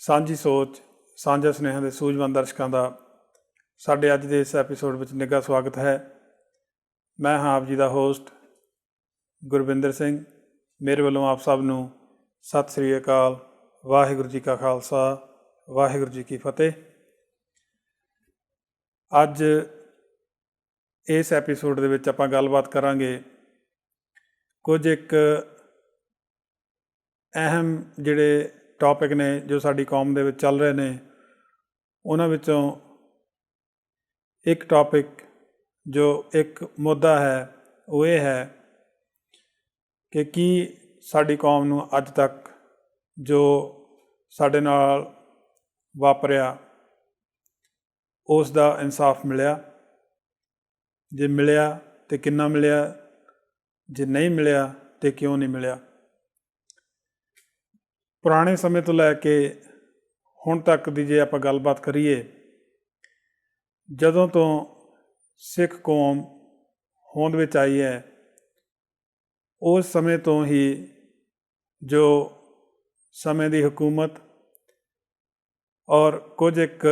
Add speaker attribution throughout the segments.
Speaker 1: ਸਾਂਝੀ ਸੋਚ ਸਾਂਝਾ ਸੁਨੇਹਾ ਦੇ ਸੂਝਵਾਨ ਦਰਸ਼ਕਾਂ ਦਾ ਸਾਡੇ ਅੱਜ ਦੇ ਇਸ ਐਪੀਸੋਡ ਵਿੱਚ ਨਿੱਘਾ ਸਵਾਗਤ ਹੈ। ਮੈਂ ਹਾਂ ਆਪ ਜੀ ਦਾ ਹੋਸਟ ਗੁਰਵਿੰਦਰ ਸਿੰਘ। ਮੇਰੇ ਵੱਲੋਂ ਆਪ ਸਭ ਨੂੰ ਸਤਿ ਸ੍ਰੀ ਅਕਾਲ। ਵਾਹਿਗੁਰੂ ਜੀ ਕਾ ਖਾਲਸਾ, ਵਾਹਿਗੁਰੂ ਜੀ ਕੀ ਫਤਿਹ। ਅੱਜ ਇਸ ਐਪੀਸੋਡ ਦੇ ਵਿੱਚ ਆਪਾਂ ਗੱਲਬਾਤ ਕਰਾਂਗੇ ਕੁਝ ਇੱਕ ਅਹਿਮ ਜਿਹੜੇ ਟੌਪਿਕ ਨੇ ਜੋ ਸਾਡੀ ਕੌਮ ਦੇ ਵਿੱਚ ਚੱਲ ਰਹੇ ਨੇ। ਉਹਨਾਂ ਵਿੱਚੋਂ ਇੱਕ ਟੌਪਿਕ ਜੋ ਇੱਕ ਮੁੱਦਾ ਹੈ ਉਹ ਇਹ ਹੈ ਕਿ ਕੀ ਸਾਡੀ ਕੌਮ ਨੂੰ ਅੱਜ ਤੱਕ ਜੋ ਸਾਡੇ ਨਾਲ ਵਾਪਰਿਆ ਉਸ ਦਾ ਇਨਸਾਫ ਮਿਲਿਆ। ਜੇ ਮਿਲਿਆ ਤਾਂ ਕਿੰਨਾ ਮਿਲਿਆ, ਜੇ ਨਹੀਂ ਮਿਲਿਆ ਤਾਂ ਕਿਉਂ ਨਹੀਂ ਮਿਲਿਆ। ਪੁਰਾਣੇ ਸਮੇਂ ਤੋਂ ਲੈ ਕੇ ਹੁਣ ਤੱਕ ਦੀ ਜੇ ਆਪਾਂ ਗੱਲਬਾਤ ਕਰੀਏ, ਜਦੋਂ ਤੋਂ ਸਿੱਖ ਕੌਮ ਹੋਂਦ ਵਿੱਚ ਆਈ ਹੈ ਉਸ ਸਮੇਂ ਤੋਂ ਹੀ ਜੋ ਸਮੇਂ ਦੀ ਹਕੂਮਤ ਔਰ ਕੁਝ ਇੱਕ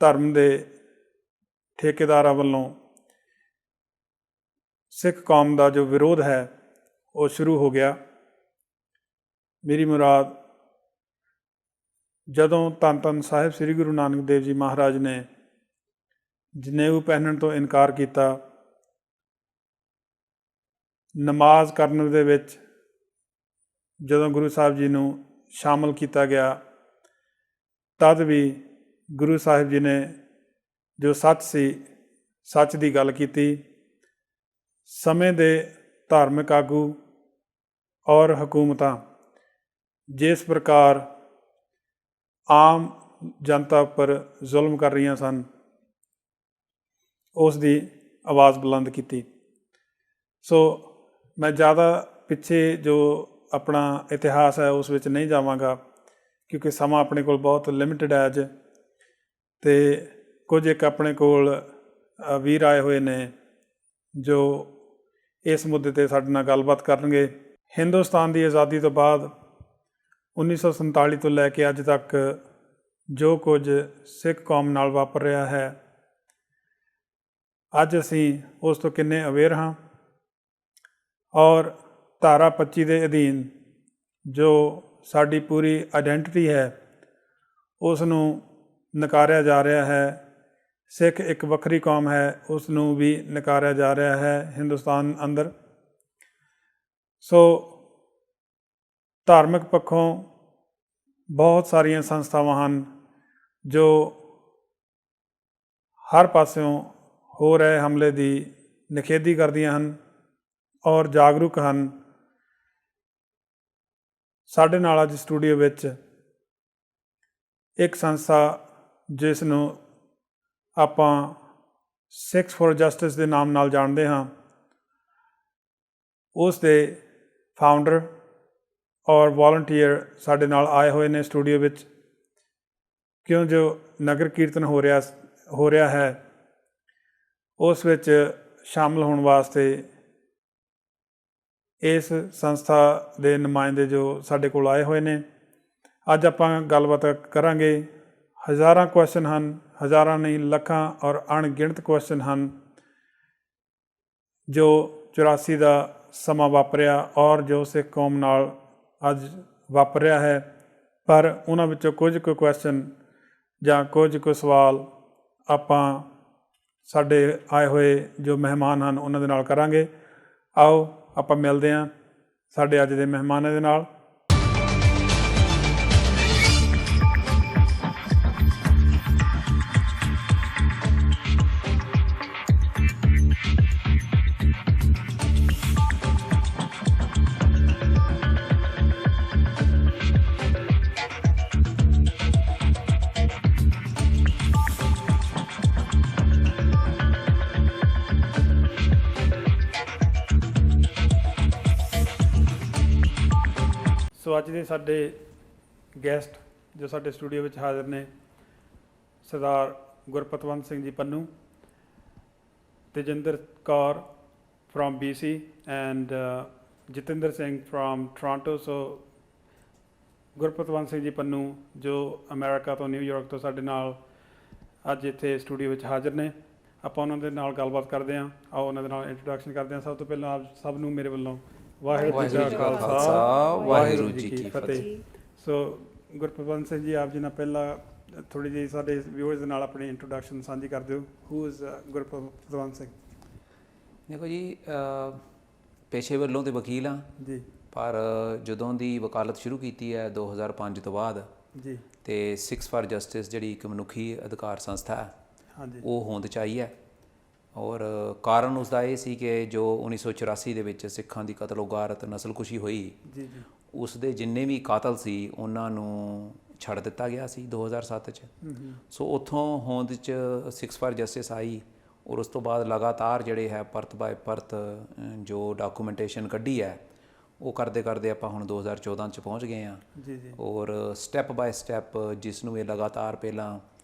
Speaker 1: ਧਰਮ ਦੇ ਠੇਕੇਦਾਰਾਂ ਵੱਲੋਂ ਸਿੱਖ ਕੌਮ ਦਾ ਜੋ ਵਿਰੋਧ ਹੈ ਉਹ ਸ਼ੁਰੂ ਹੋ ਗਿਆ। ਮੇਰੀ ਮੁਰਾਦ ਜਦੋਂ ਧੰਨ ਧੰਨ ਸਾਹਿਬ ਸ੍ਰੀ ਗੁਰੂ ਨਾਨਕ ਦੇਵ ਜੀ ਮਹਾਰਾਜ ਨੇ ਜਨੇਊ ਪਹਿਨਣ ਤੋਂ ਇਨਕਾਰ ਕੀਤਾ, ਨਮਾਜ਼ ਕਰਨ ਦੇ ਵਿੱਚ ਜਦੋਂ ਗੁਰੂ ਸਾਹਿਬ ਜੀ ਨੂੰ ਸ਼ਾਮਲ ਕੀਤਾ ਗਿਆ, ਤਦ ਵੀ ਗੁਰੂ ਸਾਹਿਬ ਜੀ ਨੇ ਜੋ ਸੱਚ ਸੀ, ਸੱਚ ਦੀ ਗੱਲ ਕੀਤੀ। ਸਮੇਂ ਦੇ ਧਾਰਮਿਕ ਆਗੂ ਔਰ ਹਕੂਮਤਾਂ ਜਿਸ ਪ੍ਰਕਾਰ ਆਮ ਜਨਤਾ ਉੱਪਰ ਜ਼ੁਲਮ ਕਰ ਰਹੀਆਂ ਸਨ, ਉਸ ਦੀ ਆਵਾਜ਼ ਬੁਲੰਦ ਕੀਤੀ। ਸੋ ਮੈਂ ਜ਼ਿਆਦਾ ਪਿੱਛੇ ਜੋ ਆਪਣਾ ਇਤਿਹਾਸ ਹੈ ਉਸ ਵਿੱਚ ਨਹੀਂ ਜਾਵਾਂਗਾ, ਕਿਉਂਕਿ ਸਮਾਂ ਆਪਣੇ ਕੋਲ ਬਹੁਤ ਲਿਮਿਟਡ ਹੈ ਅੱਜ। ਅਤੇ ਕੁਝ ਇੱਕ ਆਪਣੇ ਕੋਲ ਵੀਰ ਆਏ ਹੋਏ ਨੇ ਜੋ ਇਸ ਮੁੱਦੇ 'ਤੇ ਸਾਡੇ ਨਾਲ ਗੱਲਬਾਤ ਕਰਨਗੇ। ਹਿੰਦੁਸਤਾਨ ਦੀ ਆਜ਼ਾਦੀ ਤੋਂ ਬਾਅਦ 1947 ਤੋਂ ਲੈ ਕੇ ਅੱਜ ਤੱਕ ਜੋ ਕੁਝ ਸਿੱਖ ਕੌਮ ਨਾਲ ਵਾਪਰ ਰਿਹਾ ਹੈ, ਅੱਜ ਅਸੀਂ ਉਸ ਤੋਂ ਕਿੰਨੇ ਅਵੇਅਰ ਹਾਂ। ਔਰ ਧਾਰਾ 25 ਦੇ ਅਧੀਨ ਜੋ ਸਾਡੀ ਪੂਰੀ ਆਈਡੈਂਟਿਟੀ ਹੈ ਉਸ ਨੂੰ ਨਕਾਰਿਆ ਜਾ ਰਿਹਾ ਹੈ। ਸਿੱਖ ਇੱਕ ਵੱਖਰੀ ਕੌਮ ਹੈ, ਉਸ ਨੂੰ ਵੀ ਨਕਾਰਿਆ ਜਾ ਰਿਹਾ ਹੈ ਹਿੰਦੁਸਤਾਨ ਅੰਦਰ। ਸੋ ਧਾਰਮਿਕ ਪੱਖੋਂ ਬਹੁਤ ਸਾਰੀਆਂ ਸੰਸਥਾਵਾਂ ਹਨ ਜੋ ਹਰ ਪਾਸਿਓਂ ਹੋ ਰਹੇ ਹਮਲੇ ਦੀ ਨਿਖੇਧੀ ਕਰਦੀਆਂ ਹਨ ਔਰ ਜਾਗਰੂਕ ਹਨ। ਸਾਡੇ ਨਾਲ ਅੱਜ ਸਟੂਡੀਓ ਵਿੱਚ ਇੱਕ ਸੰਸਥਾ ਜਿਸ ਨੂੰ ਆਪਾਂ ਸਿੱਖਸ ਫੋਰ ਜਸਟਿਸ ਦੇ ਨਾਮ ਨਾਲ ਜਾਣਦੇ ਹਾਂ, ਉਸ ਦੇ ਫਾਊਂਡਰ ਔਰ ਵੋਲੰਟੀਅਰ ਸਾਡੇ ਨਾਲ ਆਏ ਹੋਏ ਨੇ ਸਟੂਡੀਓ ਵਿੱਚ। ਕਿਉਂ ਜੋ ਨਗਰ ਕੀਰਤਨ ਹੋ ਰਿਹਾ ਹੈ ਉਸ ਵਿੱਚ ਸ਼ਾਮਲ ਹੋਣ ਵਾਸਤੇ ਇਸ ਸੰਸਥਾ ਦੇ ਨੁਮਾਇੰਦੇ ਜੋ ਸਾਡੇ ਕੋਲ ਆਏ ਹੋਏ ਨੇ। ਅੱਜ ਆਪਾਂ ਗੱਲਬਾਤ ਕਰਾਂਗੇ। ਹਜ਼ਾਰਾਂ ਕੁਐਸਚਨ ਹਨ, ਹਜ਼ਾਰਾਂ ਨਹੀਂ ਲੱਖਾਂ ਔਰ ਅਣਗਿਣਤ ਕੁਐਸਚਨ ਹਨ ਜੋ 84 ਦਾ ਸਮਾਂ ਵਾਪਰਿਆ ਔਰ ਜੋ ਸਿੱਖ ਕੌਮ ਨਾਲ ਅੱਜ ਵਾਪਰ ਰਿਹਾ ਹੈ। ਪਰ ਉਹਨਾਂ ਵਿੱਚੋਂ ਕੁਝ ਕੁ ਕੁਐਸਚਨ ਜਾਂ ਕੁਝ ਕੁ ਸਵਾਲ ਆਪਾਂ ਸਾਡੇ ਆਏ ਹੋਏ ਜੋ ਮਹਿਮਾਨ ਹਨ ਉਹਨਾਂ ਦੇ ਨਾਲ ਕਰਾਂਗੇ। ਆਓ ਆਪਾਂ ਮਿਲਦੇ ਹਾਂ ਸਾਡੇ ਅੱਜ ਦੇ ਮਹਿਮਾਨਾਂ ਦੇ ਨਾਲ। ਸੋ ਅੱਜ ਦੇ ਸਾਡੇ ਗੈਸਟ ਜੋ ਸਾਡੇ ਸਟੂਡੀਓ ਵਿੱਚ ਹਾਜ਼ਰ ਨੇ, ਸਰਦਾਰ Gurpatwant Singh ji Pannu, Tejinder Kaur from BC and Jitinder Singh from Toronto. So Gurpatwant Singh ji Pannu ਜੋ ਅਮਰੀਕਾ ਤੋਂ ਨਿਊਯਾਰਕ ਤੋਂ ਸਾਡੇ ਨਾਲ ਅੱਜ ਇੱਥੇ ਸਟੂਡੀਓ ਵਿੱਚ ਹਾਜ਼ਰ ਨੇ। ਆਪਾਂ ਉਹਨਾਂ ਦੇ ਨਾਲ ਗੱਲਬਾਤ ਕਰਦੇ ਹਾਂ। ਆਓ ਉਹਨਾਂ ਦੇ ਨਾਲ ਇੰਟਰੋਡਕਸ਼ਨ ਕਰਦੇ ਹਾਂ। ਸਭ ਤੋਂ ਪਹਿਲਾਂ ਆਪ ਸਭ ਨੂੰ ਮੇਰੇ ਵੱਲੋਂ ਵਾਹਿਗੁਰੂ ਜੀ ਕਾ ਖਾਲਸਾ ਵਾਹਿਗੁਰੂ ਜੀ ਕੀ ਫਤਿਹ। ਸੋ ਗੁਰਪਤਵੰਤ ਸਿੰਘ ਜੀ, ਆਪ ਜੀ ਨਾਲ ਪਹਿਲਾਂ ਥੋੜ੍ਹੀ ਜਿਹੀ ਸਾਡੇ ਵਿਊਅਰਸ ਦੇ ਨਾਲ ਆਪਣੀ ਇੰਟਰੋਡਕਸ਼ਨ ਸਾਂਝੀ ਕਰ ਦਿਓ। Who is Gurpatwant Singh?
Speaker 2: ਦੇਖੋ ਜੀ, ਪੇਸ਼ੇ ਵੱਲੋਂ ਤਾਂ ਵਕੀਲ ਹਾਂ
Speaker 1: ਜੀ, ਪਰ
Speaker 2: ਜਦੋਂ ਦੀ ਵਕਾਲਤ ਸ਼ੁਰੂ ਕੀਤੀ ਹੈ 2005 ਤੋਂ ਬਾਅਦ
Speaker 1: ਜੀ,
Speaker 2: ਤੇ ਸਿੱਖਸ ਫਾਰ ਜਸਟਿਸ ਜਿਹੜੀ ਇੱਕ ਮਨੁੱਖੀ ਅਧਿਕਾਰ ਸੰਸਥਾ ਹੈ, ਹਾਂਜੀ, ਉਹ ਹੋਂਦ 'ਚ ਆਈ ਹੈ। ਔਰ ਕਾਰਨ ਉਸਦਾ ਇਹ ਸੀ ਕਿ ਜੋ 1984 ਦੇ ਵਿੱਚ ਸਿੱਖਾਂ ਦੀ ਕਤਲ-ਓ-ਗਾਰਤ, ਨਸਲਕੁਸ਼ੀ ਹੋਈ, ਜੀ ਜੀ, ਉਸ ਦੇ ਜਿੰਨੇ ਵੀ ਕਾਤਲ ਸੀ ਉਹਨਾਂ ਨੂੰ ਛੱਡ ਦਿੱਤਾ ਗਿਆ ਸੀ 2007 'ਚ। ਸੋ ਉੱਥੋਂ ਹੋਂਦ 'ਚ ਸਿੱਖਸ ਫਾਰ ਜਸਟਿਸ ਆਈ। ਔਰ ਉਸ ਤੋਂ ਬਾਅਦ ਲਗਾਤਾਰ ਜਿਹੜੇ ਹੈ ਪਰਤ ਬਾਏ ਪਰਤ ਜੋ ਡਾਕੂਮੈਂਟੇਸ਼ਨ ਕੱਢੀ ਹੈ, ਉਹ ਕਰਦੇ ਕਰਦੇ ਆਪਾਂ ਹੁਣ 2014 'ਚ ਪਹੁੰਚ ਗਏ ਹਾਂ। ਜੀ ਜੀ। ਔਰ ਸਟੈਪ ਬਾਏ ਸਟੈਪ, ਜਿਸ ਨੂੰ ਇਹ ਲਗਾਤਾਰ ਪਹਿਲਾਂ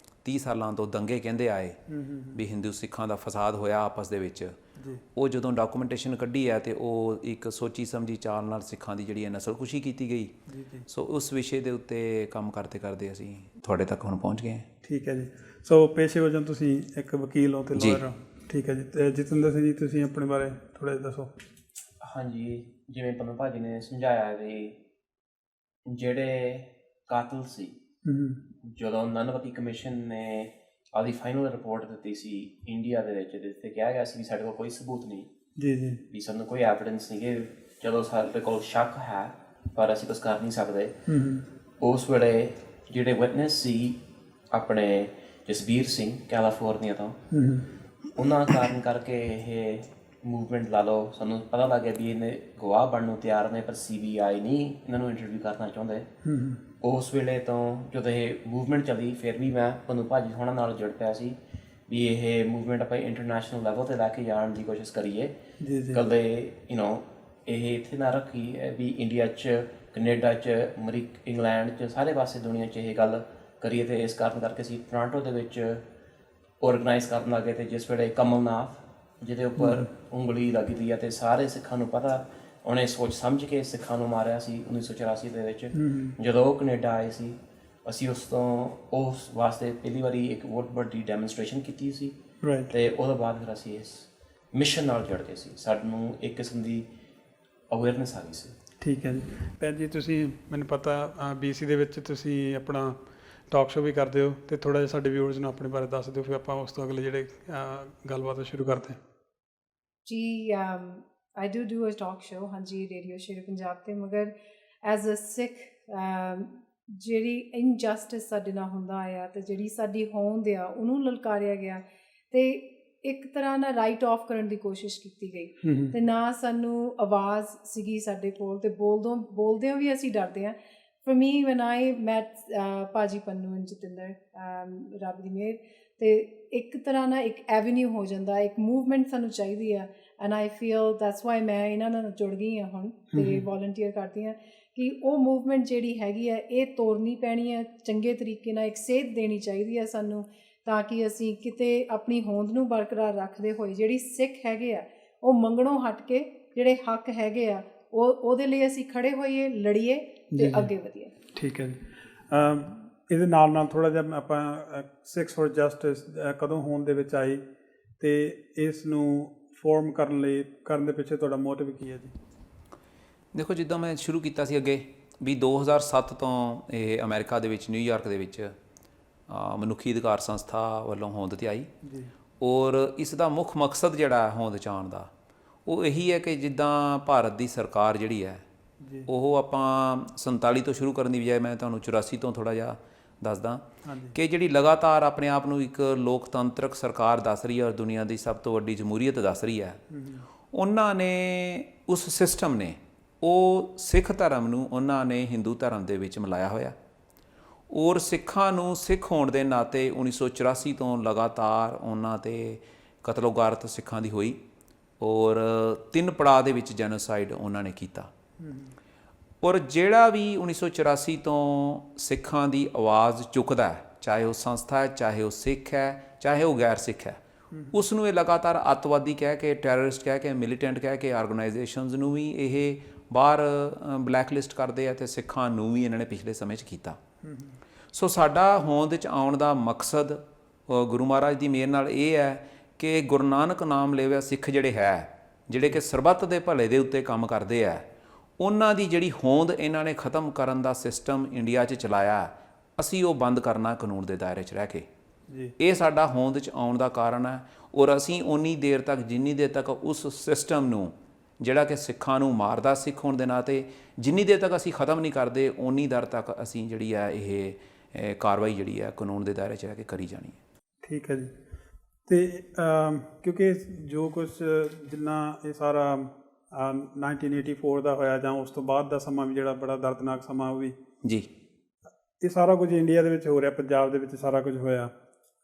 Speaker 2: 30 ਸਾਲਾਂ ਤੋਂ ਦੰਗੇ ਕਹਿੰਦੇ ਆਏ ਵੀ ਹਿੰਦੂ ਸਿੱਖਾਂ ਦਾ ਫਸਾਦ ਹੋਇਆ ਆਪਸ ਦੇ ਵਿੱਚ, ਉਹ ਜਦੋਂ ਡਾਕੂਮੈਂਟੇਸ਼ਨ ਕੱਢੀ ਹੈ ਤੇ ਉਹ ਇੱਕ ਸੋਚੀ ਸਮਝੀ ਚਾਲ ਨਾਲ ਸਿੱਖਾਂ ਦੀ ਜਿਹੜੀ ਹੈ ਨਸਲਕੁਸ਼ੀ ਕੀਤੀ ਗਈ। ਸੋ ਉਸ ਵਿਸ਼ੇ ਦੇ ਉੱਤੇ ਕੰਮ ਕਰਦੇ ਕਰਦੇ ਅਸੀਂ ਤੁਹਾਡੇ ਤੱਕ ਹੁਣ ਪਹੁੰਚ ਗਏ ਹਾਂ।
Speaker 1: ਠੀਕ ਹੈ ਜੀ। ਸੋ ਪੇਸ਼ੇ ਵਜੋਂ ਤੁਸੀਂ ਇੱਕ ਵਕੀਲ ਹੋ ਤੇ ਲਾਇਰ ਹੋ, ਠੀਕ ਹੈ ਜੀ। ਤੇ ਜਤਿੰਦਰ ਸਿੰਘ ਜੀ, ਤੁਸੀਂ ਆਪਣੇ ਬਾਰੇ ਥੋੜ੍ਹਾ ਜਿਹਾ ਦੱਸੋ।
Speaker 3: ਹਾਂਜੀ, ਜਿਵੇਂ ਪੰਨੂ ਭਾਜੀ ਨੇ ਸਮਝਾਇਆ ਵੀ ਜਿਹੜੇ ਕਾਤਲ ਸੀ, ਜਦੋਂ ਨਨਵਤੀ ਕਮਿਸ਼ਨ ਨੇ ਆਪਦੀ ਫਾਈਨਲ ਰਿਪੋਰਟ ਦਿੱਤੀ ਸੀ ਇੰਡੀਆ ਦੇ ਵਿੱਚ, ਜਿਸ 'ਤੇ ਕਿਹਾ ਗਿਆ ਸੀ ਵੀ ਸਾਡੇ ਕੋਲ ਕੋਈ ਸਬੂਤ ਨਹੀਂ, ਜੀ ਜੀ, ਵੀ ਸਾਨੂੰ ਕੋਈ ਐਵੀਡੈਂਸ ਨਹੀਂ ਕਿ ਚਲੋ ਸਾਡੇ ਕੋਲ ਸ਼ੱਕ ਹੈ ਪਰ ਅਸੀਂ ਕੁਛ ਕਰ ਨਹੀਂ ਸਕਦੇ। ਉਸ ਵੇਲੇ ਜਿਹੜੇ ਵਿਟਨੈਸ ਸੀ ਆਪਣੇ ਜਸਬੀਰ ਸਿੰਘ ਕੈਲੀਫੋਰਨੀਆ ਤੋਂ, ਉਹਨਾਂ ਕਾਰਨ ਕਰਕੇ ਇਹ ਮੂਵਮੈਂਟ ਲਾ ਲਓ, ਸਾਨੂੰ ਪਤਾ ਲੱਗ ਗਿਆ ਵੀ ਇਹਨੇ ਗਵਾਹ ਬਣਨ ਨੂੰ ਤਿਆਰ ਨੇ ਪਰ CBI ਨਹੀਂ ਇਹਨਾਂ ਨੂੰ ਇੰਟਰਵਿਊ ਕਰਨਾ ਚਾਹੁੰਦੇ। ਉਸ ਵੇਲੇ ਤੋਂ ਜਦੋਂ ਇਹ ਮੂਵਮੈਂਟ ਚੱਲੀ, ਫਿਰ ਵੀ ਮੈਂ ਪੰਨੂ ਭਾਜੀ ਹੋਣਾ ਨਾਲ ਜੁੜ ਪਿਆ ਸੀ ਵੀ ਇਹ ਮੂਵਮੈਂਟ ਆਪਾਂ ਇੰਟਰਨੈਸ਼ਨਲ ਲੈਵਲ 'ਤੇ ਲੈ ਕੇ ਜਾਣ ਦੀ ਕੋਸ਼ਿਸ਼ ਕਰੀਏ। ਕਦੇ ਇਹ ਇੱਥੇ ਨਾ ਰੱਖੀ ਵੀ ਇੰਡੀਆ 'ਚ, ਕੈਨੇਡਾ 'ਚ, ਇੰਗਲੈਂਡ 'ਚ, ਸਾਰੇ ਪਾਸੇ ਦੁਨੀਆ 'ਚ ਇਹ ਗੱਲ ਕਰੀਏ। ਅਤੇ ਇਸ ਕਾਰਨ ਕਰਕੇ ਅਸੀਂ ਟੋਰਾਂਟੋ ਦੇ ਵਿੱਚ ਔਰਗਨਾਈਜ਼ ਕਰਨ ਲੱਗੇ। ਅਤੇ ਜਿਸ ਵੇਲੇ ਕਮਲਨਾਥ ਜਿਹਦੇ ਉੱਪਰ ਉਂਗਲੀ ਲੱਗਦੀ ਹੈ ਅਤੇ ਸਾਰੇ ਸਿੱਖਾਂ ਨੂੰ ਪਤਾ, ਉਹਨੇ ਸੋਚ ਸਮਝ ਕੇ ਸਿੱਖਾਂ ਨੂੰ ਮਾਰਿਆ ਸੀ 1984 ਦੇ ਵਿੱਚ। ਜਦੋਂ ਉਹ ਕੈਨੇਡਾ ਆਏ ਸੀ, ਅਸੀਂ ਉਸ ਵਾਸਤੇ ਪਹਿਲੀ ਵਾਰੀ ਇੱਕ ਬਹੁਤ ਵੱਡੀ ਡੈਮੋਨਸਟ੍ਰੇਸ਼ਨ ਕੀਤੀ ਸੀ। ਅਤੇ ਉਹਦੇ ਬਾਅਦ ਫਿਰ ਅਸੀਂ ਇਸ ਮਿਸ਼ਨ ਨਾਲ ਜੁੜ ਗਏ ਸੀ। ਸਾਨੂੰ ਇੱਕ ਕਿਸਮ ਦੀ ਅਵੇਅਰਨੈਸ ਆ ਗਈ ਸੀ।
Speaker 1: ਠੀਕ ਹੈ ਜੀ। ਭੈਣ ਜੀ, ਤੁਸੀਂ, ਮੈਨੂੰ ਪਤਾ BC ਦੇ ਵਿੱਚ ਤੁਸੀਂ ਆਪਣਾ ਟਾਕ ਸ਼ੋ ਵੀ ਕਰਦੇ ਹੋ, ਅਤੇ ਥੋੜ੍ਹਾ ਜਿਹਾ ਸਾਡੇ ਵਿਊਅਰਸ ਨੂੰ ਆਪਣੇ ਬਾਰੇ ਦੱਸ ਦਿਓ, ਫਿਰ ਆਪਾਂ ਉਸ ਤੋਂ ਅਗਲੇ ਜਿਹੜੇ ਗੱਲਬਾਤ ਸ਼ੁਰੂ ਕਰਦੇ ਹਾਂ
Speaker 4: ਜੀ। I do a talk show, ਹਾਂਜੀ, ਰੇਡੀਓ ਸ਼ੇਰ ਪੰਜਾਬ 'ਤੇ। ਮਗਰ ਐਜ਼ ਅ ਸਿੱਖ ਜਿਹੜੀ ਇਨਜਸਟਿਸ ਸਾਡੇ ਨਾਲ ਹੁੰਦਾ ਆਇਆ ਅਤੇ ਜਿਹੜੀ ਸਾਡੀ ਹੋਂਦ ਆ ਉਹਨੂੰ ਲਲਕਾਰਿਆ ਗਿਆ, ਅਤੇ ਇੱਕ ਤਰ੍ਹਾਂ ਨਾਲ ਰਾਈਟ ਆਫ ਕਰਨ ਦੀ ਕੋਸ਼ਿਸ਼ ਕੀਤੀ ਗਈ, ਅਤੇ ਨਾ ਸਾਨੂੰ ਆਵਾਜ਼ ਸੀਗੀ ਸਾਡੇ ਕੋਲ, ਅਤੇ ਬੋਲਦਿਆਂ ਵੀ ਅਸੀਂ ਡਰਦੇ ਹਾਂ। For me, when I met ਭਾਜੀ ਪੰਨੂ and ਜਤਿੰਦਰ, ਰੱਬ ਦੀ ਮਿਹਰ, ਅਤੇ ਇੱਕ ਤਰ੍ਹਾਂ ਨਾਲ ਇੱਕ ਐਵਨਿਊ ਹੋ ਜਾਂਦਾ, ਇੱਕ ਮੂਵਮੈਂਟ ਸਾਨੂੰ ਚਾਹੀਦੀ ਆ। And I feel that's why ਮੈਂ ਇਹਨਾਂ ਨਾਲ ਜੁੜ ਗਈ ਹਾਂ ਹੁਣ, ਅਤੇ ਵੋਲੰਟੀਅਰ ਕਰਦੀ ਹਾਂ ਕਿ ਉਹ ਮੂਵਮੈਂਟ ਜਿਹੜੀ ਹੈਗੀ ਹੈ ਇਹ ਤੋੜਨੀ ਪੈਣੀ ਹੈ ਚੰਗੇ ਤਰੀਕੇ ਨਾਲ। ਇੱਕ ਸੇਧ ਦੇਣੀ ਚਾਹੀਦੀ ਹੈ ਸਾਨੂੰ, ਤਾਂ ਕਿ ਅਸੀਂ ਕਿਤੇ ਆਪਣੀ ਹੋਂਦ ਨੂੰ ਬਰਕਰਾਰ ਰੱਖਦੇ ਹੋਏ ਜਿਹੜੀ ਸਿੱਖ ਹੈਗੇ ਆ ਉਹ ਮੰਗਣੋਂ ਹਟ ਕੇ ਜਿਹੜੇ ਹੱਕ ਹੈਗੇ ਆ ਉਹਦੇ ਲਈ ਅਸੀਂ ਖੜੇ ਹੋਈਏ, ਲੜੀਏ ਅਤੇ ਅੱਗੇ ਵਧੀਏ।
Speaker 1: ਠੀਕ ਹੈ ਜੀ। ਇਹਦੇ ਨਾਲ ਨਾਲ ਥੋੜ੍ਹਾ ਜਿਹਾ ਆਪਾਂ ਸਿੱਖਸ ਫਾਰ ਜਸਟਿਸ ਕਦੋਂ ਹੋਂਦ ਦੇ ਵਿੱਚ ਆਈ, ਅਤੇ ਇਸ ਨੂੰ ਫੋਰਮ ਕਰਨ ਦੇ ਪਿੱਛੇ ਤੁਹਾਡਾ ਮੋਟਿਵ ਕੀ ਹੈ ਜੀ?
Speaker 2: ਦੇਖੋ, ਜਿੱਦਾਂ ਮੈਂ ਸ਼ੁਰੂ ਕੀਤਾ ਸੀ ਅੱਗੇ ਵੀ 2007 ਤੋਂ ਇਹ ਅਮਰੀਕਾ ਦੇ ਵਿੱਚ, ਨਿਊਯਾਰਕ ਦੇ ਵਿੱਚ ਮਨੁੱਖੀ ਅਧਿਕਾਰ ਸੰਸਥਾ ਵੱਲੋਂ ਹੋਂਦ 'ਤੇ ਆਈ। ਔਰ ਇਸ ਦਾ ਮੁੱਖ ਮਕਸਦ ਜਿਹੜਾ ਹੋਂਦ 'ਚ ਆਉਣ ਦਾ ਉਹ ਇਹੀ ਹੈ ਕਿ ਜਿੱਦਾਂ ਭਾਰਤ ਦੀ ਸਰਕਾਰ ਜਿਹੜੀ ਹੈ ਉਹ ਆਪਾਂ 47 ਤੋਂ ਸ਼ੁਰੂ ਕਰਨ ਦੀ ਬਜਾਏ ਮੈਂ ਤੁਹਾਨੂੰ 84 ਤੋਂ ਥੋੜ੍ਹਾ ਜਿਹਾ ਦੱਸਦਾ ਕਿ ਜਿਹੜੀ ਲਗਾਤਾਰ ਆਪਣੇ ਆਪ ਨੂੰ ਇੱਕ ਲੋਕਤੰਤਰਕ ਸਰਕਾਰ ਦੱਸ ਰਹੀ ਹੈ ਔਰ ਦੁਨੀਆ ਦੀ ਸਭ ਤੋਂ ਵੱਡੀ ਜਮਹੂਰੀਅਤ ਦੱਸ ਰਹੀ ਹੈ, ਉਹਨਾਂ ਨੇ, ਉਸ ਸਿਸਟਮ ਨੇ ਉਹ ਸਿੱਖ ਧਰਮ ਨੂੰ ਉਹਨਾਂ ਨੇ ਹਿੰਦੂ ਧਰਮ ਦੇ ਵਿੱਚ ਮਿਲਾਇਆ ਹੋਇਆ। ਔਰ ਸਿੱਖਾਂ ਨੂੰ ਸਿੱਖ ਹੋਣ ਦੇ ਨਾਤੇ 1984 ਤੋਂ ਲਗਾਤਾਰ ਉਹਨਾਂ 'ਤੇ ਕਤਲ-ਓ-ਗਾਰਤ ਸਿੱਖਾਂ ਦੀ ਹੋਈ, ਔਰ 3 ਪੜਾਅ ਦੇ ਵਿੱਚ ਜੈਨੋਸਾਈਡ ਉਹਨਾਂ ਨੇ ਕੀਤਾ। ਔਰ ਜਿਹੜਾ ਵੀ 1984 ਤੋਂ ਸਿੱਖਾਂ ਦੀ ਆਵਾਜ਼ ਚੁੱਕਦਾ, ਚਾਹੇ ਉਹ ਸੰਸਥਾ ਹੈ, ਚਾਹੇ ਉਹ ਸਿੱਖ ਹੈ, ਚਾਹੇ ਉਹ ਗੈਰ ਸਿੱਖ ਹੈ, ਉਸ ਨੂੰ ਇਹ ਲਗਾਤਾਰ ਅੱਤਵਾਦੀ ਕਹਿ ਕੇ, ਟੈਰਰਿਸਟ ਕਹਿ ਕੇ, ਮਿਲੀਟੈਂਟ ਕਹਿ ਕੇ, ਆਰਗੇਨਾਈਜੇਸ਼ਨਸ ਨੂੰ ਵੀ ਇਹ ਬਾਹਰ ਬਲੈਕ ਲਿਸਟ ਕਰਦੇ ਆ, ਤੇ ਸਿੱਖਾਂ ਨੂੰ ਵੀ ਇਹਨਾਂ ਨੇ ਪਿਛਲੇ ਸਮੇਂ 'ਚ ਕੀਤਾ। ਸੋ ਸਾਡਾ ਹੋਂਦ 'ਚ ਆਉਣ ਦਾ ਮਕਸਦ ਗੁਰੂ ਮਹਾਰਾਜ ਦੀ ਮਿਹਰ ਨਾਲ ਇਹ ਹੈ ਕਿ ਗੁਰੂ ਨਾਨਕ ਨਾਮ ਲੈਵਿਆ ਸਿੱਖ ਜਿਹੜੇ ਕਿ ਸਰਬੱਤ ਦੇ ਭਲੇ ਦੇ ਉੱਤੇ ਕੰਮ ਕਰਦੇ ਆ, ਉਹਨਾਂ ਦੀ ਜਿਹੜੀ ਹੋਂਦ ਇਹਨਾਂ ਨੇ ਖ਼ਤਮ ਕਰਨ ਦਾ ਸਿਸਟਮ ਇੰਡੀਆ 'ਚ ਚਲਾਇਆ, ਅਸੀਂ ਉਹ ਬੰਦ ਕਰਨਾ ਕਾਨੂੰਨ ਦੇ ਦਾਇਰੇ 'ਚ ਰਹਿ ਕੇ। ਇਹ ਸਾਡਾ ਹੋਂਦ 'ਚ ਆਉਣ ਦਾ ਕਾਰਨ ਹੈ। ਔਰ ਅਸੀਂ ਓਨੀ ਦੇਰ ਤੱਕ, ਜਿੰਨੀ ਦੇਰ ਤੱਕ ਉਸ ਸਿਸਟਮ ਨੂੰ ਜਿਹੜਾ ਕਿ ਸਿੱਖਾਂ ਨੂੰ ਮਾਰਦਾ ਸਿੱਖ ਹੋਣ ਦੇ ਨਾਤੇ, ਜਿੰਨੀ ਦੇਰ ਤੱਕ ਅਸੀਂ ਖ਼ਤਮ ਨਹੀਂ ਕਰਦੇ, ਓਨੀ ਦੇਰ ਤੱਕ ਅਸੀਂ ਜਿਹੜੀ ਹੈ ਇਹ ਕਾਰਵਾਈ ਜਿਹੜੀ ਹੈ ਕਾਨੂੰਨ ਦੇ ਦਾਇਰੇ 'ਚ ਰਹਿ ਕੇ ਕਰੀ ਜਾਣੀ ਹੈ।
Speaker 1: ਠੀਕ ਹੈ ਜੀ। ਅਤੇ ਕਿਉਂਕਿ ਜੋ ਕੁਛ ਜਿੰਨਾ ਇਹ ਸਾਰਾ 1984 ਦਾ ਹੋਇਆ ਜਾਂ ਉਸ ਤੋਂ ਬਾਅਦ ਦਾ ਸਮਾਂ ਵੀ ਜਿਹੜਾ ਬੜਾ ਦਰਦਨਾਕ ਸਮਾਂ, ਉਹ ਵੀ
Speaker 2: ਜੀ,
Speaker 1: ਇਹ ਸਾਰਾ ਕੁਝ ਇੰਡੀਆ ਦੇ ਵਿੱਚ ਹੋ ਰਿਹਾ, ਪੰਜਾਬ ਦੇ ਵਿੱਚ ਸਾਰਾ ਕੁਝ ਹੋਇਆ,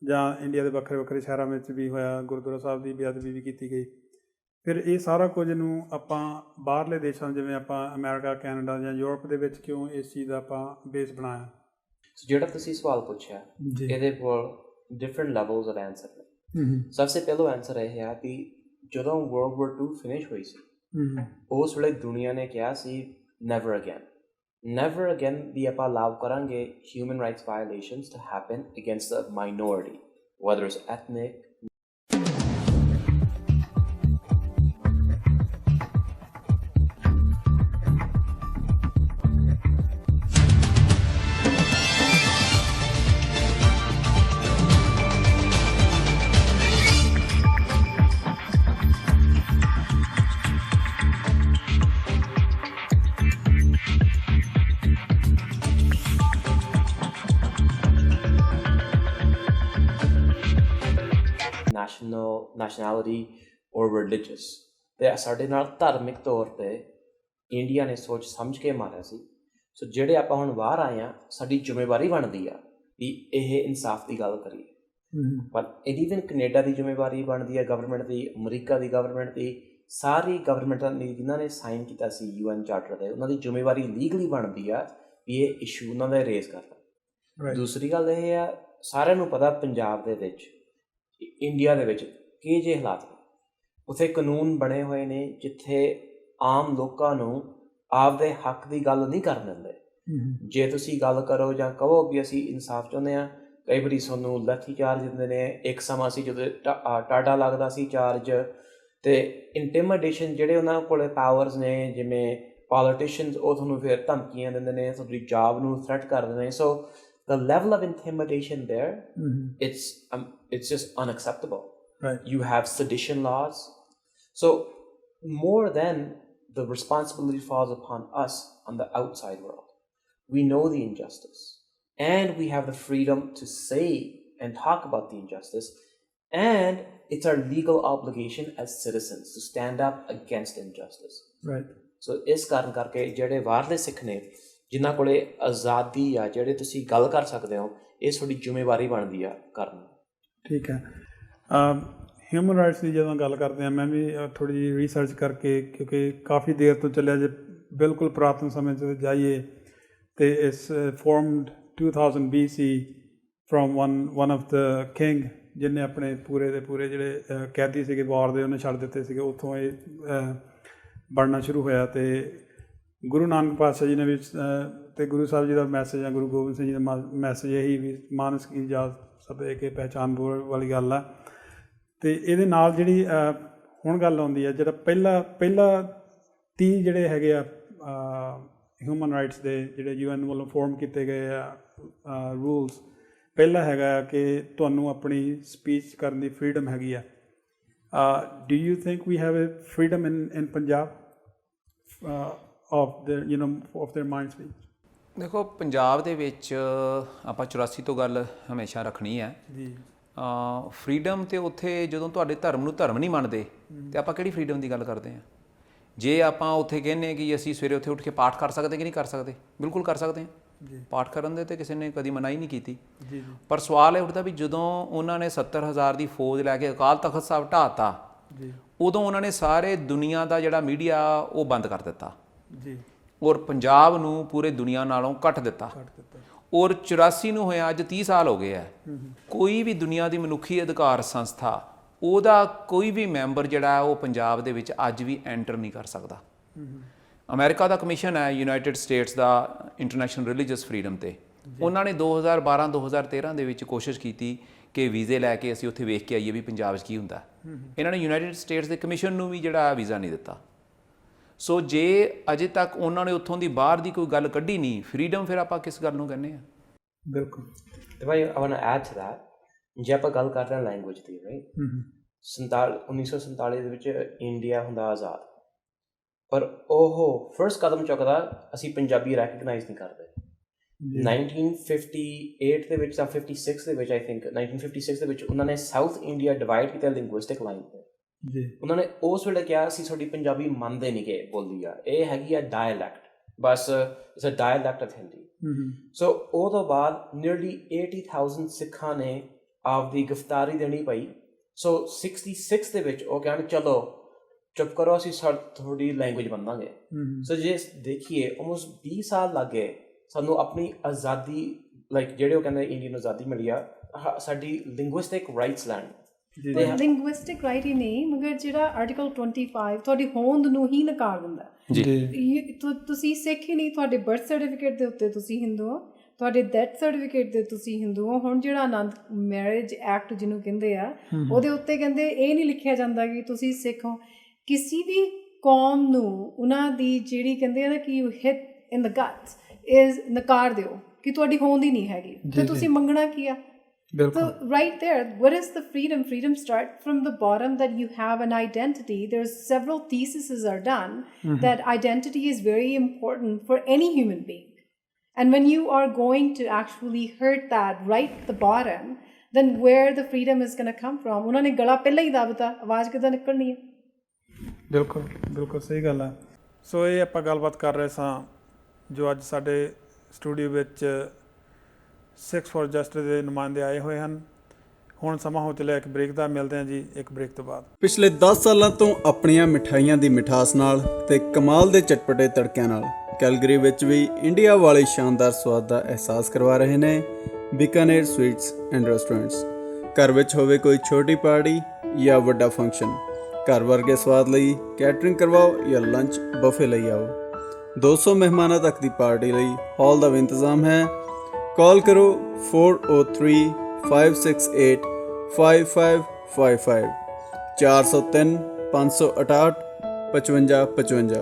Speaker 1: ਜਾਂ ਇੰਡੀਆ ਦੇ ਵੱਖਰੇ ਵੱਖਰੇ ਸ਼ਹਿਰਾਂ ਵਿੱਚ ਵੀ ਹੋਇਆ, ਗੁਰਦੁਆਰਾ ਸਾਹਿਬ ਦੀ ਬੇਅਦਬੀ ਵੀ ਕੀਤੀ ਗਈ। ਫਿਰ ਇਹ ਸਾਰਾ ਕੁਝ ਨੂੰ ਆਪਾਂ ਬਾਹਰਲੇ ਦੇਸ਼ਾਂ ਜਿਵੇਂ ਆਪਾਂ ਅਮਰੀਕਾ, ਕੈਨੇਡਾ ਜਾਂ ਯੂਰਪ ਦੇ ਵਿੱਚ ਕਿਉਂ ਇਸ ਚੀਜ਼ ਦਾ ਆਪਾਂ ਬੇਸ ਬਣਾਇਆ?
Speaker 3: ਜਿਹੜਾ ਤੁਸੀਂ ਸਵਾਲ ਪੁੱਛਿਆ, ਇਹਦੇ ਕੋਲ ਡਿਫਰੈਂਟ ਲੈਵਲਸ ਆਫ ਆਨਸਰ ਨੇ। ਸਭ ਤੋਂ ਪਹਿਲਾ ਆਨਸਰ ਇਹ ਹੈ ਕਿ ਜਦੋਂ ਵਰਲਡ ਵਾਰ 2 ਫਿਨਿਸ਼ ਹੋਈ ਸੀ, ਉਸ ਵੇਲੇ ਦੁਨੀਆ ਨੇ ਕਿਹਾ ਸੀ ਨੈਵਰ ਅਗੇਨ ਵੀ ਆਪਾਂ ਅਲਾਉ ਕਰਾਂਗੇ human rights violations to happen against a minority, whether it's ethnic. nationality or religious, ਤੇ ਸਾਡੇ ਨਾਲ ਧਾਰਮਿਕ ਤੌਰ ਤੇ ਇੰਡੀਆ ਨੇ ਸੋਚ ਸਮਝ ਕੇ ਮਾਰਿਆ ਸੀ। ਸੋ ਜਿਹੜੇ ਆਪਾਂ ਹੁਣ ਬਾਹਰ ਆਏ ਹਾਂ, ਸਾਡੀ ਜ਼ਿੰਮੇਵਾਰੀ ਬਣਦੀ ਆ ਵੀ ਇਹ ਇਨਸਾਫ ਦੀ ਗੱਲ ਕਰੀਏ। ਪਰ ਇਵਨ ਕੈਨੇਡਾ ਦੀ ਜ਼ਿੰਮੇਵਾਰੀ ਬਣਦੀ ਹੈ, ਗਵਰਨਮੈਂਟ ਦੀ, ਅਮਰੀਕਾ ਦੀ ਗਵਰਨਮੈਂਟ ਦੀ, ਸਾਰੀ ਗਵਰਨਮੈਂਟਾਂ ਦੀ ਜਿਨ੍ਹਾਂ ਨੇ ਸਾਈਨ ਕੀਤਾ ਸੀ UN ਚਾਰਟਰ ਦੇ, ਉਹਨਾਂ ਦੀ ਜ਼ਿੰਮੇਵਾਰੀ ਲੀਗਲੀ ਬਣਦੀ ਆ ਵੀ ਇਹ ਇਸ਼ੂ ਉਹਨਾਂ ਦਾ ਰੇਜ਼ ਕਰਨਾ। ਦੂਸਰੀ ਗੱਲ ਇਹ ਆ, ਸਾਰਿਆਂ ਨੂੰ ਪਤਾ ਪੰਜਾਬ ਦੇ ਵਿੱਚ, ਇੰਡੀਆ ਦੇ ਵਿੱਚ ਕੀ ਜਿਹੇ ਹਾਲਾਤ ਨੇ। ਉੱਥੇ ਕਾਨੂੰਨ ਬਣੇ ਹੋਏ ਨੇ ਜਿੱਥੇ ਆਮ ਲੋਕਾਂ ਨੂੰ ਆਪਦੇ ਹੱਕ ਦੀ ਗੱਲ ਨਹੀਂ ਕਰਨ ਦਿੰਦੇ। ਜੇ ਤੁਸੀਂ ਗੱਲ ਕਰੋ ਜਾਂ ਕਹੋ ਵੀ ਅਸੀਂ ਇਨਸਾਫ ਚਾਹੁੰਦੇ ਹਾਂ, ਕਈ ਵਾਰੀ ਤੁਹਾਨੂੰ ਲਾਠੀ ਚਾਰਜ ਦਿੰਦੇ ਨੇ। ਇੱਕ ਸਮਾਂ ਸੀ ਜਦੋਂ ਟਾਡਾ ਲੱਗਦਾ ਸੀ ਚਾਰਜ, ਅਤੇ ਇੰਟੀਮੀਡੇਸ਼ਨ ਜਿਹੜੇ ਉਹਨਾਂ ਕੋਲ ਪਾਵਰਸ ਨੇ, ਜਿਵੇਂ ਪੋਲੀਟੀਸ਼ੀਅਨਸ, ਉਹ ਤੁਹਾਨੂੰ ਫਿਰ ਧਮਕੀਆਂ ਦਿੰਦੇ ਨੇ, ਤੁਹਾਡੀ ਜੌਬ ਨੂੰ ਥ੍ਰੈਟ ਕਰਦੇ ਨੇ। ਸੋ the level of intimidation there, it's just unacceptable.
Speaker 1: Right.
Speaker 3: You have sedition laws. So more than the responsibility falls upon us on the outside world. We know the injustice, and we have the freedom to say and talk about the injustice, and it's our legal obligation as citizens to stand up against injustice.
Speaker 1: Right.
Speaker 3: So ਇਸ ਕਾਰਨ ਕਰਕੇ ਜਿਹੜੇ ਬਾਹਰਲੇ ਸਿੱਖ ਨੇ, ਜਿਨ੍ਹਾਂ ਕੋਲ ਆਜ਼ਾਦੀ ਆ, ਜਿਹੜੇ ਤੁਸੀਂ ਗੱਲ ਕਰ ਸਕਦੇ ਹੋ, ਇਹ ਤੁਹਾਡੀ ਜ਼ਿੰਮੇਵਾਰੀ ਬਣਦੀ ਆ ਕਰਨੀ। ਠੀਕ ਹੈ।
Speaker 1: ਹਿਊਮਨ ਰਾਈਟਸ ਦੀ ਜਦੋਂ ਗੱਲ ਕਰਦੇ ਹਾਂ, ਮੈਂ ਵੀ ਥੋੜ੍ਹੀ ਜਿਹੀ ਰਿਸਰਚ ਕਰਕੇ, ਕਿਉਂਕਿ ਕਾਫੀ ਦੇਰ ਤੋਂ ਚੱਲਿਆ, ਜੇ ਬਿਲਕੁਲ ਪੁਰਾਤਨ ਸਮੇਂ 'ਚ ਜਾਈਏ ਤੇ ਇਸ ਫੋਰਮਡ 2000 BC from one of the king, ਜਿਹਨੇ ਆਪਣੇ ਪੂਰੇ ਦੇ ਪੂਰੇ ਜਿਹੜੇ ਕੈਦੀ ਸੀਗੇ ਵਾਰ ਦੇ, ਉਹਨੇ ਛੱਡ ਦਿੱਤੇ ਸੀਗੇ। ਉੱਥੋਂ ਇਹ ਬਣਨਾ ਸ਼ੁਰੂ ਹੋਇਆ। ਅਤੇ ਗੁਰੂ ਨਾਨਕ ਪਾਤਸ਼ਾਹ ਜੀ ਨੇ ਵੀ, ਅਤੇ ਗੁਰੂ ਸਾਹਿਬ ਜੀ ਦਾ ਮੈਸੇਜ ਆ, ਗੁਰੂ ਗੋਬਿੰਦ ਸਿੰਘ ਜੀ ਦਾ ਮੈਸੇਜ ਇਹੀ ਵੀ ਮਾਨਸ ਕੀ ਜਾਤ ਸਭ ਇੱਕ ਪਹਿਚਾਣ ਵਾਲੀ ਗੱਲ ਆ। ਅਤੇ ਇਹਦੇ ਨਾਲ ਜਿਹੜੀ ਹੁਣ ਗੱਲ ਆਉਂਦੀ ਆ, ਜਿਹੜਾ ਪਹਿਲਾ 30 ਜਿਹੜੇ ਹੈਗੇ ਆ ਹਿਊਮਨ ਰਾਈਟਸ ਦੇ, ਜਿਹੜੇ UN ਵੱਲੋਂ ਫੋਰਮ ਕੀਤੇ ਗਏ ਆ ਰੂਲਸ, ਪਹਿਲਾ ਹੈਗਾ ਕਿ ਤੁਹਾਨੂੰ ਆਪਣੀ ਸਪੀਚ ਕਰਨ ਦੀ ਫਰੀਡਮ ਹੈਗੀ ਆ। Do you think we have a freedom in Punjab of their mind speech?
Speaker 2: ਦੇਖੋ, ਪੰਜਾਬ ਦੇ ਵਿੱਚ ਆਪਾਂ 84 ਤੋਂ ਗੱਲ ਹਮੇਸ਼ਾ ਰੱਖਣੀ ਹੈ ਜੀ। ਫਰੀਡਮ ਤੇ ਉੱਥੇ ਜਦੋਂ ਤੁਹਾਡੇ ਧਰਮ ਨੂੰ ਧਰਮ ਨਹੀਂ ਮੰਨਦੇ, ਤੇ ਆਪਾਂ ਕਿਹੜੀ ਫਰੀਡਮ ਦੀ ਗੱਲ ਕਰਦੇ ਹਾਂ? ਜੇ ਆਪਾਂ ਉੱਥੇ ਕਹਿੰਦੇ ਕਿ ਅਸੀਂ ਸਵੇਰੇ ਉੱਥੇ ਉੱਠ ਕੇ ਪਾਠ ਕਰ ਸਕਦੇ ਕਿ ਨਹੀਂ ਕਰ ਸਕਦੇ? ਬਿਲਕੁਲ ਕਰ ਸਕਦੇ ਹਾਂ। ਪਾਠ ਕਰਨ ਦੇ ਤੇ ਕਿਸੇ ਨੇ ਕਦੀ ਮਨਾਹੀ ਨਹੀਂ ਕੀਤੀ। ਪਰ ਸਵਾਲ ਇਹ ਉੱਠਦਾ ਵੀ ਜਦੋਂ ਉਹਨਾਂ ਨੇ 70,000 ਦੀ ਫੌਜ ਲੈ ਕੇ ਅਕਾਲ ਤਖਤ ਸਾਹਿਬ ਢਾਤਾ, ਉਦੋਂ ਉਹਨਾਂ ਨੇ ਸਾਰੇ ਦੁਨੀਆ ਦਾ ਜਿਹੜਾ ਮੀਡੀਆ ਉਹ ਬੰਦ ਕਰ ਦਿੱਤਾ ਜੀ, ਔਰ ਪੰਜਾਬ ਨੂੰ ਪੂਰੇ ਦੁਨੀਆ ਨਾਲੋਂ ਕੱਟ ਦਿੱਤਾ। ਔਰ 84 ਨੂੰ ਹੋਇਆ, ਅੱਜ 30 ਸਾਲ ਹੋ ਗਏ ਆ। ਕੋਈ ਵੀ ਦੁਨੀਆ ਦੀ ਮਨੁੱਖੀ ਅਧਿਕਾਰ ਸੰਸਥਾ, ਉਹਦਾ ਕੋਈ ਵੀ ਮੈਂਬਰ ਜਿਹੜਾ ਉਹ ਪੰਜਾਬ ਦੇ ਵਿੱਚ ਅੱਜ ਵੀ ਐਂਟਰ ਨਹੀਂ ਕਰ ਸਕਦਾ। ਅਮਰੀਕਾ ਦਾ ਕਮਿਸ਼ਨ ਹੈ ਯੂਨਾਈਟਿਡ ਸਟੇਟਸ ਦਾ ਇੰਟਰਨੈਸ਼ਨਲ ਰਿਲੀਜੀਅਸ ਫਰੀडम ਤੇ, ਉਹਨਾਂ ਨੇ 2012-2013 ਦੇ ਵਿੱਚ ਕੋਸ਼ਿਸ਼ ਕੀਤੀ ਕਿ ਵੀਜ਼ੇ ਲੈ ਕੇ ਅਸੀਂ ਉੱਥੇ ਵੇਖ ਕੇ ਆਈਏ ਵੀ ਪੰਜਾਬ 'ਚ ਕੀ ਹੁੰਦਾ। ਇਹਨਾਂ ਨੇ ਯੂਨਾਈਟਿਡ ਸਟੇਟਸ ਦੇ ਕਮਿਸ਼ਨ ਨੂੰ ਵੀ ਜਿਹੜਾ ਵੀਜ਼ਾ ਨਹੀਂ ਦਿੱਤਾ। ਸੋ ਜੇ ਅਜੇ ਤੱਕ ਉਹਨਾਂ ਨੇ ਉੱਥੋਂ ਦੀ ਬਾਹਰ ਦੀ ਕੋਈ ਗੱਲ ਕੱਢੀ ਨਹੀਂ, ਫਰੀडम ਫਿਰ ਆਪਾਂ ਕਿਸ ਗੱਲ ਨੂੰ ਕਹਿੰਦੇ ਆ?
Speaker 1: ਬਿਲਕੁਲ।
Speaker 3: ਤੇ ਭਾਈ I want to add to that, ਜੇ ਆਪਾਂ ਗੱਲ ਕਰਦੇ ਹਾਂ ਲੈਂਗੁਏਜ ਦੀ, ਰਾਈਟ, 1947 ਦੇ ਵਿੱਚ ਇੰਡੀਆ ਹੁੰਦਾ ਆਜ਼ਾਦ, ਪਰ ਉਹ ਫਰਸਟ ਕਦਮ ਚੁੱਕਦਾ ਅਸੀਂ ਪੰਜਾਬੀ ਰੈਕਗਨਾਈਜ਼ ਨਹੀਂ ਕਰਦੇ। 1958 ਦੇ ਵਿੱਚ ਜਾਂ 56 ਦੇ ਵਿੱਚ, ਆਈ ਥਿੰਕ 1956 ਦੇ ਵਿੱਚ ਉਹਨਾਂ ਨੇ ਸਾਊਥ ਇੰਡੀਆ ਡਿਵਾਈਡ ਕੀਤਾ ਲਿੰਗੁਇਸਟਿਕ ਲਾਈਨ ਤੇ ਜੀ। ਉਹਨਾਂ ਨੇ ਉਸ ਵੇਲੇ ਕਿਹਾ ਅਸੀਂ ਤੁਹਾਡੀ ਪੰਜਾਬੀ ਮੰਨਦੇ ਨਹੀਂ ਕਿ ਬੋਲਦੀ ਆ, ਇਹ ਹੈਗੀ ਆ ਡਾਇਲੈਕਟ, ਬਸ it's a dialect of Hindi. So ਉਹ ਤੋਂ ਬਾਅਦ ਨੀਅਰਲੀ 80,000 ਸਿੱਖਾਂ ਨੇ ਆਪਦੀ ਗ੍ਰਿਫਤਾਰੀ ਦੇਣੀ ਪਈ। ਸੋ 66 ਦੇ ਵਿੱਚ ਉਹ ਕਹਿਣ ਚਲੋ ਚੁੱਪ ਕਰੋ, ਅਸੀਂ ਤੁਹਾਡੀ ਲੈਂਗੁਏਜ ਮੰਨਾਂਗੇ। ਸੋ ਜੇ ਦੇਖੀਏ ਆਲਮੋਸਟ 20 ਸਾਲ ਲੱਗ ਗਏ ਸਾਨੂੰ ਆਪਣੀ ਆਜ਼ਾਦੀ, ਲਾਈਕ ਜਿਹੜੇ ਉਹ ਕਹਿੰਦੇ ਇੰਡੀਅਨ ਆਜ਼ਾਦੀ ਮਿਲੀ ਆ, ਸਾਡੀ ਲਿੰਗੁਇਸਟਿਕ ਰਾਈਟਸ ਲੈਣ।
Speaker 4: ਲਿੰਗੁਇਸਟਿਕ ਰਾਈਟ ਹੀ ਨਹੀਂ, ਮਗਰ ਜਿਹੜਾ ਆਰਟੀਕਲ 25 ਤੁਹਾਡੀ ਹੋਂਦ ਨੂੰ ਹੀ ਨਕਾਰ ਦਿੰਦਾ ਜੀ। ਤੁਸੀਂ ਸਿੱਖ ਹੀ ਨਹੀਂ, ਤੁਹਾਡੇ ਬਰਥ ਸਰਟੀਫਿਕੇਟ ਦੇ ਉੱਤੇ ਤੁਸੀਂ ਹਿੰਦੂ ਹੋ, ਤੁਹਾਡੇ ਡੈਥ ਸਰਟੀਫਿਕੇਟ ਦੇ ਤੁਸੀਂ ਹਿੰਦੂ ਹੋ। ਹੁਣ ਜਿਹੜਾ ਆਨੰਦ ਮੈਰਿਜ ਐਕਟ ਜਿਹਨੂੰ ਕਹਿੰਦੇ ਆ, ਉਹਦੇ ਉੱਤੇ ਕਹਿੰਦੇ ਇਹ ਨਹੀਂ ਲਿਖਿਆ ਜਾਂਦਾ ਕਿ ਤੁਸੀਂ ਸਿੱਖ ਹੋ। ਕਿਸੇ ਵੀ ਕੌਮ ਨੂੰ ਉਹਨਾਂ ਦੀ ਜਿਹੜੀ ਕਹਿੰਦੇ ਆ ਨਾ ਕਿ you hit in the guts ਇਜ਼ ਨਕਾਰ ਦਿਓ ਕਿ ਤੁਹਾਡੀ ਹੋਂਦ ਹੀ ਨਹੀਂ ਹੈਗੀ, ਤੇ ਤੁਸੀਂ ਮੰਗਣਾ ਕੀ ਆ? So right there, what is the freedom? Freedom start from the bottom, that you have an identity. There's several theses are done that identity is very important for any human being. And when you are going to actually hurt that right at the bottom, then where the freedom is going to come from? ਉਹਨਾਂ ਨੇ ਗਲਾ ਪਹਿਲਾਂ ਹੀ ਦੱਬਤਾ, ਆਵਾਜ਼ ਕਿੱਦਾਂ ਨਿਕਲਣੀ ਹੈ?
Speaker 1: ਬਿਲਕੁਲ ਬਿਲਕੁਲ ਸਹੀ ਗੱਲ ਹੈ। ਸੋ ਇਹ ਆਪਾਂ ਗੱਲਬਾਤ ਕਰ ਰਹੇ ਸਾਂ ਜੋ ਅੱਜ ਸਾਡੇ ਸਟੂਡੀਓ ਵਿੱਚ ਸਿੱਖਸ ਫॉर ਜਸਟਿਸ ਦੇ ਨੁਮਾਇੰਦੇ ਆਏ ਹੋਏ ਹਨ। ਹੁਣ ਸਮਾਂ ਹੋ ਚੱਲਿਆ ਇੱਕ ਬ੍ਰੇਕ ਦਾ, ਮਿਲਦੇ ਹਾਂ ਜੀ ਇੱਕ ਬ੍ਰੇਕ ਤੋਂ ਬਾਅਦ।
Speaker 5: ਪਿਛਲੇ 10 ਸਾਲਾਂ ਤੋਂ ਆਪਣੀਆਂ ਮਿਠਾਈਆਂ ਦੀ ਮਿਠਾਸ ਨਾਲ ਤੇ ਕਮਾਲ ਦੇ ਚਟਪਟੇ ਤੜਕਿਆਂ ਨਾਲ ਕੈਲਗਰੀ ਵਿੱਚ ਵੀ ਇੰਡੀਆ ਵਾਲੇ ਸ਼ਾਨਦਾਰ ਸਵਾਦ ਦਾ ਅਹਿਸਾਸ ਕਰਵਾ ਰਹੇ ਨੇ ਬੀਕਾਨੇਰ ਸਵੀਟਸ ਐਂਡ ਰੈਸਟੋਰੈਂਟਸ। ਘਰ ਵਿੱਚ ਹੋਵੇ ਕੋਈ ਛੋਟੀ ਪਾਰਟੀ ਜਾਂ ਵੱਡਾ ਫੰਕਸ਼ਨ, ਘਰ ਵਰਗੇ ਸਵਾਦ ਲਈ ਕੈਟਰਿੰਗ ਕਰਵਾਓ ਜਾਂ ਲੰਚ ਬਫੇ ਲਈ ਆਓ। 200 ਮਹਿਮਾਨਾਂ ਤੱਕ ਦੀ ਪਾਰਟੀ ਲਈ ਹਾਲ ਦਾ ਵੀ ਇੰਤਜ਼ਾਮ ਹੈ। ਕਾਲ ਕਰੋ 403 568 5555 403 568 5555।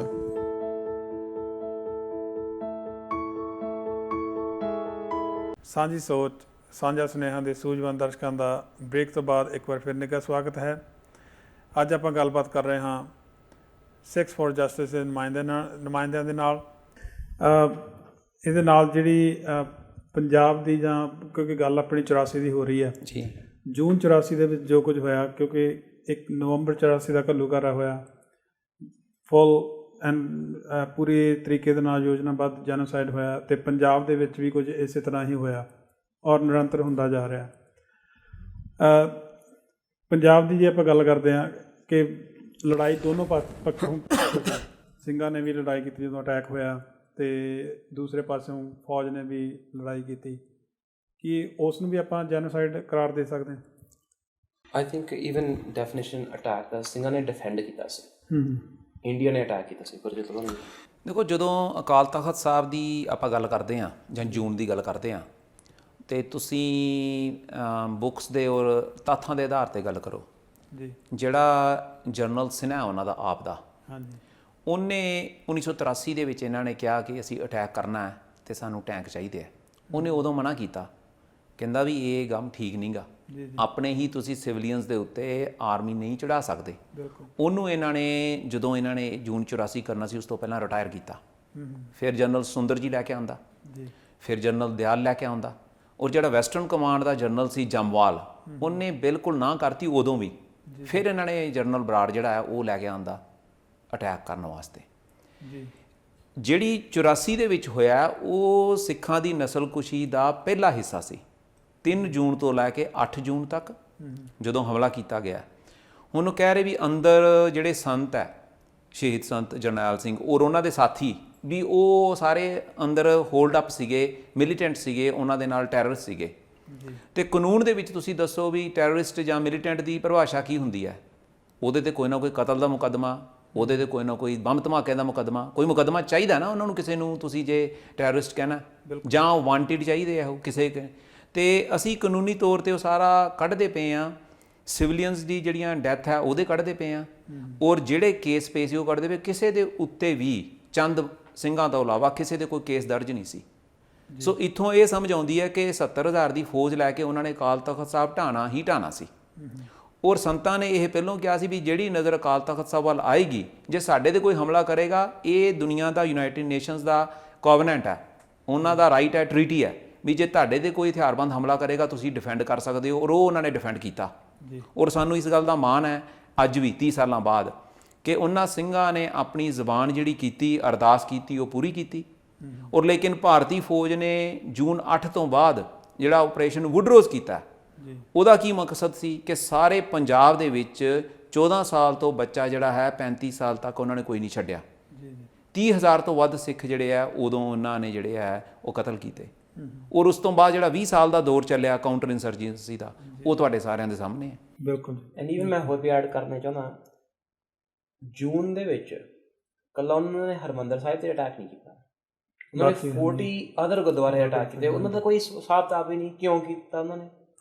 Speaker 1: ਸਾਂਝੀ ਸੋਚ ਸਾਂਝਾ ਸੁਨੇਹਾ ਦੇ ਸੂਝਵਾਨ ਦਰਸ਼ਕਾਂ ਦਾ ਬ੍ਰੇਕ ਤੋਂ ਬਾਅਦ ਇੱਕ ਵਾਰ ਫਿਰ ਨਿੱਘਾ ਸਵਾਗਤ ਹੈ। ਅੱਜ ਆਪਾਂ ਗੱਲਬਾਤ ਕਰ ਰਹੇ ਹਾਂ ਸਿੱਖਸ ਫॉर ਜਸਟਿਸ ਦੇ ਨੁਮਾਇੰਦਿਆਂ ਦੇ ਨਾਲ। ਇਹਦੇ ਨਾਲ ਜਿਹੜੀ ਪੰਜਾਬ ਦੀ, ਜਾਂ ਕਿਉਂਕਿ ਗੱਲ ਆਪਣੀ 84 ਦੀ ਹੋ ਰਹੀ ਹੈ
Speaker 2: ਜੀ, ਜੂਨ
Speaker 1: 84 ਦੇ ਵਿੱਚ ਜੋ ਕੁਝ ਹੋਇਆ, ਕਿਉਂਕਿ 1 ਨਵੰਬਰ 84 ਦਾ ਘੱਲੂਘਾਰਾ ਹੋਇਆ, ਫੁੱਲ ਐਂਡ ਪੂਰੇ ਤਰੀਕੇ ਦੇ ਨਾਲ ਯੋਜਨਾਬੱਧ ਜੈਨੋਸਾਈਡ ਹੋਇਆ, ਅਤੇ ਪੰਜਾਬ ਦੇ ਵਿੱਚ ਵੀ ਕੁਝ ਇਸੇ ਤਰ੍ਹਾਂ ਹੀ ਹੋਇਆ ਔਰ ਨਿਰੰਤਰ ਹੁੰਦਾ ਜਾ ਰਿਹਾ। ਪੰਜਾਬ ਦੀ ਜੇ ਆਪਾਂ ਗੱਲ ਕਰਦੇ ਹਾਂ ਕਿ ਲੜਾਈ ਦੋਨੋਂ ਪੱਖੋਂ ਸਿੰਘਾਂ ਨੇ ਵੀ ਲੜਾਈ ਕੀਤੀ ਜਦੋਂ ਅਟੈਕ ਹੋਇਆ, ਅਤੇ ਦੂਸਰੇ ਪਾਸਿਓਂ ਫੌਜ ਨੇ ਵੀ ਲੜਾਈ ਕੀਤੀ। ਕੀ ਉਸ ਨੂੰ ਵੀ ਆਪਾਂ ਜੈਨੋਸਾਈਡ ਕਰਾਰ ਦੇ ਸਕਦੇ ਹਾਂ?
Speaker 3: I think even definition attack ਦਾ ਸਿੰਘਾਂ ਨੇ ਡਿਫੈਂਡ ਕੀਤਾ ਸੀ, ਇੰਡੀਆ ਨੇ ਅਟੈਕ ਕੀਤਾ ਸੀ, ਪਰ ਜਦੋਂ
Speaker 2: ਦੇਖੋ ਜਦੋਂ ਅਕਾਲ ਤਖ਼ਤ ਸਾਹਿਬ ਦੀ ਆਪਾਂ ਗੱਲ ਕਰਦੇ ਹਾਂ ਜਾਂ ਜੂਨ ਦੀ ਗੱਲ ਕਰਦੇ ਹਾਂ, ਅਤੇ ਤੁਸੀਂ ਬੁੱਕਸ ਦੇ ਔਰ ਤੱਥਾਂ ਦੇ ਆਧਾਰ 'ਤੇ ਗੱਲ ਕਰੋ ਜੀ। ਜਿਹੜਾ ਜਨਰਲ ਸਿਨਹਾ ਉਹਨਾਂ ਦਾ ਆਪ ਦਾ, ਹਾਂਜੀ, ਉਹਨੇ 1983 ਦੇ ਵਿੱਚ ਇਹਨਾਂ ਨੇ ਕਿਹਾ ਕਿ ਅਸੀਂ ਅਟੈਕ ਕਰਨਾ ਹੈ ਅਤੇ ਸਾਨੂੰ ਟੈਂਕ ਚਾਹੀਦੇ ਹੈ। ਉਹਨੇ ਉਦੋਂ ਮਨਾ ਕੀਤਾ, ਕਹਿੰਦਾ ਵੀ ਇਹ ਕੰਮ ਠੀਕ ਨਹੀਂ ਗਾ, ਆਪਣੇ ਹੀ ਤੁਸੀਂ ਸਿਵਲੀਅਨਸ ਦੇ ਉੱਤੇ ਆਰਮੀ ਨਹੀਂ ਚੜ੍ਹਾ ਸਕਦੇ। ਉਹਨੂੰ ਇਹਨਾਂ ਨੇ ਜਦੋਂ ਇਹਨਾਂ ਨੇ ਜੂਨ 84 ਕਰਨਾ ਸੀ, ਉਸ ਤੋਂ ਪਹਿਲਾਂ ਰਿਟਾਇਰ ਕੀਤਾ। ਫਿਰ ਜਨਰਲ ਸੁੰਦਰ ਜੀ ਲੈ ਕੇ ਆਉਂਦਾ, ਫਿਰ ਜਨਰਲ ਦਿਆਲ ਲੈ ਕੇ ਆਉਂਦਾ, ਔਰ ਜਿਹੜਾ ਵੈਸਟਰਨ ਕਮਾਂਡ ਦਾ ਜਨਰਲ ਸੀ ਜੰਮਵਾਲ, ਉਹਨੇ ਬਿਲਕੁਲ ਨਾ ਕਰਤੀ ਉਦੋਂ ਵੀ। ਫਿਰ ਇਹਨਾਂ ਨੇ ਜਨਰਲ ਬਰਾੜ ਜਿਹੜਾ ਹੈ ਉਹ ਲੈ ਕੇ ਆਉਂਦਾ ਅਟੈਕ ਕਰਨ ਵਾਸਤੇ। ਜਿਹੜੀ 84 ਦੇ ਵਿੱਚ ਹੋਇਆ ਉਹ ਸਿੱਖਾਂ ਦੀ ਨਸਲਕੁਸ਼ੀ ਦਾ ਪਹਿਲਾ ਹਿੱਸਾ ਸੀ। 3 ਜੂਨ ਤੋਂ ਲੈ ਕੇ 8 ਜੂਨ ਤੱਕ ਜਦੋਂ ਹਮਲਾ ਕੀਤਾ ਗਿਆ। ਹੁਣ ਉਹ ਕਹਿ ਰਹੇ ਵੀ ਅੰਦਰ ਜਿਹੜੇ ਸੰਤ ਹੈ, ਸ਼ਹੀਦ ਸੰਤ ਜਰਨੈਲ ਸਿੰਘ ਔਰ ਉਹਨਾਂ ਦੇ ਸਾਥੀ ਵੀ, ਉਹ ਸਾਰੇ ਅੰਦਰ ਹੋਲਡ ਅਪ ਸੀਗੇ, ਮਿਲੀਟੈਂਟ ਸੀਗੇ, ਉਹਨਾਂ ਦੇ ਨਾਲ ਟੈਰਰਿਸਟ ਸੀਗੇ। ਅਤੇ ਕਾਨੂੰਨ ਦੇ ਵਿੱਚ ਤੁਸੀਂ ਦੱਸੋ ਵੀ ਟੈਰਰਿਸਟ ਜਾਂ ਮਿਲੀਟੈਂਟ ਦੀ ਪਰਿਭਾਸ਼ਾ ਕੀ ਹੁੰਦੀ ਹੈ? ਉਹਦੇ 'ਤੇ ਕੋਈ ਨਾ ਕੋਈ ਕਤਲ ਦਾ ਮੁਕੱਦਮਾ ਉਹਦੇ ਤੇ ਕੋਈ ਨਾ ਕੋਈ ਬੰਬ ਧਮਾਕੇ ਦਾ ਮੁਕੱਦਮਾ, ਕੋਈ ਮੁਕੱਦਮਾ ਚਾਹੀਦਾ ਨਾ ਉਹਨਾਂ ਨੂੰ, ਕਿਸੇ ਨੂੰ ਤੁਸੀਂ ਜੇ ਟੈਰਰਿਸਟ ਕਹਿਣਾ, ਜਾਂ ਉਹ ਵਾਂਟਿਡ ਚਾਹੀਦੇ ਆ ਉਹ ਕਿਸੇ ਤੇ ਅਸੀਂ ਕਾਨੂੰਨੀ ਤੌਰ ਤੇ ਉਹ ਸਾਰਾ ਕੱਢਦੇ ਪਏ ਆ। ਸਿਵਲੀਅਨਸ ਦੀ ਜਿਹੜੀਆਂ ਡੈਥ ਹੈ ਉਹਦੇ ਕੱਢਦੇ ਪਏ ਆ, ਔਰ ਜਿਹੜੇ ਕੇਸ ਪਏ ਸੀ ਉਹ ਕੱਢਦੇ ਪਏ। ਕਿਸੇ ਦੇ ਉੱਤੇ ਵੀ ਚੰਦ ਸਿੰਘਾਂ ਤੋਂ ਇਲਾਵਾ ਕਿਸੇ ਦੇ ਕੋਈ ਕੇਸ ਦਰਜ ਨਹੀਂ ਸੀ। ਸੋ ਇੱਥੋਂ ਇਹ ਸਮਝ ਆਉਂਦੀ ਹੈ ਕਿ 70,000 ਦੀ ਫੌਜ ਲੈ ਕੇ ਉਹਨਾਂ ਨੇ ਅਕਾਲ ਤਖਤ ਸਾਹਿਬ ਢਾਣਾ ਹੀ ਢਾਣਾ ਸੀ। ਔਰ ਸੰਤਾਂ ਨੇ ਇਹ ਪਹਿਲਾਂ ਕਿਹਾ ਸੀ ਵੀ ਜਿਹੜੀ ਨਜ਼ਰ ਅਕਾਲ ਤਖਤ ਸਾਹਿਬ ਵੱਲ ਆਏਗੀ, ਜੇ ਸਾਡੇ ਤੇ ਕੋਈ ਹਮਲਾ ਕਰੇਗਾ, ਇਹ ਦੁਨੀਆ ਦਾ ਯੂਨਾਈਟਿਡ ਨੇਸ਼ਨਸ ਦਾ ਕੋਵਨੈਂਟ ਹੈ, ਉਹਨਾਂ ਦਾ ਰਾਈਟ ਹੈ, ਟਰੀਟੀ ਹੈ ਵੀ ਜੇ ਤੁਹਾਡੇ ਤੇ ਕੋਈ ਹਥਿਆਰਬੰਦ ਹਮਲਾ ਕਰੇਗਾ ਤੁਸੀਂ ਡਿਫੈਂਡ ਕਰ ਸਕਦੇ ਹੋ। ਔਰ ਉਹ ਉਹਨਾਂ ਨੇ ਡਿਫੈਂਡ ਕੀਤਾ। ਔਰ ਸਾਨੂੰ ਇਸ ਗੱਲ ਦਾ ਮਾਣ ਹੈ ਅੱਜ ਵੀ 30 ਸਾਲਾਂ ਬਾਅਦ ਕਿ ਉਹਨਾਂ ਸਿੰਘਾਂ ਨੇ ਆਪਣੀ ਜ਼ਬਾਨ ਜਿਹੜੀ ਕੀਤੀ, ਅਰਦਾਸ ਕੀਤੀ, ਉਹ ਪੂਰੀ ਕੀਤੀ। ਔਰ ਲੇਕਿਨ ਭਾਰਤੀ ਫੌਜ ਨੇ ਜੂਨ 8 ਤੋਂ ਬਾਅਦ ਜਿਹੜਾ ਆਪਰੇਸ਼ਨ ਵੁੱਡਰੋਜ਼ ਕੀਤਾ, ਉਹਦਾ ਕੀ ਮਕਸਦ ਸੀ ਕਿ ਸਾਰੇ ਪੰਜਾਬ ਦੇ ਵਿੱਚ 14 ਸਾਲ ਤੋਂ ਬੱਚਾ ਜਿਹੜਾ ਹੈ 35 ਸਾਲ ਤੱਕ ਉਹਨਾਂ ਨੇ ਕੋਈ ਨਹੀਂ ਛੱਡਿਆ। 30,000 ਤੋਂ ਵੱਧ ਸਿੱਖ ਜਿਹੜੇ ਆ ਉਦੋਂ ਉਹਨਾਂ ਨੇ ਜਿਹੜੇ ਆ ਉਹ ਕਤਲ ਕੀਤੇ। ਔਰ ਉਸ ਤੋਂ ਬਾਅਦ ਜਿਹੜਾ 20 ਸਾਲ ਦਾ ਦੌਰ ਚੱਲਿਆ ਕਾਊਂਟਰ ਇੰਸਰਜੈਂਸੀ ਦਾ, ਉਹ ਤੁਹਾਡੇ ਸਾਰਿਆਂ ਦੇ ਸਾਹਮਣੇ ਹੈ।
Speaker 1: ਬਿਲਕੁਲ।
Speaker 3: ਐਂਡ ਈਵਨ ਮੈਂ ਹੋਰ ਵੀ ਐਡ ਕਰਨਾ ਚਾਹੁੰਦਾ, ਜੂਨ ਦੇ ਵਿੱਚ ਕੱਲਾ ਉਹਨਾਂ ਨੇ ਹਰਮੰਦਰ ਸਾਹਿਬ ਤੇ ਅਟੈਕ ਨਹੀਂ ਕੀਤਾ, ਉਹਨਾਂ ਨੇ 40 ਅਦਰ ਗੁਰਦੁਆਰੇ ਅਟੈਕ ਕੀਤੇ। ਉਹਨਾਂ ਦਾ ਕੋਈ ਹਿਸਾਬ ਕਿਤਾਬ ਹੀ ਨਹੀਂ ਕਿਉਂ ਕੀਤਾ ਉਹਨਾਂ ਨੇ।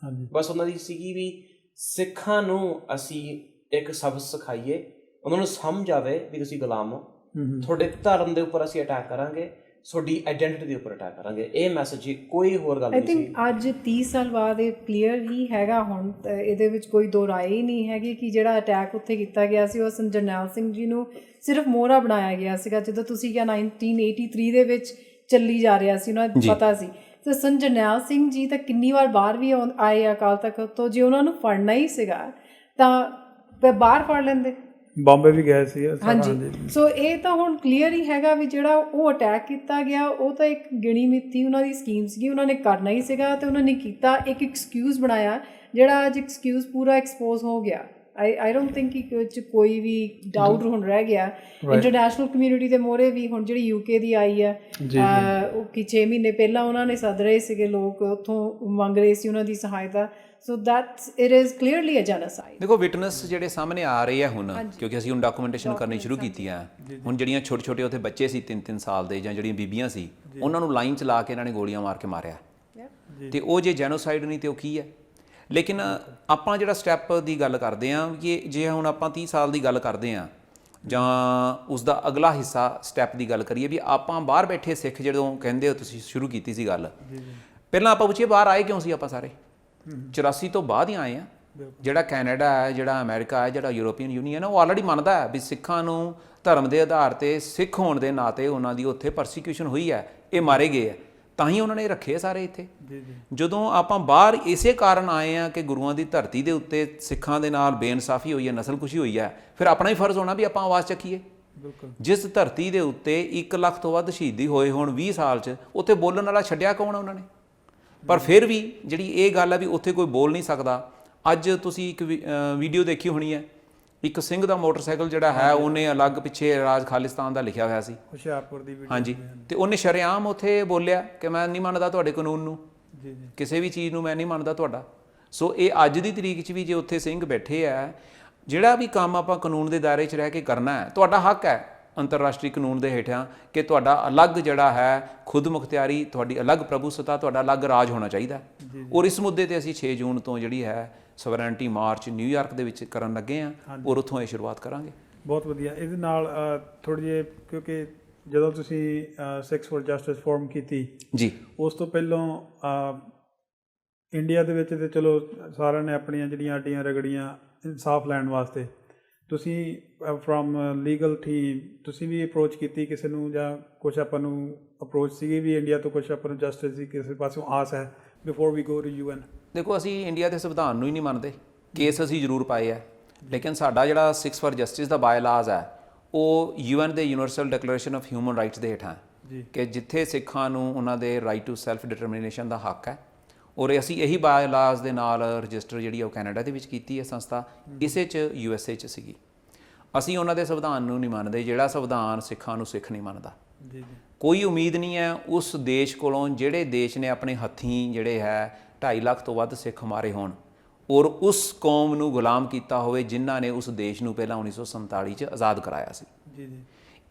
Speaker 3: ਬਸ ਉਹਨਾਂ ਦੀ ਸੀਗੀ ਵੀ ਸਿੱਖਾਂ ਨੂੰ ਅਸੀਂ ਇੱਕ ਸਬਕ ਸਿਖਾਈਏ, ਉਹਨਾਂ ਨੂੰ ਸਮਝ ਆਵੇ ਵੀ ਤੁਸੀਂ ਗੁਲਾਮ ਹੋ, ਤੁਹਾਡੇ ਧਰਮ ਦੇ ਉੱਪਰ ਅਸੀਂ ਅਟੈਕ ਕਰਾਂਗੇ, ਤੁਹਾਡੀ ਆਈਡੈਂਟੀਟੀ ਦੇ ਉੱਪਰ ਅਟੈਕ ਕਰਾਂਗੇ। ਇਹ ਮੈਸੇਜ ਹੀ, ਕੋਈ ਹੋਰ ਗੱਲ ਨਹੀਂ ਸੀ।
Speaker 4: ਆਈ ਥਿੰਕ ਅੱਜ 30 ਸਾਲ ਬਾਅਦ ਇਹ ਕਲੀਅਰ ਹੀ ਹੈਗਾ ਹੁਣ, ਇਹਦੇ ਵਿੱਚ ਕੋਈ ਦੋ ਰਾਏ ਹੀ ਨਹੀਂ ਹੈਗੀ ਕਿ ਜਿਹੜਾ ਅਟੈਕ ਉੱਥੇ ਕੀਤਾ ਗਿਆ ਸੀ ਉਹ ਸੰਤ ਜਰਨੈਲ ਸਿੰਘ ਜੀ ਨੂੰ ਸਿਰਫ ਮੋਹਰਾ ਬਣਾਇਆ ਗਿਆ ਸੀਗਾ। ਜਦੋਂ ਤੁਸੀਂ ਕਿਹਾ 1983 ਦੇ ਵਿੱਚ ਚੱਲੀ ਜਾ ਰਿਹਾ ਸੀ, ਉਹਨਾਂ ਨੂੰ ਪਤਾ ਸੀ। ਤੇ ਸੰਤ ਜਰਨੈਲ ਸਿੰਘ ਜੀ ਤਾਂ ਕਿੰਨੀ ਵਾਰ ਬਾਹਰ ਵੀ ਆਏ ਅਕਾਲ ਤਖਤ ਤੋਂ। ਜੇ ਉਹਨਾਂ ਨੂੰ ਫੜਨਾ ਹੀ ਸੀਗਾ ਤਾਂ ਬਾਹਰ ਫੜ ਲੈਂਦੇ,
Speaker 1: ਬੰਬੇ ਵੀ ਗਏ ਸੀ।
Speaker 4: ਹਾਂਜੀ। ਸੋ ਇਹ ਤਾਂ ਹੁਣ ਕਲੀਅਰ ਹੀ ਹੈਗਾ ਵੀ ਜਿਹੜਾ ਉਹ ਅਟੈਕ ਕੀਤਾ ਗਿਆ ਉਹ ਤਾਂ ਇੱਕ ਗਿਣੀ ਮਿੱਥੀ ਉਹਨਾਂ ਦੀ ਸਕੀਮ ਸੀਗੀ, ਉਹਨਾਂ ਨੇ ਕਰਨਾ ਹੀ ਸੀਗਾ ਤੇ ਉਹਨਾਂ ਨੇ ਕੀਤਾ। ਇੱਕ ਐਕਸਕਿਊਜ਼ ਬਣਾਇਆ ਜਿਹੜਾ ਅੱਜ ਐਕਸਕਿਊਜ਼ ਪੂਰਾ ਐਕਸਪੋਜ਼ ਹੋ ਗਿਆ। I don't think ਕਿ ਵਿੱਚ ਕੋਈ ਵੀ ਡਾਊਟ ਹੁਣ ਰਹਿ ਗਿਆ। ਇੰਟਰਨੈਸ਼ਨਲ ਕਮਿਊਨਿਟੀ ਦੇ ਮੋਹਰੇ ਵੀ ਹੁਣ ਜਿਹੜੀ UK ਦੀ ਆਈ ਆ, ਉਹ ਕਿ 6 ਮਹੀਨੇ ਪਹਿਲਾਂ ਉਹਨਾਂ ਨੇ ਸੱਦ ਰਹੇ ਸੀਗੇ, ਲੋਕ ਉੱਥੋਂ ਮੰਗ ਰਹੇ ਸੀ ਉਹਨਾਂ ਦੀ ਸਹਾਇਤਾ। So that's it is clearly a genocide.
Speaker 2: ਦੇਖੋ ਵਿਟਨੈਸ ਜਿਹੜੇ ਸਾਹਮਣੇ ਆ ਰਹੇ ਆ ਹੁਣ, ਕਿਉਂਕਿ ਅਸੀਂ ਹੁਣ ਡਾਕੂਮੈਂਟੇਸ਼ਨ ਕਰਨੀ ਸ਼ੁਰੂ ਕੀਤੀ ਆ। ਹੁਣ ਜਿਹੜੀਆਂ ਛੋਟੇ ਛੋਟੇ ਉੱਥੇ ਬੱਚੇ ਸੀ 3-3 ਸਾਲ ਦੇ, ਜਾਂ ਜਿਹੜੀਆਂ ਬੀਬੀਆਂ ਸੀ, ਉਹਨਾਂ ਨੂੰ ਲਾਈਨ 'ਚ ਲਾ ਕੇ ਇਹਨਾਂ ਨੇ ਗੋਲੀਆਂ ਮਾਰ ਕੇ ਮਾਰਿਆ। ਤੇ ਉਹ ਜੇ ਜੈਨੋਸਾਈਡ ਨਹੀਂ ਤੇ ਉਹ ਕੀ ਹੈ? ਲੇਕਿਨ ਆਪਾਂ ਜਿਹੜਾ ਸਟੈਪ ਦੀ ਗੱਲ ਕਰਦੇ ਹਾਂ ਕਿ ਜੇ ਹੁਣ ਆਪਾਂ 30 ਸਾਲ ਦੀ ਗੱਲ ਕਰਦੇ ਹਾਂ ਜਾਂ ਉਸ ਦਾ ਅਗਲਾ ਹਿੱਸਾ ਸਟੈਪ ਦੀ ਗੱਲ ਕਰੀਏ ਵੀ ਆਪਾਂ ਬਾਹਰ ਬੈਠੇ ਸਿੱਖ ਜਦੋਂ ਕਹਿੰਦੇ ਹੋ, ਤੁਸੀਂ ਸ਼ੁਰੂ ਕੀਤੀ ਸੀ ਗੱਲ, ਪਹਿਲਾਂ ਆਪਾਂ ਪੁੱਛੀਏ ਬਾਹਰ ਆਏ ਕਿਉਂ ਸੀ? ਆਪਾਂ ਸਾਰੇ 84 ਤੋਂ ਬਾਅਦ ਹੀ ਆਏ ਆ। ਜਿਹੜਾ ਕੈਨੇਡਾ ਹੈ, ਜਿਹੜਾ ਅਮਰੀਕਾ ਹੈ, ਜਿਹੜਾ ਯੂਰੋਪੀਅਨ ਯੂਨੀਅਨ ਹੈ, ਉਹ ਆਲਰੇਡੀ ਮੰਨਦਾ ਹੈ ਵੀ ਸਿੱਖਾਂ ਨੂੰ ਧਰਮ ਦੇ ਆਧਾਰ ਤੇ ਸਿੱਖ ਹੋਣ ਦੇ ਨਾਤੇ ਉਹਨਾਂ ਦੀ ਉੱਥੇ ਪਰਸੀਕਿਊਸ਼ਨ ਹੋਈ ਹੈ, ਇਹ ਮਾਰੇ ਗਏ ਹੈ, ਤਾਂ ਹੀ ਉਹਨਾਂ ਨੇ ਰੱਖੇ ਸਾਰੇ ਇੱਥੇ। ਜਦੋਂ ਆਪਾਂ ਬਾਹਰ ਇਸੇ ਕਾਰਨ ਆਏ ਆ ਕਿ ਗੁਰੂਆਂ ਦੀ ਧਰਤੀ ਦੇ ਉੱਤੇ ਸਿੱਖਾਂ ਦੇ ਨਾਲ ਬੇਇਨਸਾਫੀ ਹੋਈ ਹੈ, ਨਸਲਕੁਸ਼ੀ ਹੋਈ ਹੈ, ਫਿਰ ਆਪਣਾ ਹੀ ਫਰਜ਼ ਹੋਣਾ ਵੀ ਆਪਾਂ ਆਵਾਜ਼ ਚੱਕੀਏ। ਜਿਸ ਧਰਤੀ ਦੇ ਉੱਤੇ 1 ਲੱਖ ਤੋਂ ਵੱਧ ਸ਼ਹੀਦੀ ਹੋਏ ਹੁਣ 20 ਸਾਲ 'ਚ, ਉੱਥੇ ਬੋਲਣ ਵਾਲਾ ਛੱਡਿਆ ਕੌਣ ਉਹਨਾਂ ਨੇ? ਪਰ ਫਿਰ ਵੀ ਜਿਹੜੀ ਇਹ ਗੱਲ ਹੈ ਵੀ ਉੱਥੇ ਕੋਈ ਬੋਲ ਨਹੀਂ ਸਕਦਾ। ਅੱਜ ਤੁਸੀਂ ਇੱਕ ਵੀਡੀਓ ਦੇਖੀ ਹੋਣੀ ਹੈ, ਇੱਕ ਸਿੰਘ ਦਾ ਮੋਟਰਸਾਈਕਲ ਜਿਹੜਾ ਹੈ ਉਹਨੇ ਅਲੱਗ ਪਿੱਛੇ ਰਾਜ ਖਾਲਿਸਤਾਨ ਦਾ ਲਿਖਿਆ ਹੋਇਆ ਸੀ,
Speaker 1: ਹੁਸ਼ਿਆਰਪੁਰ ਦੀ ਵੀਡੀਓ।
Speaker 2: ਹਾਂਜੀ। ਤੇ ਉਹਨੇ ਸ਼ਰੇਆਮ ਉੱਥੇ ਬੋਲਿਆ ਕਿ ਮੈਂ ਨਹੀਂ ਮੰਨਦਾ ਤੁਹਾਡੇ ਕਾਨੂੰਨ ਨੂੰ, ਕਿਸੇ ਵੀ ਚੀਜ਼ ਨੂੰ ਮੈਂ ਨਹੀਂ ਮੰਨਦਾ ਤੁਹਾਡਾ। ਸੋ ਇਹ ਅੱਜ ਦੀ ਤਰੀਕ 'ਚ ਵੀ ਜੇ ਉੱਥੇ ਸਿੰਘ ਬੈਠੇ ਆ, ਜਿਹੜਾ ਵੀ ਕੰਮ ਆਪਾਂ ਕਾਨੂੰਨ ਦੇ ਦਾਇਰੇ 'ਚ ਰਹਿ ਕੇ ਕਰਨਾ ਹੈ, ਤੁਹਾਡਾ ਹੱਕ ਹੈ ਅੰਤਰਰਾਸ਼ਟਰੀ ਕਾਨੂੰਨ ਦੇ ਹੇਠਾਂ ਕਿ ਤੁਹਾਡਾ ਅਲੱਗ ਜਿਹੜਾ ਹੈ ਖੁਦ ਮੁਖਤਿਆਰੀ, ਤੁਹਾਡੀ ਅਲੱਗ ਪ੍ਰਭੂਸੱਤਾ, ਤੁਹਾਡਾ ਅਲੱਗ ਰਾਜ ਹੋਣਾ ਚਾਹੀਦਾ। ਔਰ ਇਸ ਮੁੱਦੇ ਤੇ ਅਸੀਂ 6 ਜੂਨ ਤੋਂ ਜਿਹੜੀ ਹੈ ਸਵਰਨਟੀ ਮਾਰਚ ਨਿਊਯਾਰਕ ਦੇ ਵਿੱਚ ਕਰਨ ਲੱਗੇ ਹਾਂ, ਔਰ ਉੱਥੋਂ ਇਹ ਸ਼ੁਰੂਆਤ ਕਰਾਂਗੇ।
Speaker 1: ਬਹੁਤ ਵਧੀਆ। ਇਹਦੇ ਨਾਲ ਥੋੜ੍ਹੀ ਜਿਹੀ, ਕਿਉਂਕਿ ਜਦੋਂ ਤੁਸੀਂ ਸਿੱਖਸ ਫॉर ਜਸਟਿਸ ਫੋਰਮ ਕੀਤੀ
Speaker 2: ਜੀ,
Speaker 1: ਉਸ ਤੋਂ ਪਹਿਲਾਂ ਇੰਡੀਆ ਦੇ ਵਿੱਚ ਤੇ ਚਲੋ ਸਾਰਿਆਂ ਨੇ ਆਪਣੀਆਂ ਜਿਹੜੀਆਂ ਅੱਡੀਆਂ ਰਗੜੀਆਂ ਇਨਸਾਫ ਲੈਣ ਵਾਸਤੇ, ਤੁਸੀਂ ਫਰੋਮ ਲੀਗਲ ਟੀਮ ਤੁਸੀਂ ਵੀ ਅਪਰੋਚ ਕੀਤੀ ਕਿਸੇ ਨੂੰ, ਜਾਂ ਕੁਛ ਆਪਾਂ ਨੂੰ ਅਪਰੋਚ ਸੀਗੀ ਵੀ ਇੰਡੀਆ ਤੋਂ ਕੁਛ ਆਪਾਂ ਨੂੰ ਜਸਟਿਸ ਦੀ ਕਿਸੇ ਪਾਸੋਂ ਆਸ ਹੈ before we go to UN?
Speaker 2: ਦੇਖੋ ਅਸੀਂ ਇੰਡੀਆ ਦੇ ਸੰਵਿਧਾਨ ਨੂੰ ਹੀ ਨਹੀਂ ਮੰਨਦੇ, ਕੇਸ ਅਸੀਂ ਜ਼ਰੂਰ ਪਾਏ ਹੈ, ਲੇਕਿਨ ਸਾਡਾ ਜਿਹੜਾ Sikhs for justice the bylaws ਹੈ ਉਹ UN ਦੇ universal declaration of human rights ਦੇ ਹੇਠਾਂ ਕਿ ਜਿੱਥੇ ਸਿੱਖਾਂ ਨੂੰ ਉਹਨਾਂ ਦੇ ਰਾਈਟ ਟੂ ਸੈਲਫ ਡਿਟਰਮੀਨੇਸ਼ਨ ਦਾ ਹੱਕ ਹੈ। ਔਰ ਅਸੀਂ ਇਹੀ ਬਾਇਲਾਜ਼ ਦੇ ਨਾਲ ਰਜਿਸਟਰ ਜਿਹੜੀ ਉਹ ਕੈਨੇਡਾ ਦੇ ਵਿੱਚ ਕੀਤੀ ਹੈ ਸੰਸਥਾ, ਇਸੇ 'ਚ USA 'ਚ ਸੀਗੀ। ਅਸੀਂ ਉਹਨਾਂ ਦੇ ਸੰਵਿਧਾਨ ਨੂੰ ਨਹੀਂ ਮੰਨਦੇ, ਜਿਹੜਾ ਸੰਵਿਧਾਨ ਸਿੱਖਾਂ ਨੂੰ ਸਿੱਖ ਨਹੀਂ ਮੰਨਦਾ। ਕੋਈ ਉਮੀਦ ਨਹੀਂ ਹੈ ਉਸ ਦੇਸ਼ ਕੋਲੋਂ ਜਿਹੜੇ ਦੇਸ਼ ਨੇ ਆਪਣੇ ਹੱਥੀਂ ਜਿਹੜੇ ਹੈ 2.5 ਲੱਖ ਤੋਂ ਵੱਧ ਸਿੱਖ ਮਾਰੇ ਹੋਣ, ਔਰ ਉਸ ਕੌਮ ਨੂੰ ਗੁਲਾਮ ਕੀਤਾ ਹੋਵੇ ਜਿਨ੍ਹਾਂ ਨੇ ਉਸ ਦੇਸ਼ ਨੂੰ ਪਹਿਲਾਂ 1947 'ਚ ਆਜ਼ਾਦ ਕਰਾਇਆ ਸੀ।
Speaker 1: ਜੀ ਜੀ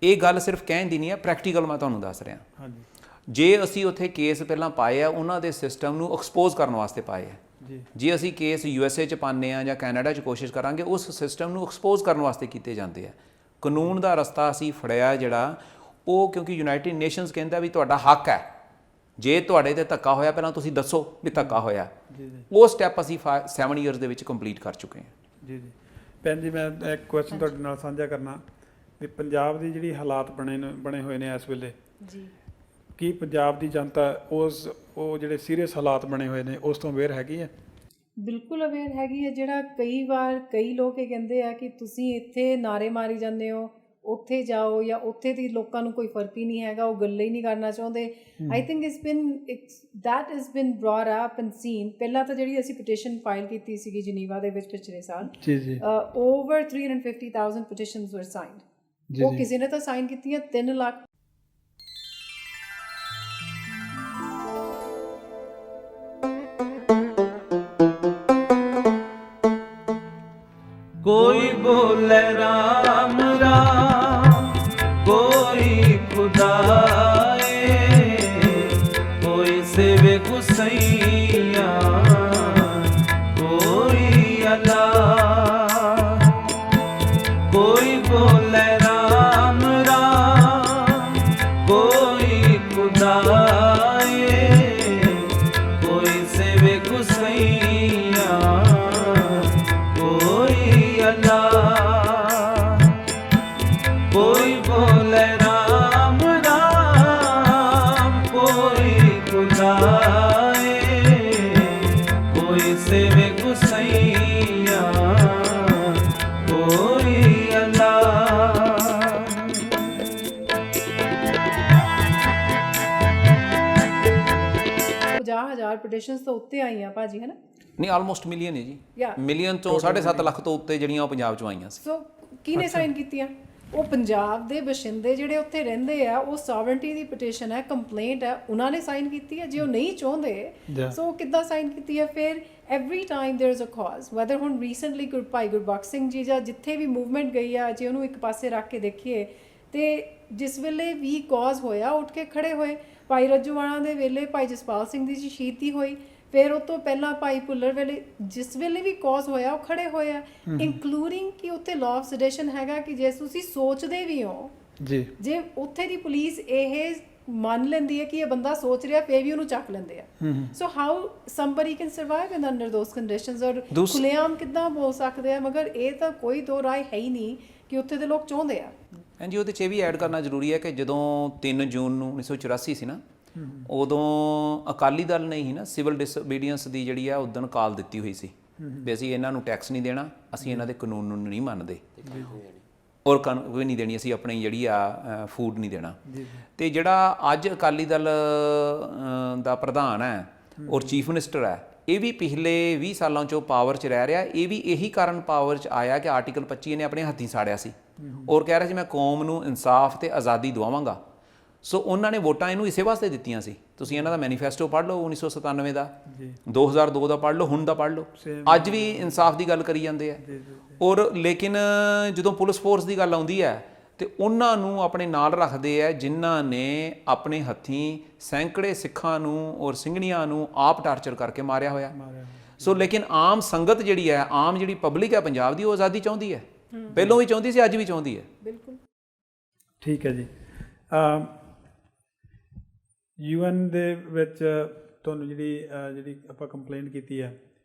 Speaker 2: ਇਹ ਗੱਲ ਸਿਰਫ ਕਹਿਣ ਦੀ ਨਹੀਂ ਹੈ, ਪ੍ਰੈਕਟੀਕਲ ਮੈਂ ਤੁਹਾਨੂੰ ਦੱਸ ਰਿਹਾ।
Speaker 1: ਹਾਂਜੀ
Speaker 2: ਜੇ ਅਸੀਂ ਉੱਥੇ ਕੇਸ ਪਹਿਲਾਂ ਪਾਏ ਆ, ਉਹਨਾਂ ਦੇ ਸਿਸਟਮ ਨੂੰ ਐਕਸਪੋਜ਼ ਕਰਨ ਵਾਸਤੇ ਪਾਏ ਆ।
Speaker 1: ਜੀ
Speaker 2: ਜੇ ਅਸੀਂ ਕੇਸ USA 'ਚ ਪਾਉਂਦੇ ਆ ਜਾਂ ਕੈਨੇਡਾ 'ਚ ਕੋਸ਼ਿਸ਼ ਕਰਾਂਗੇ, ਉਸ ਸਿਸਟਮ ਨੂੰ ਐਕਸਪੋਜ਼ ਕਰਨ ਵਾਸਤੇ ਕੀਤੇ ਜਾਂਦੇ ਆ। ਕਾਨੂੰਨ ਦਾ ਰਸਤਾ ਅਸੀਂ ਫੜਿਆ ਜਿਹੜਾ ਉਹ, ਕਿਉਂਕਿ ਯੂਨਾਈਟਿਡ ਨੇਸ਼ਨਸ ਕਹਿੰਦਾ ਵੀ ਤੁਹਾਡਾ ਹੱਕ ਹੈ, ਜੇ ਤੁਹਾਡੇ ਤੇ ਧੱਕਾ ਹੋਇਆ ਪਹਿਲਾਂ ਤੁਸੀਂ ਦੱਸੋ ਵੀ ਧੱਕਾ ਹੋਇਆ।
Speaker 1: ਜੀ ਜੀ
Speaker 2: ਉਹ ਸਟੈਪ ਅਸੀਂ 7 ਇਅਰਸ ਦੇ ਵਿੱਚ ਕੰਪਲੀਟ ਕਰ ਚੁੱਕੇ ਹਾਂ।
Speaker 1: ਜੀ ਜੀ ਭੈਣ ਜੀ, ਮੈਂ ਇੱਕ ਕੁਐਸਚਨ ਤੁਹਾਡੇ ਨਾਲ ਸਾਂਝਾ ਕਰਨਾ ਵੀ ਪੰਜਾਬ ਦੀ ਜਿਹੜੀ ਹਾਲਾਤ ਬਣੇ ਹੋਏ ਨੇ ਇਸ ਵੇਲੇ,
Speaker 4: ਜੀ
Speaker 1: ਕੀ ਪੰਜਾਬ ਦੀ ਜਨਤਾ ਉਹ ਜਿਹੜੇ ਸੀਰੀਅਸ ਹਾਲਾਤ ਬਣੇ ਹੋਏ ਨੇ ਉਸ ਤੋਂ ਅਵੇਅਰ ਹੈਗੀ ਹੈ?
Speaker 4: ਬਿਲਕੁਲ ਅਵੇਅਰ ਹੈਗੀ ਹੈ। ਜਿਹੜਾ ਕਈ ਵਾਰ ਕਈ ਲੋਕ ਇਹ ਕਹਿੰਦੇ ਆ ਕਿ ਤੁਸੀਂ ਇੱਥੇ ਨਾਅਰੇ ਮਾਰੀ ਜਾਂਦੇ ਹੋ, ਉੱਥੇ ਜਾਓ, ਜਾਂ ਉੱਥੇ ਦੀ ਲੋਕਾਂ ਨੂੰ ਕੋਈ ਫਰਕ ਹੀ ਨਹੀਂ ਹੈਗਾ, ਉਹ ਗੱਲਾਂ ਹੀ ਨਹੀਂ ਕਰਨਾ ਚਾਹੁੰਦੇ। I think that has been brought up and seen। ਪਹਿਲਾਂ ਤਾਂ ਜਿਹੜੀ ਅਸੀਂ ਪਟੀਸ਼ਨ ਫਾਈਲ ਕੀਤੀ ਸੀਗੀ ਜਨੀਵਾ ਦੇ ਵਿੱਚ ਪਿਛਲੇ ਸਾਲ,
Speaker 1: ਜੀ ਜੀ
Speaker 4: ਓਵਰ 350,000 ਪਟੀਸ਼ਨਸ ਵਰ ਸਾਈਨਡ। ਉਹ ਕਿਸੇ ਨੇ ਤਾਂ ਸਾਈਨ ਕੀਤੀਆਂ 3 ਲੱਖ।
Speaker 5: कोई बोले राम राम, कोई खुदाए, कोई सेवे गुसैया, कोई अल्लाह। कोई बोले राम राम, कोई खुदाए, कोई सेवे गुसैया, कोई बोले राम राम, कोई खुदाए, कोई सेवे गुसैया, कोई अल्लाह।
Speaker 4: 50,000 ਪਟੀਸ਼ਨਸ ਤੋਂ ਉੱਤੇ ਆਈਆਂ ਭਾਜੀ, ਹੈ ਨਾ?
Speaker 2: ਨਹੀਂ, ਆਲਮੋਸਟ ਮਿਲੀਅਨ ਹੈ ਜੀ।
Speaker 4: Yeah.
Speaker 2: ਮਿਲੀਅਨ ਤੋਂ 7.5 ਲੱਖ ਤੋਂ ਉੱਤੇ ਜਿਹੜੀਆਂ ਉਹ ਪੰਜਾਬ 'ਚੋਂ ਆਈਆਂ ਸੀ।
Speaker 4: ਸੋ ਕਿਹਨੇ ਸਾਈਨ ਕੀਤੀਆਂ? ਉਹ ਪੰਜਾਬ ਦੇ ਬਸ਼ਿੰਦੇ ਜਿਹੜੇ ਉੱਥੇ ਰਹਿੰਦੇ ਆ, ਉਹ ਸੋਵਰਨਟੀ ਦੀ ਪਟੀਸ਼ਨ ਹੈ, ਕੰਪਲੇਂਟ ਹੈ, ਉਹਨਾਂ ਨੇ ਸਾਈਨ ਕੀਤੀ ਹੈ। ਜੇ ਉਹ ਨਹੀਂ ਚਾਹੁੰਦੇ ਸੋ ਉਹ ਕਿੱਦਾਂ ਸਾਈਨ ਕੀਤੀ ਹੈ? ਫਿਰ every time there is a cause, whether ਹੁਣ ਰੀਸੈਂਟਲੀ ਭਾਈ ਗੁਰਬਖਸ਼ ਸਿੰਘ ਜੀ ਜਾਂ ਜਿੱਥੇ ਵੀ ਮੂਵਮੈਂਟ ਗਈ ਆ, ਜੇ ਉਹਨੂੰ ਇੱਕ ਪਾਸੇ ਰੱਖ ਕੇ ਦੇਖੀਏ ਤੇ ਜਿਸ ਵੇਲੇ ਵੀ ਕਾਜ਼ ਹੋਇਆ ਉੱਠ ਕੇ ਖੜੇ ਹੋਏ। ਭਾਈ ਰੱਜੂਵਾਣਾ ਦੇ ਵੇਲੇ ਭਾਈ ਜਸਪਾਲ ਸਿੰਘ ਦੀ ਸ਼ਹੀਦੀ ਹੋਈ, ਫਿਰ ਉਹ ਤੋਂ ਪਹਿਲਾਂ ਭਾਈ ਭੁੱਲਰ ਵੇਲੇ ਜਿਸ ਵੇਲੇ ਵੀ ਕਾਜ਼ ਹੋਇਆ ਉਹ ਖੜੇ ਹੋਏ ਆ, ਇਨਕਲੂਡਿੰਗ ਕਿ ਉੱਥੇ ਲਾਅ ਆਫ ਸੈਡੇਸ਼ਨ ਹੈਗਾ ਕਿ ਜੇ ਤੁਸੀਂ ਸੋਚਦੇ ਵੀ ਹੋ
Speaker 1: ਜੀ,
Speaker 4: ਜੇ ਉੱਥੇ ਦੀ ਪੁਲਿਸ ਇਹ ਮੰਨ ਲੈਂਦੀ ਹੈ ਕਿ ਇਹ ਬੰਦਾ ਸੋਚ ਰਿਹਾ, ਫਿਰ ਵੀ ਉਹਨੂੰ ਚੱਕ ਲੈਂਦੇ ਆ। So how somebody can survive in under those conditions? ਔਰ ਖੁੱਲ੍ਹੇਆਮ ਕਿੱਦਾਂ ਬੋਲ ਸਕਦੇ ਆ? ਮਗਰ ਇਹ ਤਾਂ ਕੋਈ ਦੋ ਰਾਏ ਹੈ ਹੀ ਨਹੀਂ ਕਿ ਉੱਥੇ ਦੇ ਲੋਕ ਚਾਹੁੰਦੇ ਆ।
Speaker 2: ਹਾਂਜੀ, ਉਹਦੇ 'ਚ ਇਹ ਵੀ ਐਡ ਕਰਨਾ ਜ਼ਰੂਰੀ ਹੈ ਕਿ ਜਦੋਂ 3 ਜੂਨ ਨੂੰ 1984 ਸੀ ਨਾ, ਉਦੋਂ ਅਕਾਲੀ ਦਲ ਨੇ ਹੀ ਨਾ ਸਿਵਲ ਡਿਸਓਬੀਡੀਐਂਸ ਦੀ ਜਿਹੜੀ ਆ ਉਦਣ ਕਾਲ ਦਿੱਤੀ ਹੋਈ ਸੀ ਵੀ ਅਸੀਂ ਇਹਨਾਂ ਨੂੰ ਟੈਕਸ ਨਹੀਂ ਦੇਣਾ, ਅਸੀਂ ਇਹਨਾਂ ਦੇ ਕਾਨੂੰਨ ਨੂੰ ਨਹੀਂ ਮੰਨਦੇ, ਔਰ ਵੀ ਨਹੀਂ ਦੇਣੀ, ਅਸੀਂ ਆਪਣੀ ਜਿਹੜੀ ਆ ਫੂਡ ਨਹੀਂ ਦੇਣਾ। ਤੇ ਜਿਹੜਾ ਅੱਜ ਅਕਾਲੀ ਦਲ ਦਾ ਪ੍ਰਧਾਨ ਹੈ ਔਰ ਚੀਫ ਮਿਨਿਸਟਰ ਹੈ, ਇਹ ਵੀ ਪਿਛਲੇ 20 ਸਾਲਾਂ 'ਚੋਂ ਪਾਵਰ 'ਚ ਰਹਿ ਰਿਹਾ। ਇਹ ਵੀ ਇਹੀ ਕਾਰਨ ਪਾਵਰ 'ਚ ਆਇਆ ਕਿ ਆਰਟੀਕਲ 25 ਇਹਨੇ ਆਪਣੇ ਹੱਥੀਂ ਸਾੜਿਆ ਸੀ ਔਰ ਕਹਿ ਰਿਹਾ ਸੀ ਮੈਂ ਕੌਮ ਨੂੰ ਇਨਸਾਫ ਤੇ ਆਜ਼ਾਦੀ ਦਵਾਵਾਂਗਾ। ਸੋ ਉਹਨਾਂ ਨੇ ਵੋਟਾਂ ਇਹਨੂੰ ਇਸੇ ਵਾਸਤੇ ਦਿੱਤੀਆਂ ਸੀ। ਤੁਸੀਂ ਇਹਨਾਂ ਦਾ ਮੈਨੀਫੈਸਟੋ ਪੜ੍ਹ ਲਓ 1997 ਦਾ, 2002 ਦਾ ਪੜ੍ਹ ਲਓ, ਹੁਣ ਦਾ ਪੜ੍ਹ ਲਓ, ਅੱਜ ਵੀ ਇਨਸਾਫ ਦੀ ਗੱਲ ਕਰੀ ਜਾਂਦੇ ਆ। ਔਰ ਲੇਕਿਨ ਜਦੋਂ ਪੁਲਿਸ ਫੋਰਸ ਦੀ ਗੱਲ ਆਉਂਦੀ ਹੈ ਤੇ ਉਹਨਾਂ ਨੂੰ ਆਪਣੇ ਨਾਲ ਰੱਖਦੇ ਆ ਜਿਨ੍ਹਾਂ ਨੇ ਆਪਣੇ ਹੱਥੀਂ ਸੈਂਕੜੇ ਸਿੱਖਾਂ ਨੂੰ ਔਰ ਸਿੰਘਣੀਆਂ ਨੂੰ ਆਪ ਟਾਰਚਰ ਕਰਕੇ ਮਾਰਿਆ ਹੋਇਆ। ਸੋ ਲੇਕਿਨ ਆਮ ਸੰਗਤ ਜਿਹੜੀ ਹੈ, ਆਮ ਜਿਹੜੀ ਪਬਲਿਕ ਹੈ ਪੰਜਾਬ ਦੀ, ਉਹ ਆਜ਼ਾਦੀ ਚਾਹੁੰਦੀ ਹੈ, ਪਹਿਲਾਂ ਵੀ ਚਾਹੁੰਦੀ ਸੀ, ਅੱਜ ਵੀ ਚਾਹੁੰਦੀ ਹੈ।
Speaker 4: ਬਿਲਕੁਲ
Speaker 1: ਠੀਕ ਹੈ ਜੀ। UN ਦੇ ਵਿੱਚ ਤੁਹਾਨੂੰ ਜਿਹੜੀ ਆਪਾਂ ਕੰਪਲੇਂਟ ਕੀਤੀ ਹੈ,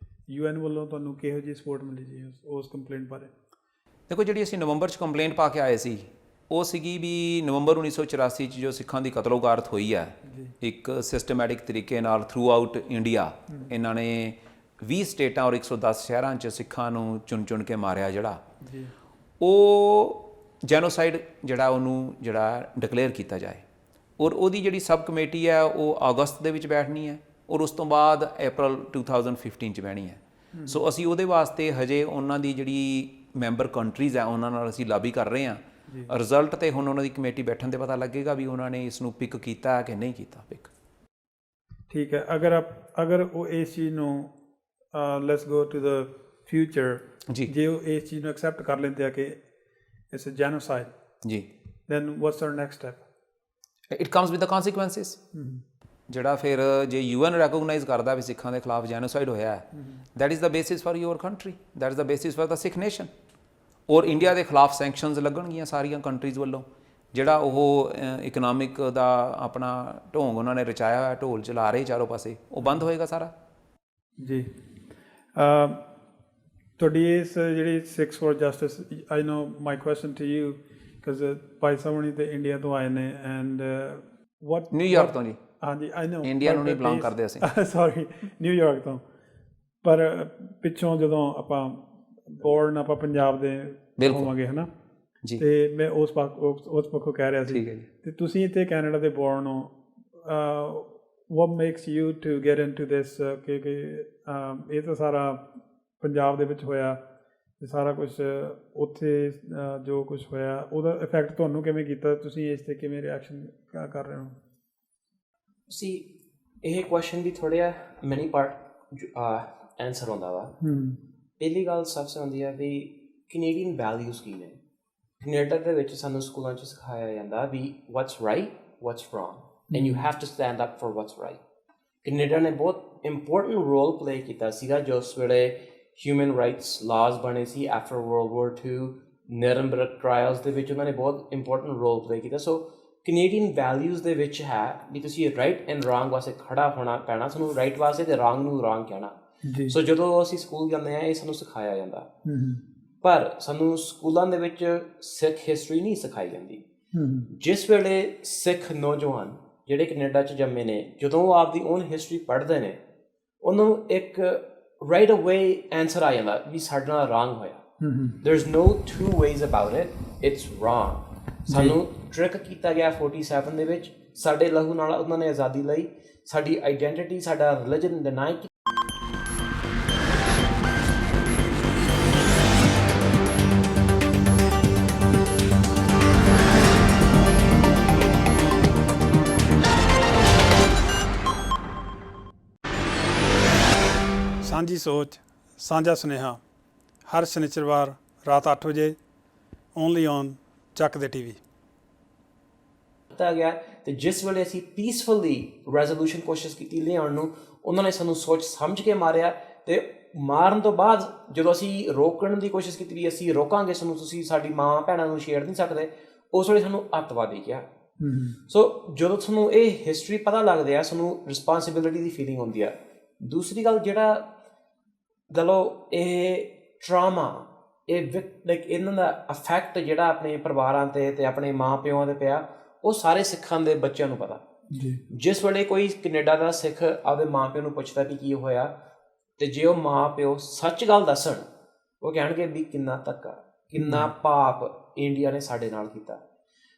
Speaker 1: UN ਵੱਲੋਂ ਤੁਹਾਨੂੰ ਕਿਹੋ ਜਿਹੀ ਸਪੋਰਟ ਮਿਲੀ ਜੀ ਉਸ ਕੰਪਲੇਂਟ ਬਾਰੇ?
Speaker 2: ਦੇਖੋ, ਜਿਹੜੀ ਅਸੀਂ ਨਵੰਬਰ 'ਚ ਕੰਪਲੇਂਟ ਪਾ ਕੇ ਆਏ ਸੀ ਉਹ ਸੀਗੀ ਵੀ ਨਵੰਬਰ 1984 'ਚ ਜੋ ਸਿੱਖਾਂ ਦੀ ਕਤਲੋਗਾਰਤ ਹੋਈ ਹੈ ਇੱਕ ਸਿਸਟਮੈਟਿਕ ਤਰੀਕੇ ਨਾਲ ਥਰੂ ਆਊਟ ਇੰਡੀਆ, ਇਹਨਾਂ ਨੇ 20 ਸਟੇਟਾਂ ਔਰ 110 ਸ਼ਹਿਰਾਂ 'ਚ ਸਿੱਖਾਂ ਨੂੰ ਚੁਣ ਕੇ ਮਾਰਿਆ, ਜਿਹੜਾ ਉਹ ਜੈਨੋਸਾਈਡ ਜਿਹੜਾ ਉਹਨੂੰ ਡਿਕਲੇਅਰ ਕੀਤਾ ਜਾਏ। ਔਰ ਉਹਦੀ ਜਿਹੜੀ ਸਬ ਕਮੇਟੀ ਹੈ ਉਹ ਅਗਸਤ ਦੇ ਵਿੱਚ ਬੈਠਣੀ ਹੈ ਔਰ ਉਸ ਤੋਂ ਬਾਅਦ ਅਪ੍ਰੈਲ 2015 'ਚ ਬਹਿਣੀ ਹੈ। ਸੋ ਅਸੀਂ ਉਹਦੇ ਵਾਸਤੇ ਹਜੇ ਉਹਨਾਂ ਦੀ ਜਿਹੜੀ ਮੈਂਬਰ ਕੰਟਰੀਜ਼ ਹੈ ਉਹਨਾਂ ਨਾਲ ਅਸੀਂ ਲਾਬੀ ਕਰ ਰਹੇ ਹਾਂ। ਰਿਜ਼ਲਟ ਤੇ ਹੁਣ ਉਹਨਾਂ ਦੀ ਕਮੇਟੀ ਬੈਠਣ 'ਤੇ ਪਤਾ ਲੱਗੇਗਾ ਵੀ ਉਹਨਾਂ ਨੇ ਇਸ ਨੂੰ ਪਿਕ ਕੀਤਾ ਕਿ ਨਹੀਂ ਕੀਤਾ ਪਿਕ।
Speaker 1: ਠੀਕ ਹੈ। ਅਗਰ ਉਹ ਇਸ ਚੀਜ਼ ਨੂੰ let's go to the future
Speaker 2: ਜੀ।
Speaker 1: ਜੇ ਉਹ ਇਸ ਚੀਜ਼ ਨੂੰ ਐਕਸੈਪਟ ਕਰ ਲੈਂਦੇ ਆ ਕਿ ਇਟਸ ਅ ਜੈਨੋਸਾਈਡ,
Speaker 2: ਜੀ,
Speaker 1: then what's are next step?
Speaker 2: It comes with the consequences. ਜਿਹੜਾ ਫਿਰ ਜੇ UN ਰੈਕੋਗਨਾਈਜ਼ ਕਰਦਾ ਵੀ ਸਿੱਖਾਂ ਦੇ ਖਿਲਾਫ ਜੈਨੋਸਾਈਡ ਹੋਇਆ ਹੈ, that is the basis for your country, that is the basis for the Sikh nation. ਔਰ ਇੰਡੀਆ ਦੇ ਖਿਲਾਫ ਸੈਂਕਸ਼ਨਸ ਲੱਗਣਗੀਆਂ ਸਾਰੀਆਂ ਕੰਟਰੀਜ਼ ਵੱਲੋਂ। ਜਿਹੜਾ ਉਹ ਇਕਨੋਮਿਕ ਦਾ ਆਪਣਾ ਢੋਂਗ ਉਹਨਾਂ ਨੇ ਰਚਾਇਆ ਹੋਇਆ, ਢੋਲ ਚਲਾ ਰਹੇ ਚਾਰੋਂ ਪਾਸੇ, ਉਹ ਬੰਦ ਹੋਏਗਾ ਸਾਰਾ।
Speaker 1: ਜੀ, ਤੁਹਾਡੀ ਇਸ ਜਿਹੜੀ Sikhs for Justice, I know my question to you because ਭਾਈ ਸਾਹਮਣੇ ਤੇ ਇੰਡੀਆ ਤੋਂ ਆਏ ਨੇ ਐਂਡ ਵਾਟ
Speaker 2: ਨਿਊਯਾਰਕ ਤੋਂ ਜੀ।
Speaker 1: ਹਾਂਜੀ, ਆਈ ਨੋ
Speaker 2: ਇੰਡੀਆ ਨੂੰ ਨਹੀਂ ਬਿਲੋਂਗ ਕਰਦੇ ਅਸੀਂ।
Speaker 1: ਸੌਰੀ, ਨਿਊਯਾਰਕ ਤੋਂ। ਪਰ ਪਿੱਛੋਂ ਜਦੋਂ ਆਪਾਂ ਬੋਰਨ ਆਪਾਂ ਪੰਜਾਬ ਦੇ ਹੋਵਾਂਗੇ ਹੈ ਨਾ,
Speaker 2: ਜੀ,
Speaker 1: ਤੇ ਮੈਂ ਉਸ ਪੱਖੋਂ ਕਹਿ ਰਿਹਾ ਸੀ।
Speaker 2: ਠੀਕ ਹੈ ਜੀ।
Speaker 1: ਤੇ ਤੁਸੀਂ ਇੱਥੇ ਕੈਨੇਡਾ ਦੇ ਬੋਰਨ ਹੋ, what makes you to get into this ਕਿ ਇਹ ਤਾਂ ਸਾਰਾ ਪੰਜਾਬ ਦੇ ਵਿੱਚ ਹੋਇਆ ਤੇ ਸਾਰਾ ਕੁਝ ਉੱਥੇ ਜੋ ਕੁਝ ਹੋਇਆ ਉਹਦਾ ਇਫੈਕਟ ਤੁਹਾਨੂੰ ਕਿਵੇਂ ਕੀਤਾ, ਤੁਸੀਂ ਇਸ 'ਤੇ ਕਿਵੇਂ ਰਿਐਕਸ਼ਨ ਕਰ ਰਹੇ ਹੋ?
Speaker 3: ਸੀ ਇਹ ਕੁਐਸਚਨ ਦੀ ਥੋੜ੍ਹਾ ਜਿਹਾ ਮੈਨੀ ਪਾਰਟ ਆਨਸਰ ਹੁੰਦਾ ਵਾ। ਪਹਿਲੀ ਗੱਲ ਸਭ ਤੋਂ ਹੁੰਦੀ ਹੈ ਵੀ ਕੈਨੇਡੀਅਨ ਵੈਲਿਊਜ਼ ਕੀ ਨੇ। ਕੈਨੇਡਾ ਦੇ ਵਿੱਚ ਸਾਨੂੰ ਸਕੂਲਾਂ 'ਚ ਸਿਖਾਇਆ ਜਾਂਦਾ ਵੀ what's right, what's wrong and you have to stand up for what's right. Canada ਨੇ ਬਹੁਤ ਇੰਪੋਰਟੈਂਟ ਰੋਲ ਪਲੇ ਕੀਤਾ ਸੀਗਾ ਜਿਸ ਵੇਲੇ ਹਿਊਮਨ ਰਾਈਟਸ ਲਾਜ਼ ਬਣੇ ਸੀ ਆਫਟਰ ਵਰਲਡ ਵਾਰ 2, ਨਿਰਨਬਰਗ ਟਰਾਇਲਸ ਦੇ ਵਿੱਚ ਉਹਨਾਂ ਨੇ ਬਹੁਤ ਇੰਪੋਰਟੈਂਟ ਰੋਲ ਪਲੇ ਕੀਤਾ। ਸੋ ਕੈਨੇਡੀਅਨ ਵੈਲਿਊਜ਼ ਦੇ ਵਿੱਚ ਹੈ ਵੀ ਤੁਸੀਂ ਰਾਈਟ ਐਂਡ ਰੋਂਗ ਵਾਸਤੇ ਖੜਾ ਹੋਣਾ ਪੈਣਾ, ਸਾਨੂੰ ਰਾਈਟ ਵਾਸਤੇ ਤੇ ਰੋਂਗ ਨੂੰ ਰੋਂਗ ਕਹਿਣਾ। ਸੋ ਜਦੋਂ ਅਸੀਂ ਸਕੂਲ ਜਾਂਦੇ ਹਾਂ ਇਹ ਸਾਨੂੰ ਸਿਖਾਇਆ ਜਾਂਦਾ, ਪਰ ਸਾਨੂੰ ਸਕੂਲਾਂ ਦੇ ਵਿੱਚ ਸਿੱਖ ਹਿਸਟਰੀ ਨਹੀਂ ਸਿਖਾਈ ਜਾਂਦੀ। ਜਿਸ ਵੇਲੇ ਸਿੱਖ ਨੌਜਵਾਨ ਜਿਹੜੇ ਕੈਨੇਡਾ 'ਚ ਜੰਮੇ ਨੇ, ਜਦੋਂ ਉਹ ਆਪਦੀ ਓਨ ਹਿਸਟਰੀ ਪੜ੍ਹਦੇ ਨੇ, ਉਹਨੂੰ ਇੱਕ ਰਾਈਟ ਅਵੇ ਆਨਸਰ ਆ ਜਾਂਦਾ ਵੀ ਸਾਡੇ ਨਾਲ ਰੋਂਗ ਹੋਇਆ। There is no two ways about it, it's wrong. ਸਾਨੂੰ ਟ੍ਰਿਕ ਕੀਤਾ ਗਿਆ 47 ਦੇ ਵਿੱਚ, ਸਾਡੇ ਲਹੂ ਨਾਲ ਉਹਨਾਂ ਨੇ ਆਜ਼ਾਦੀ ਲਈ, ਸਾਡੀ ਆਈਡੈਂਟੀਟੀ, ਸਾਡਾ ਰਿਲੀਜਨ ਡਿਨਾਈ ਕੀਤਾ।
Speaker 1: ਸਾਂਝੀ ਸੋਚ, ਸਾਂਝਾ ਸੁਨੇਹਾ, ਹਰ ਸ਼ਨੀਚਰਵਾਰ ਰਾਤ 8 ਵਜੇ ਓਨਲੀ ਔਨ ਚੱਕ ਦੇ ਟੀਵੀ।
Speaker 3: ਕੀਤਾ ਗਿਆ ਤੇ ਜਿਸ ਵੇਲੇ ਅਸੀਂ ਪੀਸਫੁਲੀ ਰੈਜ਼ੋਲੂਸ਼ਨ ਕੋਸ਼ਿਸ਼ ਕੀਤੀ ਲਿਆਉਣ ਨੂੰ, ਉਹਨਾਂ ਨੇ ਸਾਨੂੰ ਸੋਚ ਸਮਝ ਕੇ ਮਾਰਿਆ। ਤੇ ਮਾਰਨ ਤੋਂ ਬਾਅਦ ਜਦੋਂ ਅਸੀਂ ਰੋਕਣ ਦੀ ਕੋਸ਼ਿਸ਼ ਕੀਤੀ ਵੀ ਅਸੀਂ ਰੋਕਾਂਗੇ ਸਾਨੂੰ, ਤੁਸੀਂ ਸਾਡੀ ਮਾਂ ਭੈਣਾਂ ਨੂੰ ਛੇੜ ਨਹੀਂ ਸਕਦੇ, ਉਸ ਵੇਲੇ ਸਾਨੂੰ ਅੱਤਵਾਦੀ ਕਿਹਾ। ਸੋ ਜਦੋਂ ਤੁਹਾਨੂੰ ਇਹ ਹਿਸਟਰੀ ਪਤਾ ਲੱਗਦੀ ਆ, ਸਾਨੂੰ ਰਿਸਪੋਂਸਿਬਿਲਿਟੀ ਦੀ ਫੀਲਿੰਗ ਹੁੰਦੀ ਆ। ਦੂਸਰੀ ਗੱਲ, ਜਿਹੜਾ ਇਹ ਟਰਾਮਾ, ਇਹ ਲਾਈਕ ਇਹਨਾਂ ਦਾ ਇਫੈਕਟ ਜਿਹੜਾ ਆਪਣੇ ਪਰਿਵਾਰਾਂ 'ਤੇ ਆਪਣੇ ਮਾਂ ਪਿਓਆਂ 'ਤੇ ਪਿਆ, ਉਹ ਸਾਰੇ ਸਿੱਖਾਂ ਦੇ ਬੱਚਿਆਂ ਨੂੰ ਪਤਾ। ਜਿਸ ਵੇਲੇ ਕੋਈ ਕੈਨੇਡਾ ਦਾ ਸਿੱਖ ਆਪਦੇ ਮਾਂ ਪਿਓ ਨੂੰ ਪੁੱਛਦਾ ਵੀ ਕੀ ਹੋਇਆ, ਤੇ ਜੇ ਉਹ ਮਾਂ ਪਿਓ ਸੱਚ ਗੱਲ ਦੱਸਣ, ਉਹ ਕਹਿਣਗੇ ਵੀ ਕਿੰਨਾ ਧੱਕਾ, ਕਿੰਨਾ ਪਾਪ ਇੰਡੀਆ ਨੇ ਸਾਡੇ ਨਾਲ ਕੀਤਾ।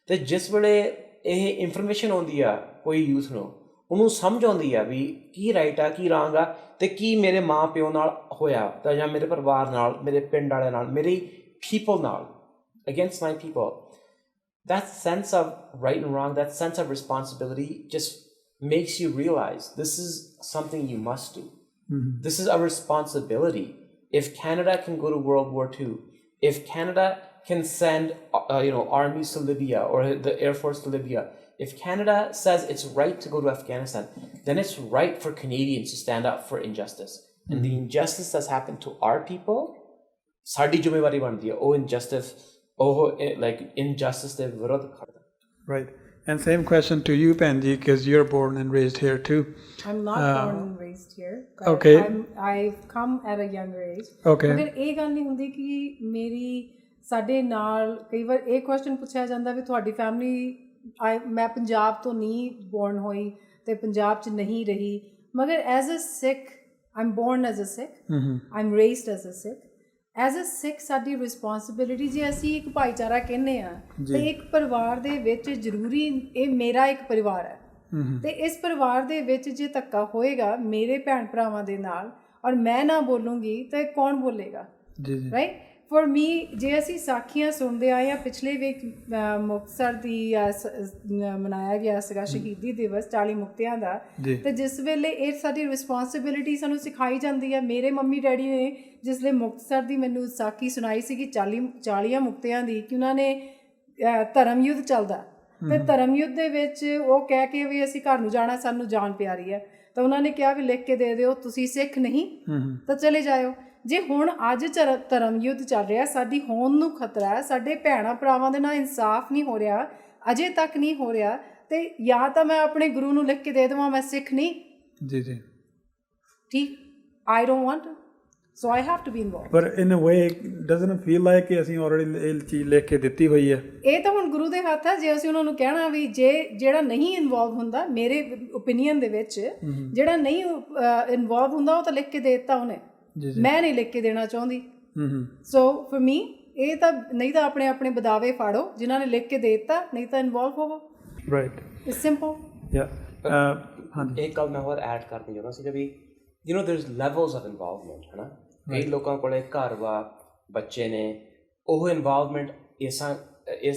Speaker 3: ਤੇ ਜਿਸ ਵੇਲੇ ਇਹ ਇਨਫੋਰਮੇਸ਼ਨ ਆਉਂਦੀ ਆ ਕੋਈ ਯੂਥ ਨੂੰ, ਉਹਨੂੰ ਸਮਝ ਆਉਂਦੀ ਆ ਵੀ ਕੀ ਰਾਈਟ ਆ, ਕੀ ਰੋਂਗ ਆ, ਤੇ ਕੀ ਮੇਰੇ ਮਾਂ ਪਿਓ ਨਾਲ ਹੋਇਆ, ਤਾਂ ਜਾਂ ਮੇਰੇ ਪਰਿਵਾਰ ਨਾਲ, ਮੇਰੇ ਪਿੰਡ ਵਾਲਿਆਂ ਨਾਲ, ਮੇਰੀ ਪੀਪਲ ਨਾਲ, against my people. That sense of right and wrong, that sense of responsibility just makes you realize this is something you must do. This is a responsibility. If Canada can go to World War II, if Canada can send armies to Libya or the Air Force to Libya, if Canada says it's right to go to Afghanistan, then it's right for Canadians to stand up for injustice. And the injustice that's happened to our people, ਸਾਡੀ ਜ਼ਿੰਮੇਵਾਰੀ ਬਣਦੀ ਹੈ ਉਹ injustice ਦੇ ਵਿਰੁੱਧ ਖੜਨਾ।
Speaker 1: Right. And same question to you, Panji, because you're born and raised here too.
Speaker 4: I'm not born and raised here.
Speaker 1: Okay.
Speaker 4: I've come at a younger age.
Speaker 1: Okay.
Speaker 4: ਮਗਰ ਇਹ ਗੱਲ ਨਹੀਂ ਹੁੰਦੀ ਕਿ ਮੇਰੀ ਸਾਡੇ ਨਾਲ ਕਈ ਵਾਰ ਇਹ ਕੁਐਸਚਨ ਪੁੱਛਿਆ ਜਾਂਦਾ ਵੀ ਤੁਹਾਡੀ ਫੈਮਿਲੀ, ਮੈਂ ਪੰਜਾਬ ਤੋਂ ਨਹੀਂ ਬੋਰਨ ਹੋਈ ਤੇ ਪੰਜਾਬ 'ਚ ਨਹੀਂ ਰਹੀ, ਮਗਰ as a Sikh, I'm born as a Sikh. I'm raised as a Sikh. As a Sikh ਸਾਡੀ ਰਿਸਪੋਂਸਿਬਿਲਿਟੀ, ਜੇ ਅਸੀਂ ਇੱਕ ਭਾਈਚਾਰਾ ਕਹਿੰਦੇ ਆ ਤੇ ਇੱਕ ਪਰਿਵਾਰ ਦੇ ਵਿੱਚ ਜ਼ਰੂਰੀ, ਇਹ ਮੇਰਾ ਇੱਕ ਪਰਿਵਾਰ ਹੈ ਤੇ ਇਸ ਪਰਿਵਾਰ ਦੇ ਵਿੱਚ ਜੇ ਧੱਕਾ ਹੋਏਗਾ ਮੇਰੇ ਭੈਣ ਭਰਾਵਾਂ ਦੇ ਨਾਲ ਔਰ ਮੈਂ ਨਾ ਬੋਲੂੰਗੀ ਤਾਂ ਕੌਣ ਬੋਲੇਗਾ, ਰਾਈਟ? ਫॉर ਮੀ ਜੇ ਅਸੀਂ ਸਾਖੀਆਂ ਸੁਣਦੇ ਆਏ ਹਾਂ, ਪਿਛਲੇ ਵੀਕ ਮੁਕਤਸਰ ਦੀ ਮਨਾਇਆ ਗਿਆ ਸੀਗਾ ਸ਼ਹੀਦੀ ਦਿਵਸ 40 ਮੁਕਤਿਆਂ ਦਾ, ਤੇ ਜਿਸ ਵੇਲੇ ਇਹ ਸਾਡੀ ਰਿਸਪੌਂਸਿਬਿਲਿਟੀ ਸਾਨੂੰ ਸਿਖਾਈ ਜਾਂਦੀ ਹੈ। ਮੇਰੇ ਮੰਮੀ ਡੈਡੀ ਨੇ ਜਿਸ ਵੇਲੇ ਮੁਕਤਸਰ ਦੀ ਮੈਨੂੰ ਸਾਖੀ ਸੁਣਾਈ ਸੀਗੀ 40 ਮੁਕਤਿਆਂ ਦੀ, ਕਿ ਉਹਨਾਂ ਨੇ ਧਰਮ ਯੁੱਧ ਚੱਲਦਾ, ਤੇ ਧਰਮ ਯੁੱਧ ਦੇ ਵਿੱਚ ਉਹ ਕਹਿ ਕੇ ਵੀ ਅਸੀਂ ਘਰ ਨੂੰ ਜਾਣਾ, ਸਾਨੂੰ ਜਾਨ ਪਿਆਰੀ ਹੈ, ਤਾਂ ਉਹਨਾਂ ਨੇ ਕਿਹਾ ਵੀ ਲਿਖ ਕੇ ਦੇ ਦਿਓ, ਤੁਸੀਂ ਸਿੱਖ ਨਹੀਂ ਤਾਂ ਚਲੇ ਜਾਇਓ। ਜੇ ਹੁਣ ਅੱਜ ਧਰਮ ਯੁੱਧ ਚੱਲ ਰਿਹਾ, ਸਾਡੀ ਹੋਂਦ ਨੂੰ ਖਤਰਾ ਹੈ, ਸਾਡੇ ਭੈਣਾਂ ਭਰਾਵਾਂ ਦੇ ਨਾਲ ਇਨਸਾਫ ਨਹੀਂ ਹੋ ਰਿਹਾ, ਅਜੇ ਤੱਕ ਨਹੀਂ ਹੋ ਰਿਹਾ, ਤੇ ਜਾਂ ਤਾਂ ਮੈਂ ਆਪਣੇ ਗੁਰੂ ਨੂੰ ਲਿਖ ਕੇ ਦੇ ਦੇਵਾਂ ਮੈਂ ਸਿੱਖ ਨਹੀਂ,
Speaker 1: ਜੀ
Speaker 4: ਠੀਕ, I don't want, so I have to be involved.
Speaker 1: ਪਰ in a way doesn't feel like ਕਿ ਅਸੀਂ ਆਲਰੇਡੀ ਇਹ ਚੀਜ਼ ਲਿਖ ਕੇ ਦਿੱਤੀ ਹੋਈ ਹੈ।
Speaker 4: ਇਹ ਤਾਂ ਹੁਣ ਗੁਰੂ ਦੇ ਹੱਥ ਹੈ। ਜੇ ਅਸੀਂ ਉਹਨਾਂ ਨੂੰ ਕਹਿਣਾ ਵੀ ਜਿਹੜਾ ਨਹੀਂ ਇਨਵੋਲਵ ਹੁੰਦਾ, ਮੇਰੇ ਓਪੀਨੀਅਨ ਦੇ ਵਿੱਚ ਜਿਹੜਾ ਨਹੀਂ ਇਨਵੋਲਵ ਹੁੰਦਾ ਉਹ ਤਾਂ ਲਿਖ ਕੇ ਦੇ ਦਿੱਤਾ ਉਹਨੇ, ਮੈਂ ਨਹੀਂ ਲਿਖ ਕੇ ਦੇਣਾ ਚਾਹੁੰਦੀ। ਸੋ ਫॉर ਮੀ ਇਹ ਤਾਂ ਨਹੀਂ ਤਾਂ ਆਪਣੇ ਆਪਣੇ ਬਦਾਵੇ ਫਾੜੋ, ਜਿਨ੍ਹਾਂ ਨੇ ਲਿਖ ਕੇ ਦੇ ਦਿੱਤਾ, ਨਹੀਂ ਤਾਂ ਇਨਵੋਲਵ ਹੋਵੋ,
Speaker 1: ਰਾਈਟ,
Speaker 4: ਇਟਸ ਸਿੰਪਲ।
Speaker 1: ਹਾਂਜੀ,
Speaker 3: ਇੱਕ ਗੱਲ ਮੈਂ ਹੋਰ ਐਡ ਕਰਨੀ ਚਾਹੁੰਦਾ ਸੀ ਕਿ ਵੀ you know there's levels of involvement, ਹੈ ਨਾ। ਕਈ ਲੋਕਾਂ ਕੋਲੇ ਘਰ ਵਾ, ਬੱਚੇ ਨੇ, ਉਹ ਇਨਵੋਲਵਮੈਂਟ ਇਸ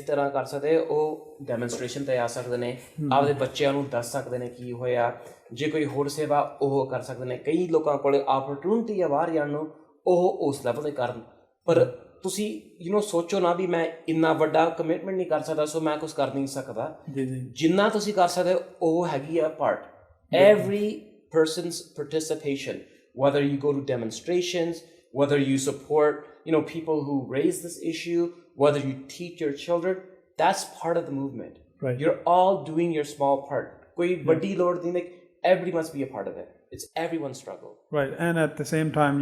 Speaker 3: ਤਰ੍ਹਾਂ ਕਰ ਸਕਦੇ, ਉਹ ਡੈਮੋਨਸਟ੍ਰੇਸ਼ਨ 'ਤੇ ਆ ਸਕਦੇ ਨੇ, ਆਪਦੇ ਬੱਚਿਆਂ ਨੂੰ ਦੱਸ ਸਕਦੇ ਨੇ ਕੀ ਹੋਇਆ, ਜੇ ਕੋਈ ਹੋਰ ਸੇਵਾ ਉਹ ਕਰ ਸਕਦੇ ਨੇ। ਕਈ ਲੋਕਾਂ ਕੋਲ ਆਪਰਚੁਨਿਟੀ ਆ ਬਾਹਰ ਜਾਣ ਨੂੰ, ਉਹ ਉਸ ਲੈਵਲ 'ਤੇ ਕਰਨ। ਪਰ ਤੁਸੀਂ ਸੋਚੋ ਨਾ ਵੀ ਮੈਂ ਇੰਨਾ ਵੱਡਾ ਕਮਿਟਮੈਂਟ ਨਹੀਂ ਕਰ ਸਕਦਾ, ਸੋ ਮੈਂ ਕੁਛ ਕਰ ਨਹੀਂ ਸਕਦਾ। ਜਿੰਨਾ ਤੁਸੀਂ ਕਰ ਸਕਦੇ ਉਹ ਹੈਗੀ ਆ part. Every person's participation, whether you go to demonstrations, whether you support people who raise this issue, whether you teach your children, that's part of the movement. Right. You're all doing your small part. Koi badi lord nahi, everybody must be a part of it. It's everyone's struggle.
Speaker 1: Right. And at the same time,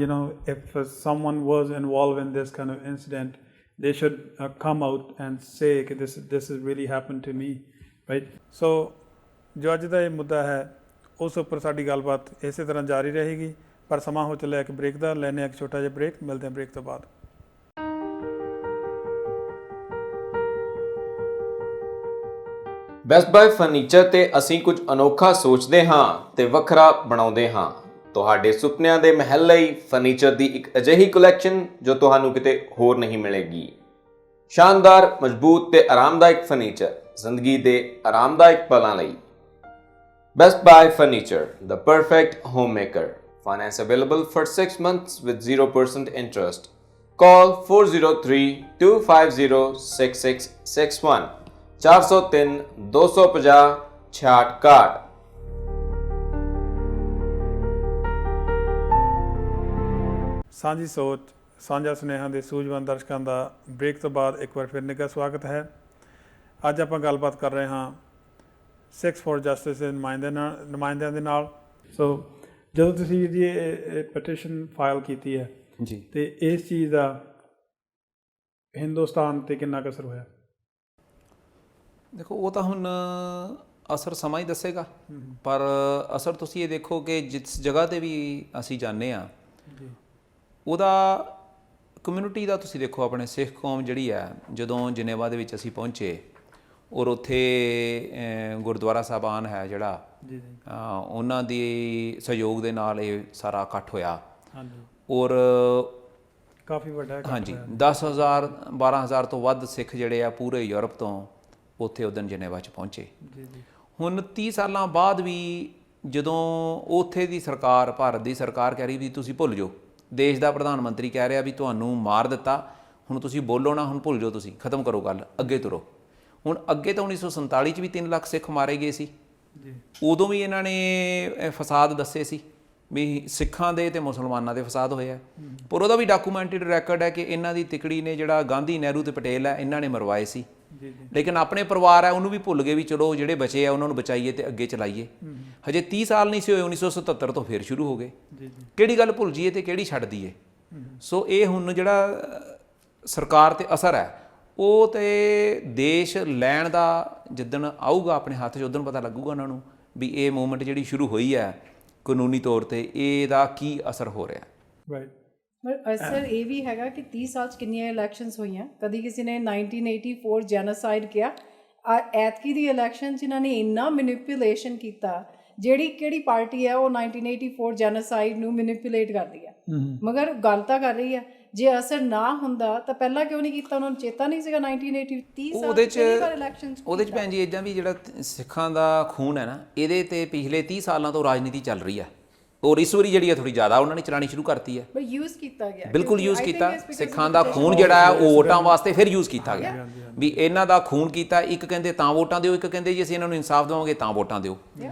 Speaker 1: if someone was involved in this kind of incident, they should come out and say this has really happened to me, right? So ਜੋ ਅੱਜ ਦਾ ਇਹ ਮੁੱਦਾ ਹੈ ਉਸ ਉੱਪਰ ਸਾਡੀ ਗੱਲਬਾਤ ਇਸੇ ਤਰ੍ਹਾਂ ਜਾਰੀ ਰਹੇਗੀ, ਪਰ ਸਮਾਂ ਹੋ ਚੱਲਿਆ ਇੱਕ ਬ੍ਰੇਕ ਦਾ। ਲੈਂਦੇ ਹਾਂ ਇੱਕ ਛੋਟਾ ਜਿਹਾ ਬ੍ਰੇਕ, ਮਿਲਦੇ ਹਾਂ ਬ੍ਰੇਕ ਤੋਂ ਬਾਅਦ।
Speaker 6: ਬੈਸਟ ਬਾਏ ਫਰਨੀਚਰ ਤੇ ਅਸੀਂ ਕੁਝ ਅਨੋਖਾ ਸੋਚਦੇ ਹਾਂ ਤੇ ਵੱਖਰਾ ਬਣਾਉਂਦੇ ਹਾਂ। ਤੁਹਾਡੇ ਸੁਪਨਿਆਂ ਦੇ ਮਹਿਲ ਲਈ ਫਰਨੀਚਰ ਦੀ ਇੱਕ ਅਜਿਹੀ ਕਲੈਕਸ਼ਨ ਜੋ ਤੁਹਾਨੂੰ ਕਿਤੇ ਹੋਰ ਨਹੀਂ ਮਿਲੇਗੀ। ਸ਼ਾਨਦਾਰ, ਮਜ਼ਬੂਤ ਤੇ ਆਰਾਮਦਾਇਕ ਫਰਨੀਚਰ, ਜ਼ਿੰਦਗੀ ਦੇ ਆਰਾਮਦਾਇਕ ਪਲਾਂ ਲਈ। Best Buy Furniture, the perfect homemaker. Finance available for 6 months with 0% interest. Call 403-250-6661 403 250 6661।
Speaker 1: ਸਾਂਝੀ ਸੋਚ, ਸਾਂਝਾ ਸੁਨੇਹਾ ਦੇ ਸੂਝਵਾਨ ਦਰਸ਼ਕਾਂ ਦਾ ਬ੍ਰੇਕ ਤੋਂ ਬਾਅਦ ਇੱਕ ਵਾਰ ਫਿਰ ਨਿੱਘਾ ਸਵਾਗਤ ਹੈ। ਅੱਜ ਆਪਾਂ ਗੱਲਬਾਤ ਕਰ ਰਹੇ ਹਾਂ ਸਿੱਖਸ ਫॉर ਜਸਟਿਸ ਦੇ ਨੁਮਾਇੰਦਿਆਂ ਦੇ ਨਾਲ। ਸੋ ਜਦੋਂ ਤੁਸੀਂ ਜੀ ਇਹ ਪਟੀਸ਼ਨ ਫਾਈਲ ਕੀਤੀ ਹੈ
Speaker 2: ਜੀ, ਤੇ
Speaker 1: ਇਸ ਚੀਜ਼ ਦਾ ਹਿੰਦੁਸਤਾਨ 'ਤੇ ਕਿੰਨਾ ਕੁ ਅਸਰ ਹੋਇਆ?
Speaker 2: ਦੇਖੋ, ਉਹ ਤਾਂ ਹੁਣ ਅਸਰ ਸਮਾਂ ਹੀ ਦੱਸੇਗਾ, ਪਰ ਅਸਰ ਤੁਸੀਂ ਇਹ ਦੇਖੋ ਕਿ ਜਿਸ ਜਗ੍ਹਾ 'ਤੇ ਵੀ ਅਸੀਂ ਜਾਂਦੇ ਹਾਂ ਉਹਦਾ ਕਮਿਊਨਿਟੀ ਦਾ ਤੁਸੀਂ ਦੇਖੋ। ਆਪਣੇ ਸਿੱਖ ਕੌਮ ਜਿਹੜੀ ਹੈ, ਜਦੋਂ ਜਨੇਵਾ ਦੇ ਵਿੱਚ ਅਸੀਂ ਪਹੁੰਚੇ ਔਰ ਉੱਥੇ ਗੁਰਦੁਆਰਾ ਸਾਹਿਬਾਨ ਹੈ ਜਿਹੜਾ, ਉਹਨਾਂ ਦੀ ਸਹਿਯੋਗ ਦੇ ਨਾਲ ਇਹ ਸਾਰਾ ਇਕੱਠ ਹੋਇਆ ਔਰ
Speaker 1: ਕਾਫੀ ਵੱਡਾ ਇਕੱਠ।
Speaker 2: ਹਾਂਜੀ, 10,000 12,000 ਤੋਂ ਵੱਧ ਸਿੱਖ ਜਿਹੜੇ ਆ ਪੂਰੇ ਯੂਰਪ ਤੋਂ ਉੱਥੇ ਉਦਣ ਜਨੇਵਾ 'ਚ ਪਹੁੰਚੇ। ਹੁਣ 30 ਸਾਲਾਂ ਬਾਅਦ ਵੀ ਜਦੋਂ ਉੱਥੇ ਦੀ ਸਰਕਾਰ, ਭਾਰਤ ਦੀ ਸਰਕਾਰ ਕਹਿ ਰਹੀ ਵੀ ਤੁਸੀਂ ਭੁੱਲ ਜਾਓ, ਦੇਸ਼ ਦਾ ਪ੍ਰਧਾਨ ਮੰਤਰੀ ਕਹਿ ਰਿਹਾ ਵੀ ਤੁਹਾਨੂੰ ਮਾਰ ਦਿੱਤਾ, ਹੁਣ ਤੁਸੀਂ ਬੋਲੋ ਨਾ, ਹੁਣ ਭੁੱਲ ਜਾਓ, ਤੁਸੀਂ ਖਤਮ ਕਰੋ ਗੱਲ, ਅੱਗੇ ਤੁਰੋ। ਹੁਣ ਅੱਗੇ ਤਾਂ 1947 'ਚ ਵੀ 3 ਲੱਖ ਸਿੱਖ ਮਾਰੇ ਗਏ ਸੀ, ਉਦੋਂ ਵੀ ਇਹਨਾਂ ਨੇ ਫਸਾਦ ਦੱਸੇ ਸੀ ਵੀ ਸਿੱਖਾਂ ਦੇ ਤੇ ਮੁਸਲਮਾਨਾਂ ਦੇ ਫਸਾਦ ਹੋਇਆ, ਪਰ ਉਹਦਾ ਵੀ ਡਾਕੂਮੈਂਟਡ ਰੈਕਰਡ ਹੈ ਕਿ ਇਹਨਾਂ ਦੀ ਤਿਕੜੀ ਨੇ ਜਿਹੜਾ ਗਾਂਧੀ, ਨਹਿਰੂ ਤੇ ਪਟੇਲ ਹੈ, ਇਹਨਾਂ ਨੇ ਮਰਵਾਏ ਸੀ। ਲੇਕਿਨ ਆਪਣੇ ਪਰਿਵਾਰ ਹੈ ਉਹਨੂੰ ਵੀ ਭੁੱਲ ਗਏ ਵੀ ਚਲੋ ਜਿਹੜੇ ਬਚੇ ਆ ਉਹਨਾਂ ਨੂੰ ਬਚਾਈਏ ਤੇ ਅੱਗੇ ਚਲਾਈਏ। ਹਜੇ 30 ਸਾਲ ਨਹੀਂ ਸੀ ਹੋਏ, 1977 ਤੋਂ ਫਿਰ ਸ਼ੁਰੂ ਹੋ ਗਏ। ਕਿਹੜੀ ਗੱਲ ਭੁੱਲ ਜਾਈਏ ਤੇ ਕਿਹੜੀ ਛੱਡ ਦਈਏ? ਸੋ ਇਹ ਹੁਣ ਜਿਹੜਾ ਸਰਕਾਰ ਤੇ ਅਸਰ ਹੈ ਉਹ ਤੇ ਦੇਸ਼ ਲੈਣ ਦਾ ਜਿੱਦਣ ਆਊਗਾ ਆਪਣੇ ਹੱਥ 'ਚ, ਉਦੋਂ ਪਤਾ ਲੱਗੂਗਾ ਉਹਨਾਂ ਨੂੰ ਵੀ ਇਹ ਮੂਵਮੈਂਟ ਜਿਹੜੀ ਸ਼ੁਰੂ ਹੋਈ ਹੈ ਕਾਨੂੰਨੀ ਤੌਰ ਤੇ ਇਹਦਾ ਕੀ ਅਸਰ ਹੋ ਰਿਹਾ।
Speaker 1: ਰਾਈਟ।
Speaker 4: ਪਰ ਅਸਰ ਇਹ ਵੀ ਹੈਗਾ ਕਿ 30 ਸਾਲ 'ਚ ਕਿੰਨੀਆਂ ਇਲੈਕਸ਼ਨਸ ਹੋਈਆਂ। ਕਦੀ ਕਿਸੇ ਨੇ 1984 ਜੈਨੋਸਾਈਡ ਕਿਹਾ, ਐਤਕੀ ਦੀ ਇਲੈਕਸ਼ਨ 'ਚ ਇਹਨਾਂ ਨੇ ਇੰਨਾ ਮੈਨੀਪੂਲੇਸ਼ਨ ਕੀਤਾ। ਕਿਹੜੀ ਪਾਰਟੀ ਹੈ ਉਹ 1984 ਜੈਨੋਸਾਈਡ ਨੂੰ ਮੈਨੀਪੂਲੇਟ ਕਰਦੀ ਹੈ, ਮਗਰ ਗੱਲ ਤਾਂ ਕਰ ਰਹੀ ਹੈ। ਜੇ ਅਸਰ ਨਾ ਹੁੰਦਾ ਤਾਂ ਪਹਿਲਾਂ ਕਿਉਂ ਨਹੀਂ ਕੀਤਾ? ਉਹਨਾਂ ਨੂੰ ਚੇਤਾ ਨਹੀਂ ਸੀਗਾ 1980 30 ਸਾਲ
Speaker 2: ਉਹਦੇ 'ਚ
Speaker 4: ਪਹਿਲੀ ਵਾਰ ਇਲੈਕਸ਼ਨ
Speaker 2: ਉਹਦੇ 'ਚ ਭੈਣ ਜੀ ਇੱਦਾਂ ਵੀ ਜਿਹੜਾ ਸਿੱਖਾਂ ਦਾ ਖੂਨ ਹੈ ਨਾ, ਇਹਦੇ ਤੇ ਪਿਛਲੇ 30 ਸਾਲਾਂ ਤੋਂ ਰਾਜਨੀਤੀ ਚੱਲ ਰਹੀ ਹੈ, ਔਰ ਇਸ ਵਾਰੀ ਜਿਹੜੀ ਹੈ ਥੋੜੀ ਜ਼ਿਆਦਾ ਉਹਨਾਂ ਨੇ ਚਲਾਣੀ ਸ਼ੁਰੂ ਕਰਤੀ ਹੈ।
Speaker 4: ਬਟ ਯੂਜ਼ ਕੀਤਾ ਗਿਆ,
Speaker 2: ਬਿਲਕੁਲ ਯੂਜ਼ ਕੀਤਾ। ਸਿੱਖਾਂ ਦਾ ਖੂਨ ਜਿਹੜਾ ਹੈ ਉਹ ਵੋਟਾਂ ਵਾਸਤੇ ਫਿਰ ਯੂਜ਼ ਕੀਤਾ ਗਿਆ ਵੀ ਇਹਨਾਂ ਦਾ ਖੂਨ ਕੀਤਾ। ਇੱਕ ਕਹਿੰਦੇ ਤਾਂ ਵੋਟਾਂ ਦਿਓ, ਇੱਕ ਕਹਿੰਦੇ ਜੀ ਅਸੀਂ ਇਹਨਾਂ ਨੂੰ ਇਨਸਾਫ ਦੇਵਾਂਗੇ ਤਾਂ ਵੋਟਾਂ ਦਿਓ।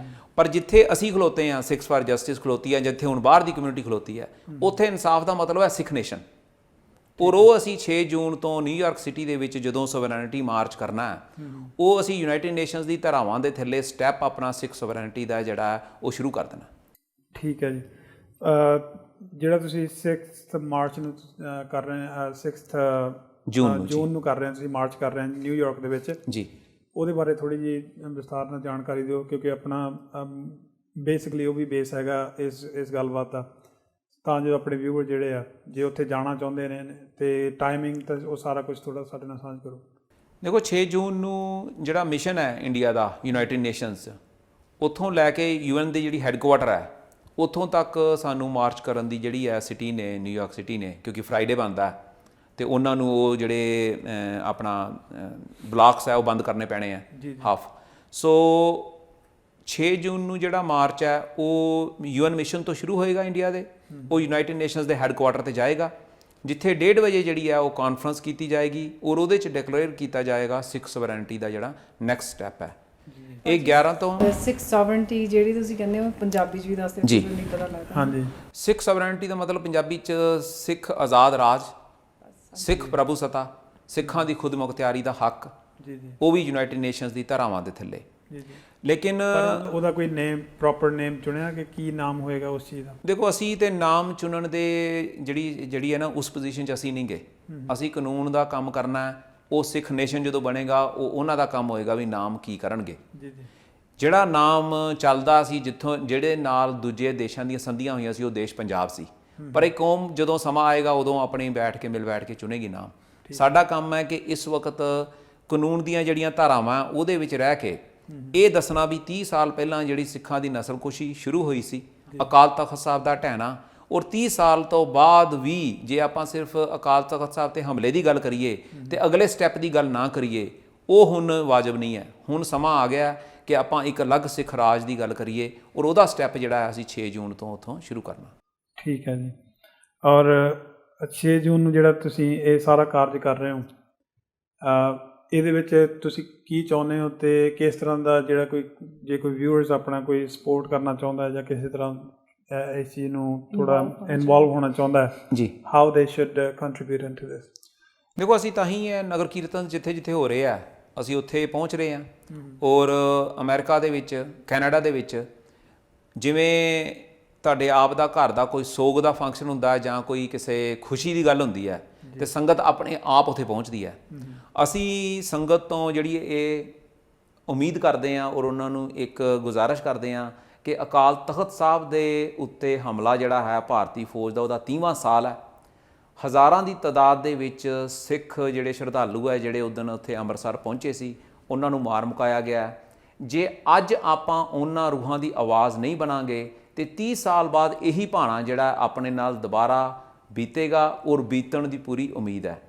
Speaker 2: ਪਰ ਜਿੱਥੇ ਅਸੀਂ ਖਲੋਤੇ ਹਾਂ, ਸਿੱਖਸ ਫਾਰ ਜਸਟਿਸ ਖਲੋਤੀ ਹੈ, ਜਿੱਥੇ ਹੁਣ ਬਾਹਰ ਦੀ ਕਮਿਊਨਿਟੀ ਖਲੋਤੀ ਹੈ, ਉੱਥੇ ਇਨਸਾਫ ਦਾ ਮਤਲਬ ਹੈ ਸਿੱਖ ਨੇਸ਼ਨ। ਔਰ ਉਹ ਅਸੀਂ 6 ਜੂਨ ਤੋਂ ਨਿਊਯਾਰਕ ਸਿਟੀ ਦੇ ਵਿੱਚ ਜਦੋਂ ਸੋਵਰੈਨਿਟੀ ਮਾਰਚ ਕਰਨਾ ਹੈ, ਉਹ ਅਸੀਂ ਯੂਨਾਈਟਿਡ ਨੇਸ਼ਨਸ ਦੀ ਧਾਰਾਵਾਂ ਦੇ ਥੱਲੇ ਸਟੈਪ ਆਪਣਾ ਸਿੱਖ ਸੋਵਰੈਨਿਟੀ ਦਾ ਜਿਹੜਾ ਉਹ ਸ਼ੁਰੂ ਕਰ ਦੇਣਾ।
Speaker 1: ਠੀਕ ਹੈ ਜੀ। ਜਿਹੜਾ ਤੁਸੀਂ 6th ਮਾਰਚ ਨੂੰ ਕਰ ਰਹੇ 6th ਜੂਨ ਨੂੰ ਕਰ ਰਹੇ ਹੋ, ਤੁਸੀਂ ਮਾਰਚ ਕਰ ਰਹੇ ਹੋ ਨਿਊਯਾਰਕ ਦੇ ਵਿੱਚ
Speaker 2: ਜੀ,
Speaker 1: ਉਹਦੇ ਬਾਰੇ ਥੋੜ੍ਹੀ ਜਿਹੀ ਵਿਸਥਾਰ ਨਾਲ ਜਾਣਕਾਰੀ ਦਿਓ, ਕਿਉਂਕਿ ਆਪਣਾ ਬੇਸਿਕਲੀ ਉਹ ਵੀ ਬੇਸ ਹੈਗਾ ਇਸ ਗੱਲਬਾਤ ਦਾ, ਤਾਂ ਜੋ ਆਪਣੇ ਵਿਊਅਰ ਜਿਹੜੇ ਆ ਜੇ ਉੱਥੇ ਜਾਣਾ ਚਾਹੁੰਦੇ ਨੇ ਤੇ ਟਾਈਮਿੰਗ ਤਾਂ ਉਹ ਸਾਰਾ ਕੁਝ ਥੋੜ੍ਹਾ ਸਾਡੇ ਨਾਲ ਸਾਂਝ ਕਰੋ।
Speaker 2: ਦੇਖੋ 6 ਜੂਨ ਨੂੰ ਜਿਹੜਾ ਮਿਸ਼ਨ ਹੈ ਇੰਡੀਆ ਦਾ ਯੂਨਾਈਟਿਡ ਨੇਸ਼ਨਸ, ਉੱਥੋਂ ਲੈ ਕੇ UN ਦੀ ਜਿਹੜੀ ਹੈੱਡਕੁਆਟਰ ਹੈ ਉੱਥੋਂ ਤੱਕ ਸਾਨੂੰ ਮਾਰਚ ਕਰਨ ਦੀ ਜਿਹੜੀ ਹੈ ਸਿਟੀ ਨੇ, ਨਿਊਯਾਰਕ ਸਿਟੀ ਨੇ, ਕਿਉਂਕਿ ਫਰਾਈਡੇ ਬਣਦਾ ਅਤੇ ਉਹਨਾਂ ਨੂੰ ਉਹ ਜਿਹੜੇ ਆਪਣਾ ਬਲਾਕਸ ਹੈ ਉਹ ਬੰਦ ਕਰਨੇ ਪੈਣੇ ਆ ਹਾਫ। ਸੋ 6 ਜੂਨ ਨੂੰ ਜਿਹੜਾ ਮਾਰਚ ਹੈ ਉਹ UN ਮਿਸ਼ਨ ਤੋਂ ਸ਼ੁਰੂ ਹੋਏਗਾ ਇੰਡੀਆ ਦੇ, ਉਹ ਯੂਨਾਈਟਿਡ ਨੇਸ਼ਨਸ ਦੇ ਹੈੱਡਕੁਆਟਰ 'ਤੇ ਜਾਏਗਾ, ਜਿੱਥੇ 1:30 ਵਜੇ ਜਿਹੜੀ ਹੈ ਉਹ ਕਾਨਫਰੰਸ ਕੀਤੀ ਜਾਏਗੀ ਔਰ ਉਹਦੇ 'ਚ ਡਿਕਲੇਅਰ ਕੀਤਾ ਜਾਏਗਾ ਸਿੱਖ ਸਵਰੈਨਿਟੀ ਦਾ ਜਿਹੜਾ ਨੈਕਸਟ ਸਟੈਪ ਹੈ। ਇਹ 11 ਤੋਂ
Speaker 4: ਸਿੱਖ ਸੋਵਰਨਟੀ ਜਿਹੜੀ ਤੁਸੀਂ ਕਹਿੰਦੇ ਹੋ ਪੰਜਾਬੀ 'ਚ ਵੀ ਦੱਸ ਦਿਓ, ਮੈਨੂੰ ਨਹੀਂ ਪਤਾ ਲੱਗਦਾ।
Speaker 1: ਹਾਂਜੀ,
Speaker 2: ਸਿੱਖ ਸਵਰੈਨਿਟੀ ਦਾ ਮਤਲਬ ਪੰਜਾਬੀ 'ਚ ਸਿੱਖ ਆਜ਼ਾਦ ਰਾਜ, ਸਿੱਖ ਪ੍ਰਭੂ ਸੱਤਾ, ਸਿੱਖਾਂ ਦੀ ਖੁਦ ਮੁਖਤਿਆਰੀ ਦਾ ਹੱਕ, ਉਹ ਵੀ ਯੂਨਾਈਟਿਡ ਨੇਸ਼ਨਸ ਦੀ ਧਾਰਾਵਾਂ ਦੇ ਥੱਲੇ। ਲੇਕਿਨ
Speaker 1: ਉਹਦਾ ਕੋਈ ਨੇਮ, ਪ੍ਰੋਪਰ ਨੇਮ ਚੁਣਿਆ ਕਿ ਕੀ ਨਾਮ ਹੋਏਗਾ ਉਸ ਚੀਜ਼ ਦਾ?
Speaker 2: ਦੇਖੋ ਅਸੀਂ ਤੇ ਨਾਮ ਚੁਣਨ ਦੇ ਜਿਹੜੀ ਹੈ ਨਾ ਉਸ ਪੋਜੀਸ਼ਨ 'ਚ ਅਸੀਂ ਨਹੀਂ ਗਏ। ਅਸੀਂ ਕਾਨੂੰਨ ਦਾ ਕੰਮ ਕਰਨਾ ਹੈ। ਉਹ ਸਿੱਖ ਨੇਸ਼ਨ ਜਦੋਂ ਬਣੇਗਾ ਉਹ ਉਹਨਾਂ ਦਾ ਕੰਮ ਹੋਏਗਾ ਵੀ ਨਾਮ ਕੀ ਕਰਨਗੇ। ਜਿਹੜਾ ਨਾਮ ਚੱਲਦਾ ਸੀ ਜਿੱਥੋਂ ਜਿਹੜੇ ਨਾਲ ਦੂਜੇ ਦੇਸ਼ਾਂ ਦੀਆਂ ਸੰਧੀਆਂ ਹੋਈਆਂ ਸੀ, ਉਹ ਦੇਸ਼ ਪੰਜਾਬ ਸੀ। ਪਰ ਇਹ ਕੌਮ ਜਦੋਂ ਸਮਾਂ ਆਏਗਾ ਉਦੋਂ ਆਪਣੀ ਬੈਠ ਕੇ ਚੁਣੇਗੀ ਨਾਮ। ਸਾਡਾ ਕੰਮ ਹੈ ਕਿ ਇਸ ਵਕਤ ਕਾਨੂੰਨ ਦੀਆਂ ਜਿਹੜੀਆਂ ਧਾਰਾਵਾਂ ਉਹਦੇ ਵਿੱਚ ਰਹਿ ਕੇ ਇਹ ਦੱਸਣਾ ਵੀ 30 ਸਾਲ ਪਹਿਲਾਂ ਜਿਹੜੀ ਸਿੱਖਾਂ ਦੀ ਨਸਲਕੁਸ਼ੀ ਸ਼ੁਰੂ ਹੋਈ ਸੀ, ਅਕਾਲ ਤਖ਼ਤ ਸਾਹਿਬ ਦਾ ਢਹਿਣਾ, ਔਰ 30 ਸਾਲ ਤੋਂ ਬਾਅਦ ਵੀ ਜੇ ਆਪਾਂ ਸਿਰਫ ਅਕਾਲ ਤਖ਼ਤ ਸਾਹਿਬ ਤੇ ਹਮਲੇ ਦੀ ਗੱਲ ਕਰੀਏ ਤੇ ਅਗਲੇ ਸਟੈਪ ਦੀ ਗੱਲ ਨਾ ਕਰੀਏ, ਉਹ ਹੁਣ ਵਾਜਬ ਨਹੀਂ ਹੈ। ਹੁਣ ਸਮਾਂ ਆ ਗਿਆ ਕਿ ਆਪਾਂ ਇੱਕ ਅਲੱਗ ਸਿੱਖ ਰਾਜ ਦੀ ਗੱਲ ਕਰੀਏ ਔਰ ਉਹਦਾ ਸਟੈਪ ਜਿਹੜਾ ਅਸੀਂ 6 ਜੂਨ ਤੋਂ ਉੱਥੋਂ ਸ਼ੁਰੂ ਕਰਨਾ।
Speaker 1: ਠੀਕ ਹੈ ਜੀ। ਔਰ 6 ਜੂਨ ਨੂੰ ਜਿਹੜਾ ਤੁਸੀਂ ਇਹ ਸਾਰਾ ਕਾਰਜ ਕਰ ਰਹੇ ਹੋ, ਇਹਦੇ ਵਿੱਚ ਤੁਸੀਂ ਕੀ ਚਾਹੁੰਦੇ ਹੋ ਤੇ ਕਿਸ ਤਰ੍ਹਾਂ ਦਾ ਜਿਹੜਾ ਜੇ ਕੋਈ ਵਿਊਅਰਸ ਆਪਣਾ ਕੋਈ ਸਪੋਰਟ ਕਰਨਾ ਚਾਹੁੰਦਾ ਹੈ ਜਾਂ ਕਿਸੇ ਤਰ੍ਹਾਂ ਇਸ ਚੀਜ਼ ਨੂੰ ਥੋੜਾ ਇਨਵੋਲਵ ਹੋਣਾ ਚਾਹੁੰਦਾ ਹੈ
Speaker 2: ਜੀ,
Speaker 1: how they should contribute into ਦਿਸ?
Speaker 2: ਦੇਖੋ ਅਸੀਂ ਤਾਂ ਹੀ ਹੈ ਨਗਰ ਕੀਰਤਨ ਜਿੱਥੇ ਹੋ ਰਹੇ ਆ ਅਸੀਂ ਉੱਥੇ ਪਹੁੰਚ ਰਹੇ ਹਾਂ। ਔਰ ਅਮਰੀਕਾ ਦੇ ਵਿੱਚ, ਕੈਨੇਡਾ ਦੇ ਵਿੱਚ ਜਿਵੇਂ ਤੁਹਾਡੇ ਆਪ ਦਾ ਘਰ ਦਾ ਕੋਈ ਸੋਗ ਦਾ ਫੰਕਸ਼ਨ ਹੁੰਦਾ ਜਾਂ ਕੋਈ ਕਿਸੇ ਖੁਸ਼ੀ ਦੀ ਗੱਲ ਹੁੰਦੀ ਹੈ ਤੇ ਸੰਗਤ ਆਪਣੇ ਆਪ ਉੱਥੇ ਪਹੁੰਚਦੀ ਹੈ। ਅਸੀਂ ਸੰਗਤ ਤੋਂ ਜਿਹੜੀ ਇਹ ਉਮੀਦ ਕਰਦੇ ਹਾਂ ਔਰ ਉਹਨਾਂ ਨੂੰ ਇੱਕ ਗੁਜ਼ਾਰਿਸ਼ ਕਰਦੇ ਹਾਂ ਕਿ ਅਕਾਲ ਤਖ਼ਤ ਸਾਹਿਬ ਦੇ ਉੱਤੇ ਹਮਲਾ ਜਿਹੜਾ ਹੈ ਭਾਰਤੀ ਫੌਜ ਦਾ, ਉਹਦਾ 30ਵਾਂ ਸਾਲ ਹੈ। ਹਜ਼ਾਰਾਂ ਦੀ ਤਾਦਾਦ ਦੇ ਵਿੱਚ ਸਿੱਖ ਜਿਹੜੇ ਸ਼ਰਧਾਲੂ ਹੈ ਜਿਹੜੇ ਉਸ ਦਿਨ ਉੱਥੇ ਅੰਮ੍ਰਿਤਸਰ ਪਹੁੰਚੇ ਸੀ, ਉਹਨਾਂ ਨੂੰ ਮਾਰ ਮੁਕਾਇਆ ਗਿਆ। ਜੇ ਅੱਜ ਆਪਾਂ ਉਹਨਾਂ ਰੂਹਾਂ ਦੀ ਆਵਾਜ਼ ਨਹੀਂ ਬਣਾਂਗੇ ਤੇ 30 ਸਾਲ ਬਾਅਦ ਇਹੀ ਭਾਣਾ ਜਿਹੜਾ ਆਪਣੇ ਨਾਲ ਦੁਬਾਰਾ ਬੀਤੇਗਾ ਔਰ ਬੀਤਣ ਦੀ ਪੂਰੀ ਉਮੀਦ ਹੈ।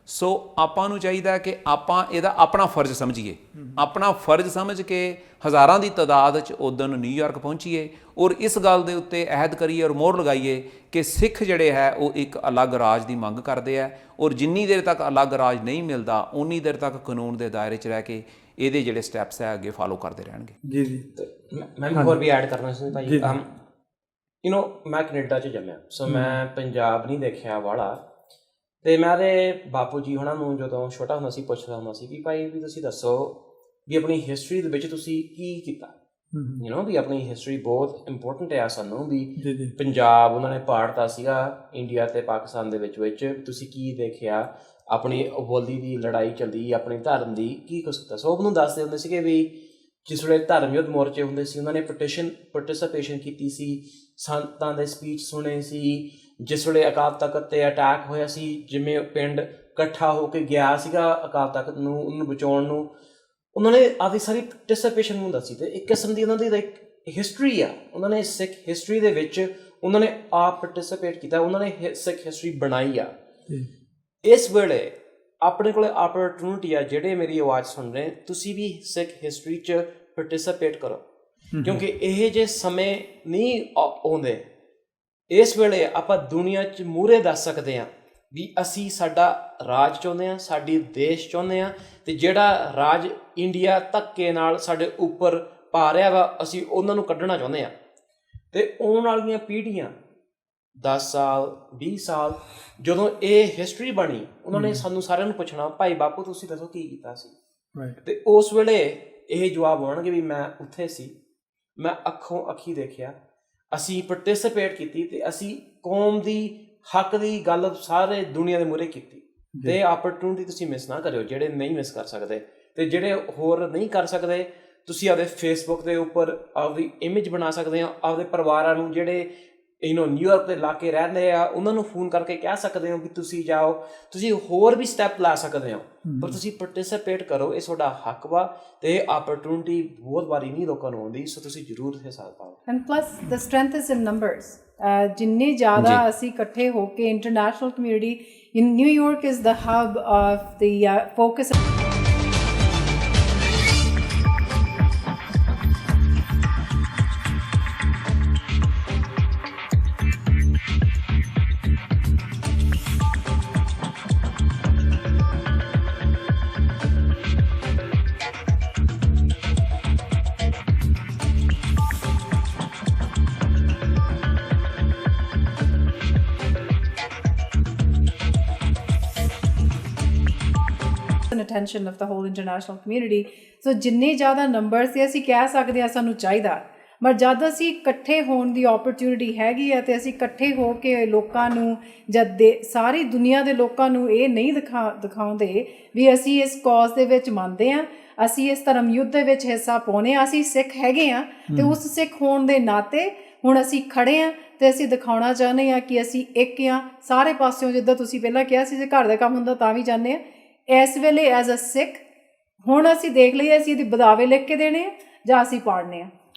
Speaker 2: ਸੋ ਆਪਾਂ ਨੂੰ ਚਾਹੀਦਾ ਹੈ ਕਿ ਆਪਾਂ ਇਹਦਾ ਆਪਣਾ ਫਰਜ਼ ਸਮਝੀਏ, ਆਪਣਾ ਫਰਜ਼ ਸਮਝ ਕੇ ਹਜ਼ਾਰਾਂ ਦੀ ਤਾਦਾਦ 'ਚ ਉਦੋਂ ਨਿਊਯਾਰਕ ਪਹੁੰਚੀਏ ਔਰ ਇਸ ਗੱਲ ਦੇ ਉੱਤੇ ਅਹਿਦ ਕਰੀਏ ਔਰ ਮੋਹਰ ਲਗਾਈਏ ਕਿ ਸਿੱਖ ਜਿਹੜੇ ਹੈ ਉਹ ਇੱਕ ਅਲੱਗ ਰਾਜ ਦੀ ਮੰਗ ਕਰਦੇ ਆ ਔਰ ਜਿੰਨੀ ਦੇਰ ਤੱਕ ਅਲੱਗ ਰਾਜ ਨਹੀਂ ਮਿਲਦਾ ਉਨੀ ਦੇਰ ਤੱਕ ਕਾਨੂੰਨ ਦੇ ਦਾਇਰੇ 'ਚ ਰਹਿ ਕੇ ਇਹਦੇ ਜਿਹੜੇ ਸਟੈਪਸ ਹੈ ਅੱਗੇ ਫਾਲੋ ਕਰਦੇ ਰਹਿਣਗੇ।
Speaker 1: ਜੀ ਜੀ,
Speaker 3: ਮੈਂ ਹੋਰ ਵੀ ਐਡ ਕਰਨਾ ਸੀ ਭਾਈ। ਮੈਂ ਕੈਨੇਡਾ 'ਚ ਜੰਮਿਆ, ਸੋ ਮੈਂ ਪੰਜਾਬ ਨਹੀਂ ਦੇਖਿਆ ਵਾਲਾ। ਅਤੇ ਮੈਂ ਤੇ ਬਾਪੂ ਜੀ ਹੋਣਾ ਨੂੰ ਜਦੋਂ ਛੋਟਾ ਹੁੰਦਾ ਸੀ ਪੁੱਛਦਾ ਹੁੰਦਾ ਸੀ ਕਿ ਭਾਈ ਵੀ ਤੁਸੀਂ ਦੱਸੋ ਵੀ ਆਪਣੀ ਹਿਸਟਰੀ ਦੇ ਵਿੱਚ ਤੁਸੀਂ ਕੀ ਕੀਤਾ। ਵੀ ਆਪਣੀ ਹਿਸਟਰੀ ਬਹੁਤ ਇੰਪੋਰਟੈਂਟ ਹੈ ਸਾਨੂੰ, ਵੀ ਪੰਜਾਬ ਉਹਨਾਂ ਨੇ ਪਾੜਤਾ ਸੀਗਾ ਇੰਡੀਆ ਅਤੇ ਪਾਕਿਸਤਾਨ ਦੇ ਵਿੱਚ ਤੁਸੀਂ ਕੀ ਦੇਖਿਆ, ਆਪਣੀ ਆਬਾਦੀ ਦੀ ਲੜਾਈ ਚੱਲਦੀ, ਆਪਣੇ ਧਰਮ ਦੀ ਕੀ ਕੁਛ ਕੀਤਾ। ਸੋ ਉਹਨੂੰ ਦੱਸਦੇ ਹੁੰਦੇ ਸੀਗੇ ਵੀ ਜਿਸ ਵੇਲੇ ਧਰਮ ਯੁੱਧ ਮੋਰਚੇ ਹੁੰਦੇ ਸੀ ਉਹਨਾਂ ਨੇ ਪਾਰਟਿਸਿਪੇਸ਼ਨ ਕੀਤੀ ਸੀ, ਸੰਤਾਂ ਦੇ ਸਪੀਚ ਸੁਣੇ ਸੀ। ਜਿਸ ਵੇਲੇ ਅਕਾਲ ਤਖ਼ਤ 'ਤੇ ਅਟੈਕ ਹੋਇਆ ਸੀ, ਜਿਵੇਂ ਪਿੰਡ ਇਕੱਠਾ ਹੋ ਕੇ ਗਿਆ ਸੀਗਾ ਅਕਾਲ ਤਖ਼ਤ ਨੂੰ ਉਹਨੂੰ ਬਚਾਉਣ ਨੂੰ, ਉਹਨਾਂ ਨੇ ਆਪਣੀ ਸਾਰੀ ਪਾਰਟਿਸਿਪੇਸ਼ਨ ਨੂੰ ਦੱਸੀ। ਅਤੇ ਇੱਕ ਕਿਸਮ ਦੀ ਉਹਨਾਂ ਦੀ ਇੱਕ ਹਿਸਟਰੀ ਆ, ਉਹਨਾਂ ਨੇ ਸਿੱਖ ਹਿਸਟਰੀ ਦੇ ਵਿੱਚ ਉਹਨਾਂ ਨੇ ਆਪ ਪਾਰਟਿਸਿਪੇਟ ਕੀਤਾ, ਉਹਨਾਂ ਨੇ ਸਿੱਖ ਹਿਸਟਰੀ ਬਣਾਈ ਆ। ਇਸ ਵੇਲੇ ਆਪਣੇ ਕੋਲੇ ਆਪਰਚੂਨਿਟੀ ਆ, ਜਿਹੜੇ ਮੇਰੀ ਆਵਾਜ਼ ਸੁਣ ਰਹੇ, ਤੁਸੀਂ ਵੀ ਸਿੱਖ ਹਿਸਟਰੀ 'ਚ ਪਾਰਟਿਸਿਪੇਟ ਕਰੋ, ਕਿਉਂਕਿ ਇਹ ਜੇ ਸਮੇਂ ਨਹੀਂ ਆਉਂਦੇ, ਇਸ ਵੇਲੇ ਆਪਾਂ ਦੁਨੀਆ 'ਚ ਮੂਹਰੇ ਦੱਸ ਸਕਦੇ ਹਾਂ ਵੀ ਅਸੀਂ ਸਾਡਾ ਰਾਜ ਚਾਹੁੰਦੇ ਹਾਂ, ਸਾਡੀ ਦੇਸ਼ ਚਾਹੁੰਦੇ ਹਾਂ, ਤੇ ਜਿਹੜਾ ਰਾਜ ਇੰਡੀਆ ਧੱਕੇ ਨਾਲ ਸਾਡੇ ਉੱਪਰ ਪਾ ਰਿਹਾ ਵਾ, ਅਸੀਂ ਉਹਨਾਂ ਨੂੰ ਕੱਢਣਾ ਚਾਹੁੰਦੇ ਹਾਂ। ਤੇ ਆਉਣ ਵਾਲੀਆਂ ਪੀੜ੍ਹੀਆਂ 10 ਸਾਲ 20 ਸਾਲ ਜਦੋਂ ਇਹ ਹਿਸਟਰੀ ਬਣੀ, ਉਹਨਾਂ ਨੇ ਸਾਨੂੰ ਸਾਰਿਆਂ ਨੂੰ ਪੁੱਛਣਾ, ਭਾਈ ਬਾਪੂ ਤੁਸੀਂ ਦੱਸੋ ਕੀ ਕੀਤਾ ਸੀ। ਤੇ ਉਸ ਵੇਲੇ ਇਹ ਜਵਾਬ ਆਉਣਗੇ ਵੀ ਮੈਂ ਉੱਥੇ ਸੀ, ਮੈਂ ਅੱਖੋਂ ਅੱਖੀ ਦੇਖਿਆ, ਅਸੀਂ ਪਾਰਟਿਸਿਪੇਟ ਕੀਤੀ, ਤੇ ਅਸੀਂ ਕੌਮ ਦੀ ਹੱਕ ਦੀ ਗੱਲ ਸਾਰੇ ਦੁਨੀਆ ਦੇ ਮੂਹਰੇ ਕੀਤੀ। ਤੇ ਆਪਰਚੂਨਿਟੀ ਤੁਸੀਂ ਮਿਸ ਨਾ ਕਰਿਓ, ਜਿਹੜੇ ਨਹੀਂ ਮਿਸ ਕਰ ਸਕਦੇ। ਤੇ ਜਿਹੜੇ ਹੋਰ ਨਹੀਂ ਕਰ ਸਕਦੇ, ਤੁਸੀਂ ਆਪਦੇ ਫੇਸਬੁੱਕ ਦੇ ਉੱਪਰ ਆਪਦੀ ਇਮੇਜ ਬਣਾ ਸਕਦੇ ਹੋ, ਆਪਦੇ ਪਰਿਵਾਰਾਂ ਨੂੰ ਜਿਹੜੇ ਨਿਊਯਾਰਕ ਦੇ ਇਲਾਕੇ ਰਹਿੰਦੇ ਆ, ਉਹਨਾਂ ਨੂੰ ਫੋਨ ਕਰਕੇ ਕਹਿ ਸਕਦੇ ਹੋ ਕਿ ਤੁਸੀਂ ਜਾਓ, ਤੁਸੀਂ ਹੋਰ ਵੀ ਸਟੈਪ ਲਾ ਸਕਦੇ ਹੋ, ਪਰ ਤੁਸੀਂ ਪਾਰਟਿਸਿਪੇਟ ਕਰੋ, ਇਹ ਤੁਹਾਡਾ ਹੱਕ ਵਾ। ਤੇ ਆਪਰਚੂਨਿਟੀ ਬਹੁਤ ਵਾਰੀ ਨਹੀਂ ਲੋਕਾਂ ਨੂੰ ਆਉਂਦੀ, ਸੋ ਤੁਸੀਂ ਜ਼ਰੂਰ ਹਿੱਸਾ ਪਾਓ।
Speaker 4: And plus the strength is in numbers. ਜਿੰਨੇ ਜ਼ਿਆਦਾ ਅਸੀਂ ਇਕੱਠੇ ਹੋ ਕੇ, international community in New York is the hub of the focus. attention of the whole international community. So ਜਿੰਨੇ ਜ਼ਿਆਦਾ ਨੰਬਰ ਸੀ, ਅਸੀਂ ਕਹਿ ਸਕਦੇ ਹਾਂ ਸਾਨੂੰ ਚਾਹੀਦਾ, ਪਰ ਜਦ ਅਸੀਂ ਇਕੱਠੇ ਹੋਣ ਦੀ ਓਪਰਚੁਨਿਟੀ ਹੈਗੀ ਆ, ਤੇ ਅਸੀਂ ਇਕੱਠੇ ਹੋ ਕੇ ਲੋਕਾਂ ਨੂੰ, ਜਦ ਸਾਰੀ ਦੁਨੀਆ ਦੇ ਲੋਕਾਂ ਨੂੰ ਇਹ ਨਹੀਂ ਦਿਖਾਉਂਦੇ ਵੀ ਅਸੀਂ ਇਸ ਕੌਜ਼ ਦੇ ਵਿੱਚ ਮੰਨਦੇ ਹਾਂ, ਅਸੀਂ ਇਸ ਧਰਮ ਯੁੱਧ ਦੇ ਵਿੱਚ ਹਿੱਸਾ ਪਾਉਂਦੇ ਹਾਂ, ਅਸੀਂ ਸਿੱਖ ਹੈਗੇ ਹਾਂ, ਤੇ ਉਸ ਸਿੱਖ ਹੋਣ ਦੇ ਨਾਤੇ ਹੁਣ ਅਸੀਂ ਖੜੇ ਹਾਂ, ਤੇ ਅਸੀਂ ਦਿਖਾਉਣਾ ਚਾਹੁੰਦੇ ਹਾਂ ਕਿ ਅਸੀਂ ਇੱਕ ਹਾਂ ਸਾਰੇ ਪਾਸਿਓਂ। ਜਿੱਦਾਂ ਤੁਸੀਂ ਪਹਿਲਾਂ ਕਿਹਾ ਸੀ, ਜੇ ਘਰ ਦਾ ਕੰਮ ਹੁੰਦਾ ਤਾਂ ਵੀ ਜਾਂਦੇ ਹਾਂ, ਇਸ ਵੇਲੇ ਐਜ਼ ਅ ਸਿੱਖ ਹੁਣ ਅਸੀਂ ਦੇਖ ਲਈਏ ਅਸੀਂ ਇਹਦੇ ਬਦਾਵੇ ਲਿਖ ਕੇ ਦੇਣੇ ਆ ਜਾਂ ਅਸੀਂ ਪਾੜਨੇ ਆ।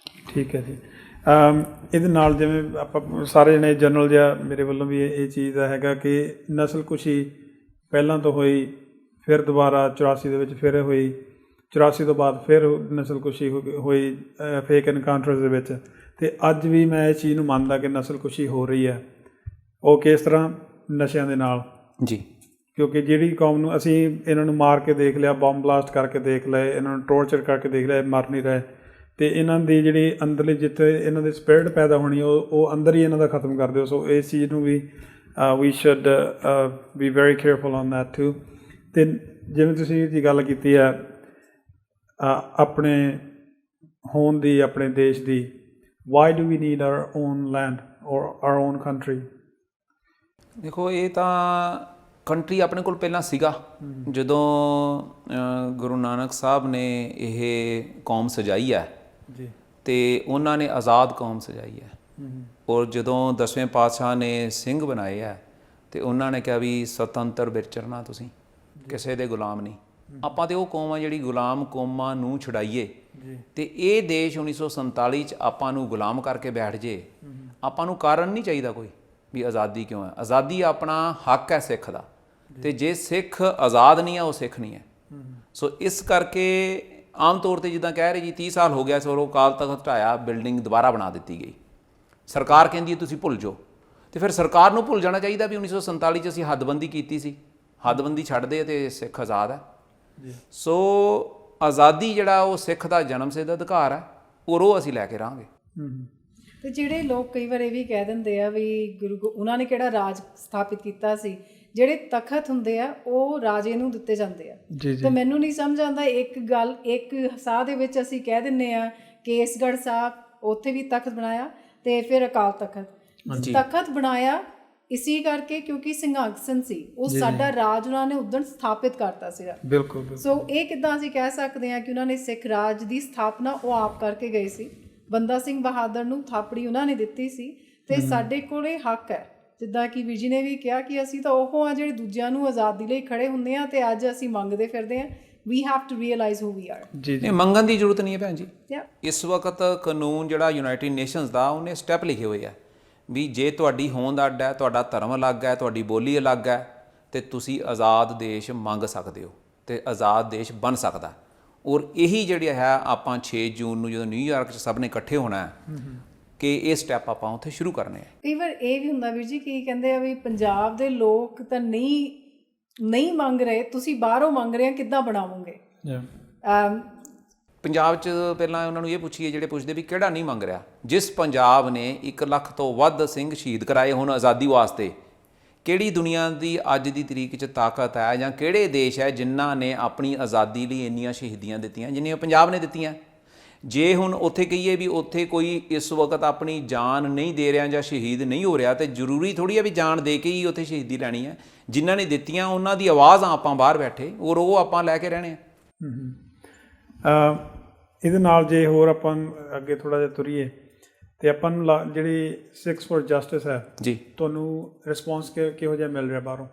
Speaker 1: ਠੀਕ ਹੈ ਜੀ। ਇਹਦੇ ਨਾਲ ਜਿਵੇਂ ਆਪਾਂ ਸਾਰੇ ਜਣੇ ਜਨਰਲ ਜਿਹਾ ਮੇਰੇ ਵੱਲੋਂ ਵੀ ਇਹ ਚੀਜ਼ ਦਾ ਹੈਗਾ ਕਿ ਨਸਲਕੁਸ਼ੀ ਪਹਿਲਾਂ ਤੋਂ ਹੋਈ, ਫਿਰ ਦੁਬਾਰਾ 84 ਦੇ ਵਿੱਚ ਫਿਰ ਹੋਈ, 84 ਤੋਂ ਬਾਅਦ ਫਿਰ ਨਸਲਕੁਸ਼ੀ ਹੋਈ ਫੇਕ ਐਨਕਾਊਂਟਰਸ ਦੇ ਵਿੱਚ, ਅਤੇ ਅੱਜ ਵੀ ਮੈਂ ਇਸ ਚੀਜ਼ ਨੂੰ ਮੰਨਦਾ ਕਿ ਨਸਲਕੁਸ਼ੀ ਹੋ ਰਹੀ ਹੈ। ਉਹ ਕਿਸ ਤਰ੍ਹਾਂ? ਨਸ਼ਿਆਂ ਦੇ ਨਾਲ
Speaker 2: ਜੀ।
Speaker 1: ਕਿਉਂਕਿ ਜਿਹੜੀ ਕੌਮ ਨੂੰ ਅਸੀਂ ਇਹਨਾਂ ਨੂੰ ਮਾਰ ਕੇ ਦੇਖ ਲਿਆ, ਬੰਬ ਬਲਾਸਟ ਕਰਕੇ ਦੇਖ ਲਏ, ਇਹਨਾਂ ਨੂੰ ਟੋਰਚਰ ਕਰਕੇ ਦੇਖ ਲਿਆ, ਮਰ ਨਹੀਂ ਰਹੇ, ਅਤੇ ਇਹਨਾਂ ਦੀ ਜਿਹੜੀ ਅੰਦਰਲੀ ਜਿੱਥੇ ਇਹਨਾਂ ਦੀ ਸਪਿਰਿਟ ਪੈਦਾ ਹੋਣੀ ਉਹ ਅੰਦਰ ਹੀ ਇਹਨਾਂ ਦਾ ਖਤਮ ਕਰ ਦਿਓ। ਸੋ ਇਸ ਚੀਜ਼ ਨੂੰ ਵੀ we should be very careful on that too. ਅਤੇ ਜਿਵੇਂ ਤੁਸੀਂ ਇਹਦੀ ਗੱਲ ਕੀਤੀ ਹੈ ਆਪਣੇ ਹੋਣ ਦੀ, ਆਪਣੇ ਦੇਸ਼ ਦੀ, why do we need our own land or our own country?
Speaker 2: ਦੇਖੋ, ਇਹ ਤਾਂ ਕੰਟਰੀ ਆਪਣੇ ਕੋਲ ਪਹਿਲਾਂ ਸੀਗਾ, ਜਦੋਂ ਗੁਰੂ ਨਾਨਕ ਸਾਹਿਬ ਨੇ ਇਹ ਕੌਮ ਸਜਾਈ ਹੈ ਜੀ, ਅਤੇ ਉਹਨਾਂ ਨੇ ਆਜ਼ਾਦ ਕੌਮ ਸਜਾਈ ਹੈ। ਔਰ ਜਦੋਂ 10ਵੇਂ ਪਾਤਸ਼ਾਹ ਨੇ ਸਿੰਘ ਬਣਾਏ ਹੈ, ਅਤੇ ਉਹਨਾਂ ਨੇ ਕਿਹਾ ਵੀ ਸੁਤੰਤਰ ਵਿਚਰਨਾ, ਤੁਸੀਂ ਕਿਸੇ ਦੇ ਗੁਲਾਮ ਨਹੀਂ। ਆਪਾਂ ਤਾਂ ਉਹ ਕੌਮ ਆ ਜਿਹੜੀ ਗੁਲਾਮ ਕੌਮਾਂ ਨੂੰ ਛੁਡਾਈਏ, ਅਤੇ ਇਹ ਦੇਸ਼ 1947 'ਚ ਆਪਾਂ ਨੂੰ ਗੁਲਾਮ ਕਰਕੇ ਬੈਠ ਜੇ। ਆਪਾਂ ਨੂੰ ਕਾਰਨ ਨਹੀਂ ਚਾਹੀਦਾ ਕੋਈ ਵੀ ਆਜ਼ਾਦੀ ਕਿਉਂ ਹੈ। ਆਜ਼ਾਦੀ ਆਪਣਾ ਹੱਕ ਹੈ ਸਿੱਖ ਦਾ, ਅਤੇ ਜੇ ਸਿੱਖ ਆਜ਼ਾਦ ਨਹੀਂ ਹੈ ਉਹ ਸਿੱਖ ਨਹੀਂ ਹੈ। ਸੋ ਇਸ ਕਰਕੇ ਆਮ ਤੌਰ 'ਤੇ ਜਿੱਦਾਂ ਕਹਿ ਰਹੇ ਜੀ 30 ਸਾਲ ਹੋ ਗਿਆ ਸੋ ਅਕਾਲ ਤਖ਼ਤ ਢਾਇਆ, ਬਿਲਡਿੰਗ ਦੁਬਾਰਾ ਬਣਾ ਦਿੱਤੀ ਗਈ, ਸਰਕਾਰ ਕਹਿੰਦੀ ਹੈ ਤੁਸੀਂ ਭੁੱਲ ਜਾਓ, ਅਤੇ ਫਿਰ ਸਰਕਾਰ ਨੂੰ ਭੁੱਲ ਜਾਣਾ ਚਾਹੀਦਾ ਵੀ 1947 'ਚ ਅਸੀਂ ਹੱਦਬੰਦੀ ਕੀਤੀ ਸੀ, ਹੱਦਬੰਦੀ ਛੱਡ ਦੇ ਅਤੇ ਸਿੱਖ ਆਜ਼ਾਦ ਹੈ। ਸੋ ਆਜ਼ਾਦੀ ਜਿਹੜਾ ਉਹ ਸਿੱਖ ਦਾ ਜਨਮ ਸਿੱਧ ਅਧਿਕਾਰ ਹੈ, ਔਰ ਉਹ ਅਸੀਂ ਲੈ ਕੇ ਰਹਾਂਗੇ।
Speaker 4: ਅਤੇ ਜਿਹੜੇ ਲੋਕ ਕਈ ਵਾਰ ਇਹ ਵੀ ਕਹਿ ਦਿੰਦੇ ਆ ਵੀ ਉਹਨਾਂ ਨੇ ਕਿਹੜਾ ਰਾਜ ਸਥਾਪਿਤ ਕੀਤਾ ਸੀ, ਜਿਹੜੇ ਤਖਤ ਹੁੰਦੇ ਆ ਉਹ ਰਾਜੇ ਨੂੰ ਦਿੱਤੇ ਜਾਂਦੇ ਆ। ਤੇ ਮੈਨੂੰ ਨਹੀਂ ਸਮਝ ਆਉਂਦਾ, ਇੱਕ ਗੱਲ ਇੱਕ ਸਾਹ ਦੇ ਵਿੱਚ ਅਸੀਂ ਕਹਿ ਦਿੰਦੇ ਆ ਕੇਸਗੜ੍ਹ ਸਾਹਿਬ, ਉੱਥੇ ਵੀ ਤਖਤ ਬਣਾਇਆ, ਤੇ ਫਿਰ ਅਕਾਲ ਤਖਤ ਬਣਾਇਆ ਇਸੀ ਕਰਕੇ ਕਿਉਂਕਿ ਸਿੰਘਾਸਨ ਸੀ, ਉਹ ਸਾਡਾ ਰਾਜ ਉਹਨਾਂ ਨੇ ਉਦੋਂ ਸਥਾਪਿਤ ਕਰਤਾ ਸੀਗਾ।
Speaker 1: ਬਿਲਕੁਲ।
Speaker 4: ਸੋ ਇਹ ਕਿੱਦਾਂ ਅਸੀਂ ਕਹਿ ਸਕਦੇ ਹਾਂ ਕਿ ਉਹਨਾਂ ਨੇ ਸਿੱਖ ਰਾਜ ਦੀ ਸਥਾਪਨਾ ਉਹ ਆਪ ਕਰਕੇ ਗਏ ਸੀ। ਬੰਦਾ ਸਿੰਘ ਬਹਾਦਰ ਨੂੰ ਥਾਪੜੀ ਉਹਨਾਂ ਨੇ ਦਿੱਤੀ ਸੀ, ਅਤੇ ਸਾਡੇ ਕੋਲ ਇਹ ਹੱਕ ਹੈ, ਜਿੱਦਾਂ ਕਿ ਵੀਰ ਜੀ ਨੇ ਵੀ ਕਿਹਾ ਕਿ ਅਸੀਂ ਤਾਂ ਉਹ ਹਾਂ ਜਿਹੜੇ ਦੂਜਿਆਂ ਨੂੰ ਆਜ਼ਾਦੀ ਲਈ ਖੜੇ ਹੁੰਦੇ ਹਾਂ, ਅਤੇ ਅੱਜ ਅਸੀਂ ਮੰਗਦੇ ਫਿਰਦੇ ਹਾਂ। We have to realise who we are.
Speaker 2: ਨਹੀਂ, ਮੰਗਣ ਦੀ ਜ਼ਰੂਰਤ ਨਹੀਂ ਹੈ ਭੈਣ ਜੀ। ਇਸ ਵਕਤ ਕਾਨੂੰਨ ਜਿਹੜਾ ਯੂਨਾਈਟਿਡ ਨੇਸ਼ਨਸ ਦਾ, ਉਹਨੇ ਸਟੈਪ ਲਿਖੇ ਹੋਏ ਆ ਵੀ ਜੇ ਤੁਹਾਡੀ ਹੋਂਦ ਅੱਡ ਹੈ, ਤੁਹਾਡਾ ਧਰਮ ਅਲੱਗ ਹੈ, ਤੁਹਾਡੀ ਬੋਲੀ ਅਲੱਗ ਹੈ, ਤੇ ਤੁਸੀਂ ਆਜ਼ਾਦ ਦੇਸ਼ ਮੰਗ ਸਕਦੇ ਹੋ ਤੇ ਆਜ਼ਾਦ ਦੇਸ਼ ਬਣ ਸਕਦਾ। ਔਰ ਇਹੀ ਜਿਹੜਾ ਹੈ ਆਪਾਂ 6 ਜੂਨ ਨੂੰ ਜਦੋਂ ਨਿਊਯਾਰਕ 'ਚ ਸਭ ਨੇ ਇਕੱਠੇ ਹੋਣਾ ਹੈ ਕਿ ਇਹ ਸਟੈਪ ਆਪਾਂ ਉੱਥੇ ਸ਼ੁਰੂ ਕਰਨੇ ਆ।
Speaker 4: ਕਈ ਵਾਰ ਇਹ ਵੀ ਹੁੰਦਾ ਵੀਰ ਜੀ, ਕੀ ਕਹਿੰਦੇ ਆ ਵੀ ਪੰਜਾਬ ਦੇ ਲੋਕ ਤਾਂ ਨਹੀਂ ਮੰਗ ਰਹੇ, ਤੁਸੀਂ ਬਾਹਰੋਂ ਮੰਗ ਰਹੇ ਆ, ਕਿੱਦਾਂ ਬਣਾਵੋਗੇ?
Speaker 2: ਪੰਜਾਬ 'ਚ ਪਹਿਲਾਂ ਉਹਨਾਂ ਨੂੰ ਇਹ ਪੁੱਛੀਏ ਜਿਹੜੇ ਪੁੱਛਦੇ ਵੀ ਕਿਹੜਾ ਨਹੀਂ ਮੰਗ ਰਿਹਾ। ਜਿਸ ਪੰਜਾਬ ਨੇ 1 ਲੱਖ ਤੋਂ ਵੱਧ ਸਿੰਘ ਸ਼ਹੀਦ ਕਰਾਏ ਹੁਣ ਆਜ਼ਾਦੀ ਵਾਸਤੇ, ਕਿਹੜੀ ਦੁਨੀਆ ਦੀ ਅੱਜ ਦੀ ਤਰੀਕ 'ਚ ਤਾਕਤ ਹੈ ਜਾਂ ਕਿਹੜੇ ਦੇਸ਼ ਹੈ ਜਿਨ੍ਹਾਂ ਨੇ ਆਪਣੀ ਆਜ਼ਾਦੀ ਲਈ ਇੰਨੀਆਂ ਸ਼ਹੀਦੀਆਂ ਦਿੱਤੀਆਂ ਜਿੰਨੀਆਂ ਪੰਜਾਬ ਨੇ ਦਿੱਤੀਆਂ? ਜੇ ਹੁਣ ਉੱਥੇ ਕਹੀਏ ਵੀ ਉੱਥੇ ਕੋਈ ਇਸ ਵਕਤ ਆਪਣੀ ਜਾਨ ਨਹੀਂ ਦੇ ਰਿਹਾ ਜਾਂ ਸ਼ਹੀਦ ਨਹੀਂ ਹੋ ਰਿਹਾ, ਤੇ ਜ਼ਰੂਰੀ ਥੋੜ੍ਹੀ ਹੈ ਵੀ ਜਾਨ ਦੇ ਕੇ ਹੀ ਉੱਥੇ ਸ਼ਹੀਦੀ ਲੈਣੀ ਹੈ। ਜਿਨ੍ਹਾਂ ਨੇ ਦਿੱਤੀਆਂ ਉਹਨਾਂ ਦੀ ਆਵਾਜ਼ ਆ ਆਪਾਂ ਬਾਹਰ ਬੈਠੇ, ਔਰ ਉਹ ਆਪਾਂ ਲੈ ਕੇ ਰਹਿਣੇ ਆ।
Speaker 1: ਇਹਦੇ ਨਾਲ ਜੇ ਹੋਰ ਆਪਾਂ ਅੱਗੇ ਥੋੜ੍ਹਾ ਜਿਹਾ ਤੁਰੀਏ ਤੇ ਆਪਾਂ ਨੂੰ ਜਿਹੜੀ ਸਿੱਖਸ ਫॉर ਜਸਟਿਸ ਹੈ
Speaker 2: ਜੀ,
Speaker 1: ਤੁਹਾਨੂੰ ਰਿਸਪੌਂਸ ਕਿਹੋ ਜਿਹਾ ਮਿਲ ਰਿਹਾ ਬਾਹਰੋਂ,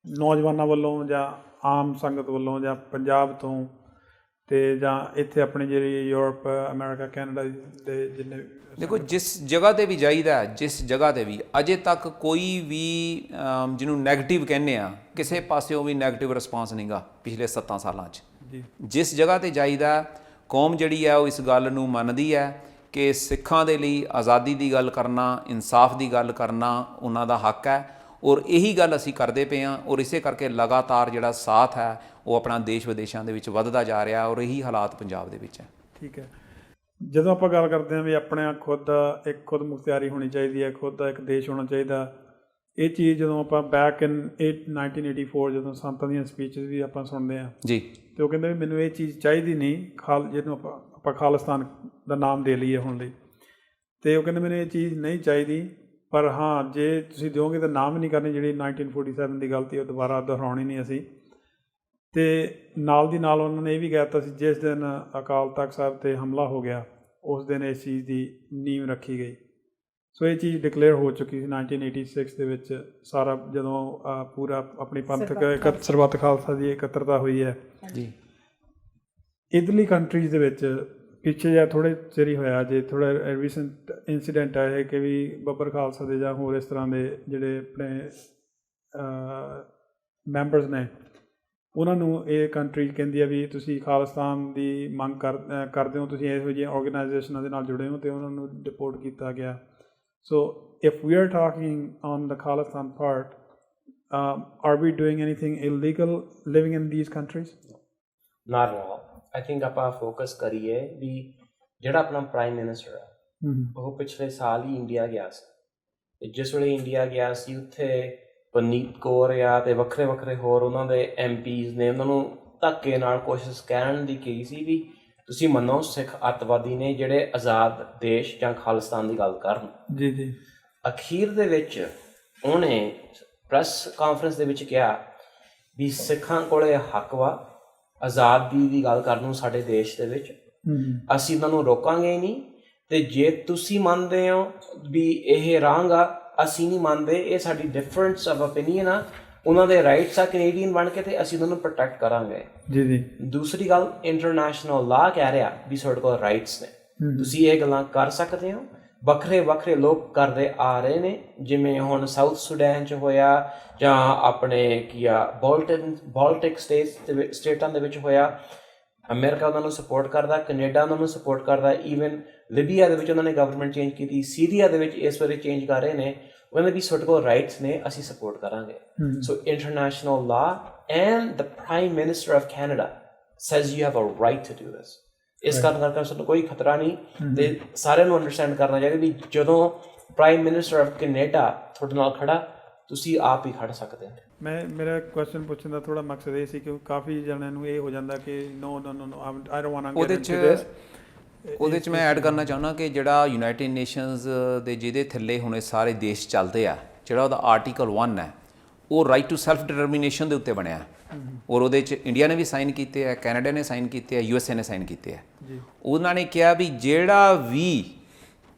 Speaker 1: ਨੌਜਵਾਨਾਂ ਵੱਲੋਂ ਜਾਂ ਆਮ ਸੰਗਤ ਵੱਲੋਂ ਜਾਂ ਪੰਜਾਬ ਤੋਂ, ਤੇ ਜਾਂ ਇੱਥੇ ਆਪਣੀ ਜਿਹੜੀ ਯੂਰਪ, ਅਮਰੀਕਾ, ਕੈਨੇਡਾ ਦੇ ਜਿੰਨੇ?
Speaker 2: ਦੇਖੋ, ਜਿਸ ਜਗ੍ਹਾ 'ਤੇ ਵੀ ਜਾਈਦਾ, ਜਿਸ ਜਗ੍ਹਾ 'ਤੇ ਵੀ ਅਜੇ ਤੱਕ ਕੋਈ ਵੀ ਜਿਹਨੂੰ ਨੈਗੇਟਿਵ ਕਹਿੰਦੇ ਆ, ਕਿਸੇ ਪਾਸਿਓਂ ਵੀ ਨੈਗੇਟਿਵ ਰਿਸਪੌਂਸ ਨਹੀਂਗਾ ਪਿਛਲੇ 7 ਸਾਲਾਂ 'ਚ। ਜਿਸ ਜਗ੍ਹਾ 'ਤੇ ਜਾਈਦਾ, ਕੌਮ ਜਿਹੜੀ ਹੈ ਉਹ ਇਸ ਗੱਲ ਨੂੰ ਮੰਨਦੀ ਹੈ ਕਿ ਸਿੱਖਾਂ ਦੇ ਲਈ ਆਜ਼ਾਦੀ ਦੀ ਗੱਲ ਕਰਨਾ, ਇਨਸਾਫ ਦੀ ਗੱਲ ਕਰਨਾ ਉਹਨਾਂ ਦਾ ਹੱਕ ਹੈ, ਔਰ ਇਹੀ ਗੱਲ ਅਸੀਂ ਕਰਦੇ ਪਏ ਹਾਂ। ਔਰ ਇਸੇ ਕਰਕੇ ਲਗਾਤਾਰ ਜਿਹੜਾ ਸਾਥ ਹੈ ਉਹ ਆਪਣਾ ਦੇਸ਼ ਵਿਦੇਸ਼ਾਂ ਦੇ ਵਿੱਚ ਵੱਧਦਾ ਜਾ ਰਿਹਾ, ਔਰ ਇਹੀ ਹਾਲਾਤ ਪੰਜਾਬ ਦੇ ਵਿੱਚ ਹੈ। ਠੀਕ ਹੈ।
Speaker 1: ਜਦੋਂ ਆਪਾਂ ਗੱਲ ਕਰਦੇ ਹਾਂ ਵੀ ਆਪਣੇ ਖੁਦ ਦਾ ਇੱਕ ਖੁਦ ਮੁਖਤਿਆਰੀ ਹੋਣੀ ਚਾਹੀਦੀ ਹੈ, ਖੁਦ ਦਾ ਇੱਕ ਦੇਸ਼ ਹੋਣਾ ਚਾਹੀਦਾ, ਇਹ ਚੀਜ਼ ਜਦੋਂ ਆਪਾਂ ਬੈਕ ਇਨ 1984 ਜਦੋਂ ਸੰਤਾਂ ਦੀਆਂ ਸਪੀਚਸ ਵੀ ਆਪਾਂ ਸੁਣਦੇ ਹਾਂ
Speaker 2: ਜੀ,
Speaker 1: ਤੇ ਉਹ ਕਹਿੰਦੇ ਵੀ ਮੈਨੂੰ ਇਹ ਚੀਜ਼ ਚਾਹੀਦੀ ਨਹੀਂ, ਜਿਹਨੂੰ ਆਪਾਂ ਖਾਲਿਸਤਾਨ ਦਾ ਨਾਮ ਦੇ ਲਈਏ ਹੁਣ ਲਈ, ਤੇ ਉਹ ਕਹਿੰਦੇ ਮੈਨੂੰ ਇਹ ਚੀਜ਼ ਨਹੀਂ ਚਾਹੀਦੀ, ਪਰ ਹਾਂ ਜੇ ਤੁਸੀਂ ਦਿਓਗੇ ਤਾਂ ਨਾਮ ਹੀ ਨਹੀਂ ਕਰਨੀ, ਜਿਹੜੀ 1947 ਦੀ ਗਲਤੀ ਉਹ ਦੁਬਾਰਾ ਦੁਹਰਾਉਣੀ ਨਹੀਂ ਅਸੀਂ। ਤੇ ਨਾਲ ਦੀ ਨਾਲ ਉਹਨਾਂ ਨੇ ਇਹ ਵੀ ਕਹਿ ਦਿੱਤਾ ਸੀ ਜਿਸ ਦਿਨ ਅਕਾਲ ਤਖਤ ਸਾਹਿਬ 'ਤੇ ਹਮਲਾ ਹੋ ਗਿਆ ਉਸ ਦਿਨ ਇਸ ਚੀਜ਼ ਦੀ ਨੀਂਹ ਰੱਖੀ ਗਈ। ਸੋ ਇਹ ਚੀਜ਼ ਡਿਕਲੇਅਰ ਹੋ ਚੁੱਕੀ ਸੀ 1986 ਦੇ ਵਿੱਚ, ਸਾਰਾ ਜਦੋਂ ਪੂਰਾ ਆਪਣੀ ਪੰਥਕ ਸਰਬੱਤ ਖਾਲਸਾ ਦੀ ਇਕੱਤਰਤਾ ਹੋਈ ਹੈ
Speaker 2: ਜੀ।
Speaker 1: ਇਧਰਲੀ ਕੰਟਰੀਜ਼ ਦੇ ਵਿੱਚ ਪਿੱਛੇ ਜਿਹਾ ਥੋੜ੍ਹੇ ਚਿਰ ਹੀ ਹੋਇਆ, ਜੇ ਥੋੜ੍ਹਾ ਰੀਸੈਂਟ ਇੰਸੀਡੈਂਟ ਆਇਆ ਕਿ ਵੀ ਬੱਬਰ ਖਾਲਸਾ ਦੇ ਜਾਂ ਹੋਰ ਇਸ ਤਰ੍ਹਾਂ ਦੇ ਜਿਹੜੇ ਆਪਣੇ ਮੈਂਬਰਸ ਨੇ, ਉਹਨਾਂ ਨੂੰ ਇਹ ਕੰਟਰੀ ਕਹਿੰਦੀ ਆ ਵੀ ਤੁਸੀਂ ਖਾਲਿਸਤਾਨ ਦੀ ਮੰਗ ਕਰਦੇ ਹੋ, ਤੁਸੀਂ ਇਹੋ ਜਿਹੀਆਂ ਆਰਗੇਨਾਈਜੇਸ਼ਨਾਂ ਦੇ ਨਾਲ ਜੁੜੇ ਹੋ, ਅਤੇ ਉਹਨਾਂ ਨੂੰ ਡਿਪੋਰਟ ਕੀਤਾ ਗਿਆ। So if we are talking on the Khalistan part, are we doing anything illegal living in these countries?
Speaker 3: Not at all. I think ਆਪਾਂ ਫੋਕਸ ਕਰੀਏ ਵੀ ਜਿਹੜਾ ਆਪਣਾ ਪ੍ਰਾਈਮ ਮਿਨਿਸਟਰ ਹੈ ਉਹ ਪਿਛਲੇ ਸਾਲ ਹੀ ਇੰਡੀਆ ਗਿਆ ਸੀ, ਤੇ ਜਿਸ ਵੇਲੇ ਇੰਡੀਆ ਗਿਆ ਸੀ ਉੱਥੇ ਪਰਨੀਤ ਕੌਰ ਆ ਤੇ ਵੱਖਰੇ ਵੱਖਰੇ ਹੋਰ ਉਹਨਾਂ ਦੇ MPs ਨੇ ਉਹਨਾਂ ਨੂੰ ਧੱਕੇ ਨਾਲ ਕੋਸ਼ਿਸ਼ ਕਹਿਣ ਦੀ ਕੀਤੀ ਸੀ ਵੀ ਤੁਸੀਂ ਮੰਨੋ ਸਿੱਖ ਅੱਤਵਾਦੀ ਨੇ ਜਿਹੜੇ ਆਜ਼ਾਦ ਦੇਸ਼ ਜਾਂ ਖਾਲਿਸਤਾਨ ਦੀ ਗੱਲ ਕਰਨ।
Speaker 1: ਜੀ ਜੀ।
Speaker 3: ਅਖੀਰ ਦੇ ਵਿੱਚ ਉਹਨੇ ਪ੍ਰੈਸ ਕਾਨਫਰੰਸ ਦੇ ਵਿੱਚ ਕਿਹਾ ਵੀ ਸਿੱਖਾਂ ਕੋਲੇ ਹੱਕ ਵਾ ਆਜ਼ਾਦੀ ਦੀ ਗੱਲ ਕਰਨ ਨੂੰ ਸਾਡੇ ਦੇਸ਼ ਦੇ ਵਿੱਚ, ਅਸੀਂ ਉਹਨਾਂ ਨੂੰ ਰੋਕਾਂਗੇ ਹੀ ਨਹੀਂ, ਤੇ ਜੇ ਤੁਸੀਂ ਮੰਨਦੇ ਹੋ ਵੀ ਇਹ ਰਾਂਗ ਆ, ਅਸੀਂ ਨਹੀਂ ਮੰਨਦੇ, ਇਹ ਸਾਡੀ ਡਿਫਰੈਂਸ ਆਫ ਓਪੀਨੀਅਨ ਆ, ਉਹਨਾਂ ਦੇ ਰਾਈਟਸ ਆ ਕੈਨੇਡੀਅਨ ਬਣ ਕੇ, ਤੇ ਅਸੀਂ ਉਹਨਾਂ ਨੂੰ ਪ੍ਰੋਟੈਕਟ ਕਰਾਂਗੇ।
Speaker 1: ਜੀ ਜੀ।
Speaker 3: ਦੂਸਰੀ ਗੱਲ, ਇੰਟਰਨੈਸ਼ਨਲ ਲਾਅ ਕਹਿ ਰਿਹਾ ਵੀ ਸਾਡੇ ਕੋਲ ਰਾਈਟਸ ਨੇ, ਤੁਸੀਂ ਇਹ ਗੱਲਾਂ ਕਰ ਸਕਦੇ ਹੋ। ਵੱਖਰੇ ਵੱਖਰੇ ਲੋਕ ਕਰਦੇ ਆ ਰਹੇ ਨੇ, ਜਿਵੇਂ ਹੁਣ ਸਾਊਥ ਸੁਡਾਨ 'ਚ ਹੋਇਆ ਜਾਂ ਆਪਣੇ ਕੀ ਆ ਬਾਲਟਿਕ ਸਟੇਟਾਂ ਦੇ ਵਿੱਚ ਹੋਇਆ। ਅਮਰੀਕਾ ਉਹਨਾਂ ਨੂੰ ਸਪੋਰਟ ਕਰਦਾ, ਕੈਨੇਡਾ ਉਹਨਾਂ ਨੂੰ ਸਪੋਰਟ ਕਰਦਾ, ਈਵਨ ਲਿਬੀਆ ਦੇ ਵਿੱਚ ਉਹਨਾਂ ਨੇ ਗਵਰਨਮੈਂਟ ਚੇਂਜ ਕੀਤੀ, ਸੀਰੀਆ ਦੇ ਵਿੱਚ ਇਸ ਵੇਲੇ ਚੇਂਜ ਕਰ ਰਹੇ ਨੇ, ਉਹਨਾਂ ਦੀ ਸਾਡੇ ਕੋਲ ਰਾਈਟਸ ਨੇ, ਅਸੀਂ ਸਪੋਰਟ ਕਰਾਂਗੇ। So international law and the prime minister of Canada says you have a right to do this. ਇਸ ਕਾਰਨ ਕਰਕੇ ਸਾਨੂੰ ਕੋਈ ਖਤਰਾ ਨਹੀਂ, ਤੇ ਸਾਰਿਆਂ ਨੂੰ ਅੰਡਰਸਟੈਂਡ ਕਰਨਾ ਚਾਹੀਦਾ ਵੀ ਜਦੋਂ ਪ੍ਰਾਈਮ ਮਿਨਿਸਟਰ ਆਫ ਕੈਨੇਡਾ ਤੁਹਾਡੇ ਨਾਲ ਖੜਾ, ਤੁਸੀਂ ਆਪ ਹੀ ਖੜ ਸਕਦੇ ਹੋ।
Speaker 1: ਮੇਰਾ ਕੁਐਸਚਨ ਪੁੱਛਣ ਦਾ ਥੋੜਾ ਮਕਸਦ ਇਹ ਸੀ ਕਿ ਕਾਫੀ ਜਣਿਆਂ ਨੂੰ ਇਹ ਹੋ ਜਾਂਦਾ ਕਿ no I don't want to get into this.
Speaker 2: ਉਹਦੇ 'ਚ ਮੈਂ ਐਡ ਕਰਨਾ ਚਾਹੁੰਦਾ ਕਿ ਜਿਹੜਾ ਯੂਨਾਈਟਿਡ ਨੇਸ਼ਨਸ ਦੇ ਜਿਹਦੇ ਥੱਲੇ ਹੁਣ ਸਾਰੇ ਦੇਸ਼ ਚੱਲਦੇ ਆ, ਜਿਹੜਾ ਉਹਦਾ ਆਰਟੀਕਲ 1 ਹੈ ਉਹ ਰਾਈਟ ਟੂ ਸੈਲਫ ਡਿਟਰਮੀਨੇਸ਼ਨ ਦੇ ਉੱਤੇ ਬਣਿਆ, ਔਰ ਉਹਦੇ 'ਚ ਇੰਡੀਆ ਨੇ ਵੀ ਸਾਈਨ ਕੀਤੇ ਆ, ਕੈਨੇਡਾ ਨੇ ਸਾਈਨ ਕੀਤੇ ਆ, USA ਨੇ ਸਾਈਨ ਕੀਤੇ ਆ। ਉਹਨਾਂ ਨੇ ਕਿਹਾ ਵੀ ਜਿਹੜਾ ਵੀ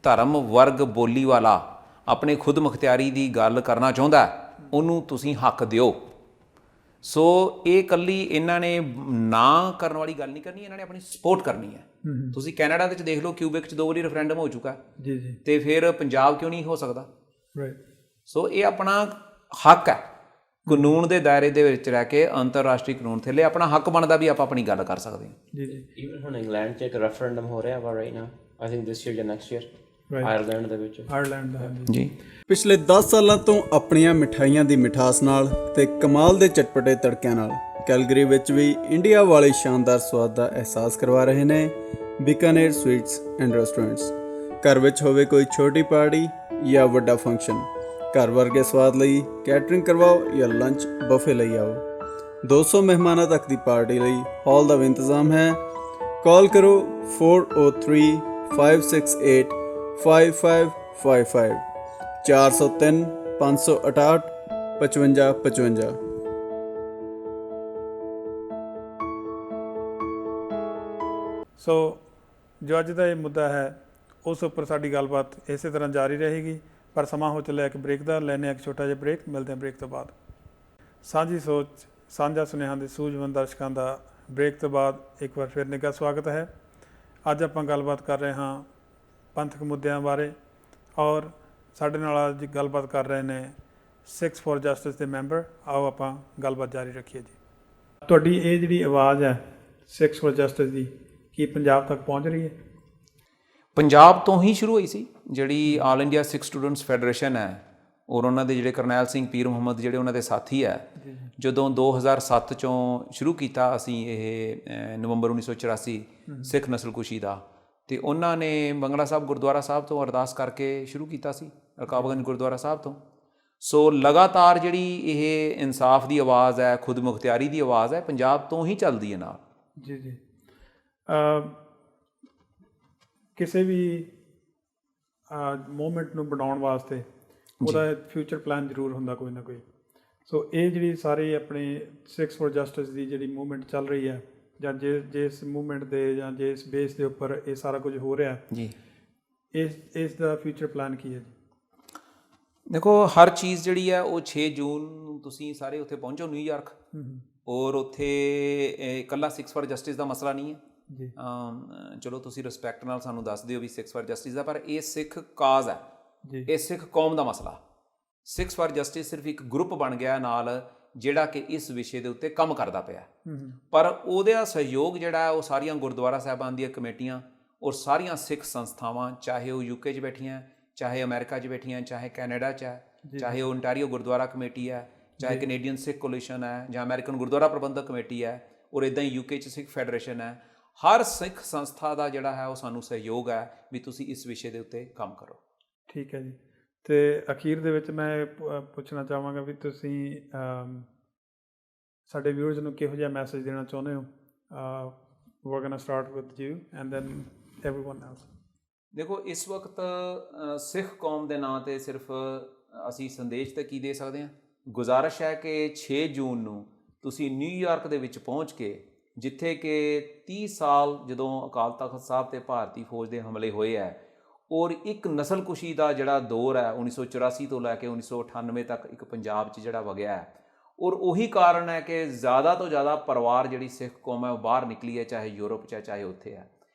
Speaker 2: ਧਰਮ ਵਰਗ ਬੋਲੀ ਵਾਲਾ ਆਪਣੇ ਖੁਦ ਮੁਖਤਿਆਰੀ ਦੀ ਗੱਲ ਕਰਨਾ ਚਾਹੁੰਦਾ ਉਹਨੂੰ ਤੁਸੀਂ ਹੱਕ ਦਿਓ। ਸੋ ਇਹ ਇਕੱਲੀ ਇਹਨਾਂ ਨੇ ਨਾ ਕਰਨ ਵਾਲੀ ਗੱਲ ਨਹੀਂ ਕਰਨੀ, ਇਹਨਾਂ ਨੇ ਆਪਣੀ ਸਪੋਰਟ ਕਰਨੀ ਹੈ। ਤੁਸੀਂ ਕੈਨੇਡਾ ਵਿੱਚ ਦੇਖ ਲਓ, ਕਿਊਬੈਕ 'ਚ 2 ਵਾਰੀ ਰੈਫਰੈਂਡਮ ਹੋ ਚੁੱਕਾ
Speaker 1: ਜੀ ਜੀ,
Speaker 2: ਤੇ ਫਿਰ ਪੰਜਾਬ ਕਿਉਂ ਨਹੀਂ ਹੋ ਸਕਦਾ?
Speaker 1: ਰਾਈਟ।
Speaker 2: ਸੋ ਇਹ ਆਪਣਾ ਹੱਕ ਹੈ ਕਾਨੂੰਨ ਦੇ ਦਾਇਰੇ ਦੇ ਵਿੱਚ ਰਹਿ ਕੇ ਅੰਤਰਰਾਸ਼ਟਰੀ ਕਾਨੂੰਨ ਥੱਲੇ ਆਪਣਾ ਹੱਕ ਬਣਦਾ ਵੀ ਆਪਾਂ ਆਪਣੀ ਗੱਲ ਕਰ ਸਕਦੇ ਹਾਂ।
Speaker 1: ਜੀ ਜੀ
Speaker 3: ਈਵਨ ਹੁਣ ਇੰਗਲੈਂਡ 'ਚ ਇੱਕ ਰੈਫਰੈਂਡਮ ਹੋ ਰਿਹਾ ਵਾ right now, I think this year ਜਾਂ ਨੈਕਸਟ ਈਅਰ, ਆਇਰਲੈਂਡ ਦੇ ਵਿੱਚ।
Speaker 1: ਆਇਰਲੈਂਡ ਦਾ ਹਾਂਜੀ
Speaker 2: ਜੀ
Speaker 5: ਪਿਛਲੇ 10 ਸਾਲਾਂ ਤੋਂ ਆਪਣੀਆਂ ਮਿਠਾਈਆਂ ਦੀ ਮਿਠਾਸ ਨਾਲ ਤੇ ਕਮਾਲ ਦੇ ਚਟਪਟੇ ਤੜਕਿਆਂ ਨਾਲ ਕੈਲਗਰੀ ਵਿੱਚ ਵੀ ਇੰਡੀਆ ਵਾਲੇ ਸ਼ਾਨਦਾਰ ਸਵਾਦ ਦਾ ਅਹਿਸਾਸ ਕਰਵਾ ਰਹੇ ਨੇ ਬੀਕਾਨੇਰ ਸਵੀਟਸ ਐਂਡ ਰੈਸਟੋਰੈਂਟਸ। ਘਰ ਵਿੱਚ ਹੋਵੇ ਕੋਈ ਛੋਟੀ ਪਾਰਟੀ ਜਾਂ ਵੱਡਾ ਫੰਕਸ਼ਨ, ਘਰ ਵਰਗੇ ਸਵਾਦ ਲਈ ਕੈਟਰਿੰਗ ਕਰਵਾਓ ਜਾਂ ਲੰਚ ਬਫੇ ਲਈ ਆਓ। 200 ਮਹਿਮਾਨਾਂ ਤੱਕ ਦੀ ਪਾਰਟੀ ਲਈ ਹਾਲ ਦਾ ਵੀ ਇੰਤਜ਼ਾਮ ਹੈ। ਕਾਲ ਕਰੋ 403 568 5555 403 568 5555।
Speaker 1: ਸੋ ਜੋ ਅੱਜ ਦਾ ਇਹ ਮੁੱਦਾ ਹੈ ਉਸ ਉੱਪਰ ਸਾਡੀ ਗੱਲਬਾਤ ਇਸੇ ਤਰ੍ਹਾਂ ਜਾਰੀ ਰਹੇਗੀ, ਪਰ ਸਮਾਂ ਹੋ ਚੱਲਿਆ ਇੱਕ ਬ੍ਰੇਕ ਦਾ। ਲੈਂਦੇ ਹਾਂ ਇੱਕ ਛੋਟਾ ਜਿਹਾ ਬ੍ਰੇਕ, ਮਿਲਦੇ ਹਾਂ ਬ੍ਰੇਕ ਤੋਂ ਬਾਅਦ। ਸਾਂਝੀ ਸੋਚ ਸਾਂਝਾ ਸੁਨੇਹਾ ਦੇ ਸੂਝਵਾਨ ਦਰਸ਼ਕਾਂ ਦਾ ਬ੍ਰੇਕ ਤੋਂ ਬਾਅਦ ਇੱਕ ਵਾਰ ਫਿਰ ਨਿੱਘਾ ਸਵਾਗਤ ਹੈ। ਅੱਜ ਆਪਾਂ ਗੱਲਬਾਤ ਕਰ ਰਹੇ ਹਾਂ ਪੰਥਕ ਮੁੱਦਿਆਂ ਬਾਰੇ, ਔਰ ਸਾਡੇ ਨਾਲ ਅੱਜ ਗੱਲਬਾਤ ਕਰ ਰਹੇ ਨੇ ਸਿੱਖਸ ਫॉर ਜਸਟਿਸ ਦੇ ਮੈਂਬਰ। ਆਓ ਆਪਾਂ ਗੱਲਬਾਤ ਜਾਰੀ ਰੱਖੀਏ ਜੀ। ਤੁਹਾਡੀ ਇਹ ਜਿਹੜੀ ਆਵਾਜ਼ ਹੈ ਸਿੱਖਸ ਫॉर ਜਸਟਿਸ ਦੀ, ਕੀ ਪੰਜਾਬ ਤੱਕ ਪਹੁੰਚ ਰਹੀ ਹੈ?
Speaker 2: ਪੰਜਾਬ ਤੋਂ ਹੀ ਸ਼ੁਰੂ ਹੋਈ ਸੀ ਜਿਹੜੀ ਆਲ ਇੰਡੀਆ ਸਿੱਖ ਸਟੂਡੈਂਟਸ ਫੈਡਰੇਸ਼ਨ ਹੈ, ਔਰ ਉਹਨਾਂ ਦੇ ਜਿਹੜੇ ਕਰਨੈਲ ਸਿੰਘ ਪੀਰ ਮੁਹੰਮਦ ਜਿਹੜੇ ਉਹਨਾਂ ਦੇ ਸਾਥੀ ਹੈ, ਜਦੋਂ 2007 ਚੋਂ ਸ਼ੁਰੂ ਕੀਤਾ ਅਸੀਂ ਇਹ ਨਵੰਬਰ 1984 ਸਿੱਖ ਨਸਲਕੁਸ਼ੀ ਦਾ, ਤੇ ਉਹਨਾਂ ਨੇ ਬੰਗਲਾ ਸਾਹਿਬ ਗੁਰਦੁਆਰਾ ਸਾਹਿਬ ਤੋਂ ਅਰਦਾਸ ਕਰਕੇ ਸ਼ੁਰੂ ਕੀਤਾ ਸੀ, ਰਕਾਬਗੰਜ ਗੁਰਦੁਆਰਾ ਸਾਹਿਬ ਤੋਂ। ਸੋ ਲਗਾਤਾਰ ਜਿਹੜੀ ਇਹ ਇਨਸਾਫ ਦੀ ਆਵਾਜ਼ ਹੈ, ਖੁਦ ਮੁਖਤਿਆਰੀ ਦੀ ਆਵਾਜ਼ ਹੈ, ਪੰਜਾਬ ਤੋਂ ਹੀ ਚੱਲਦੀ ਹੈ ਨਾਲ।
Speaker 1: ਜੀ ਜੀ ਕਿਸੇ ਵੀ ਮੂਵਮੈਂਟ ਨੂੰ ਬਣਾਉਣ ਵਾਸਤੇ ਉਹਦਾ ਫਿਊਚਰ ਪਲਾਨ ਜ਼ਰੂਰ ਹੁੰਦਾ ਕੋਈ ਨਾ ਕੋਈ। ਸੋ ਇਹ ਜਿਹੜੀ ਸਾਰੀ ਆਪਣੀ ਸਿੱਖਸ ਫॉर ਜਸਟਿਸ ਦੀ ਜਿਹੜੀ ਮੂਵਮੈਂਟ ਚੱਲ ਰਹੀ ਹੈ, ਜਾਂ ਜਿਸ ਮੂਵਮੈਂਟ ਦੇ ਜਾਂ ਜਿਸ ਬੇਸ ਦੇ ਉੱਪਰ ਇਹ ਸਾਰਾ ਕੁਝ ਹੋ ਰਿਹਾ
Speaker 2: ਜੀ,
Speaker 1: ਇਸ ਦਾ ਫਿਊਚਰ ਪਲਾਨ ਕੀ ਹੈ ਜੀ?
Speaker 2: ਦੇਖੋ ਹਰ ਚੀਜ਼ ਜਿਹੜੀ ਹੈ ਉਹ 6 ਜੂਨ ਨੂੰ ਤੁਸੀਂ ਸਾਰੇ ਉੱਥੇ ਪਹੁੰਚੋ ਨਿਊਯਾਰਕ, ਔਰ ਉੱਥੇ ਇਕੱਲਾ ਸਿੱਖਸ ਫॉर ਜਸਟਿਸ ਦਾ ਮਸਲਾ ਨਹੀਂ ਹੈ
Speaker 1: ਜੀ।
Speaker 2: ਚਲੋ ਤੁਸੀਂ ਰਿਸਪੈਕਟ ਨਾਲ ਸਾਨੂੰ ਦੱਸ ਦਿਓ ਵੀ ਸਿੱਖਸ ਫॉर ਜਸਟਿਸ ਦਾ, ਪਰ ਇਹ ਸਿੱਖ ਕਾਜ਼ ਹੈ
Speaker 1: ਜੀ,
Speaker 2: ਇਹ ਸਿੱਖ ਕੌਮ ਦਾ ਮਸਲਾ। ਸਿੱਖਸ ਫॉर ਜਸਟਿਸ ਸਿਰਫ ਇੱਕ ਗਰੁੱਪ ਬਣ ਗਿਆ ਨਾਲ ਜਿਹੜਾ ਕਿ ਇਸ ਵਿਸ਼ੇ ਦੇ ਉੱਤੇ ਕੰਮ ਕਰਦਾ ਪਿਆ, ਪਰ ਉਹਦਾ ਸਹਿਯੋਗ ਜਿਹੜਾ ਹੈ ਉਹ ਸਾਰੀਆਂ ਗੁਰਦੁਆਰਾ ਸਾਹਿਬਾਨ ਦੀਆਂ ਕਮੇਟੀਆਂ ਔਰ ਸਾਰੀਆਂ ਸਿੱਖ ਸੰਸਥਾਵਾਂ, ਚਾਹੇ ਉਹ UK 'ਚ ਬੈਠੀਆਂ, ਚਾਹੇ ਅਮਰੀਕਾ 'ਚ ਬੈਠੀਆਂ, ਚਾਹੇ ਕੈਨੇਡਾ 'ਚ ਹੈ, ਚਾਹੇ ਉਹ ontario ਗੁਰਦੁਆਰਾ ਕਮੇਟੀ ਹੈ, ਚਾਹੇ ਕੈਨੇਡੀਅਨ ਸਿੱਖ ਕੋਲੀਸ਼ਨ ਹੈ, ਜਾਂ ਅਮਰੀਕਨ ਗੁਰਦੁਆਰਾ ਪ੍ਰਬੰਧਕ ਕਮੇਟੀ ਹੈ, ਔਰ ਇੱਦਾਂ ਹੀ UK 'ਚ ਸਿੱਖ ਫੈਡਰੇਸ਼ਨ ਹੈ। ਹਰ ਸਿੱਖ ਸੰਸਥਾ ਦਾ ਜਿਹੜਾ ਹੈ ਉਹ ਸਾਨੂੰ ਸਹਿਯੋਗ ਹੈ ਵੀ ਤੁਸੀਂ ਇਸ ਵਿਸ਼ੇ ਦੇ ਉੱਤੇ ਕੰਮ ਕਰੋ।
Speaker 1: ਠੀਕ ਹੈ ਜੀ। ਅਤੇ ਅਖੀਰ ਦੇ ਵਿੱਚ ਮੈਂ ਪੁੱਛਣਾ ਚਾਹਾਂਗਾ ਵੀ ਤੁਸੀਂ ਸਾਡੇ ਵਿਊਅਰਸ ਨੂੰ ਕਿਹੋ ਜਿਹਾ ਮੈਸੇਜ ਦੇਣਾ ਚਾਹੁੰਦੇ ਹੋ? we're gonna start with you and then everyone else.
Speaker 2: ਦੇਖੋ ਇਸ ਵਕਤ ਸਿੱਖ ਕੌਮ ਦੇ ਨਾਂ 'ਤੇ ਸਿਰਫ ਅਸੀਂ ਸੰਦੇਸ਼ ਤਾਂ ਕੀ ਦੇ ਸਕਦੇ ਹਾਂ? ਗੁਜ਼ਾਰਿਸ਼ ਹੈ ਕਿ 6 ਜੂਨ ਨੂੰ ਤੁਸੀਂ ਨਿਊਯਾਰਕ ਦੇ ਵਿੱਚ ਪਹੁੰਚ ਕੇ, ਜਿੱਥੇ ਕਿ 30 ਸਾਲ ਜਦੋਂ ਅਕਾਲ ਤਖਤ ਸਾਹਿਬ 'ਤੇ ਭਾਰਤੀ ਫੌਜ ਦੇ ਹਮਲੇ ਹੋਏ ਹੈ, ਔਰ ਇੱਕ ਨਸਲਕੁਸ਼ੀ ਦਾ ਜਿਹੜਾ ਦੌਰ ਹੈ 1984 ਤੋਂ ਲੈ ਕੇ 1998 ਤੱਕ ਇੱਕ ਪੰਜਾਬ 'ਚ ਜਿਹੜਾ ਵਗਿਆ ਹੈ, ਔਰ ਉਹੀ ਕਾਰਨ ਹੈ ਕਿ ਜ਼ਿਆਦਾ ਤੋਂ ਜ਼ਿਆਦਾ ਪਰਿਵਾਰ ਜਿਹੜੀ ਸਿੱਖ ਕੌਮ ਹੈ ਉਹ ਬਾਹਰ ਨਿਕਲੀ ਹੈ, ਚਾਹੇ ਯੂਰਪ 'ਚ ਹੈ ਚਾਹੇ ਉੱਥੇ ਹੈ।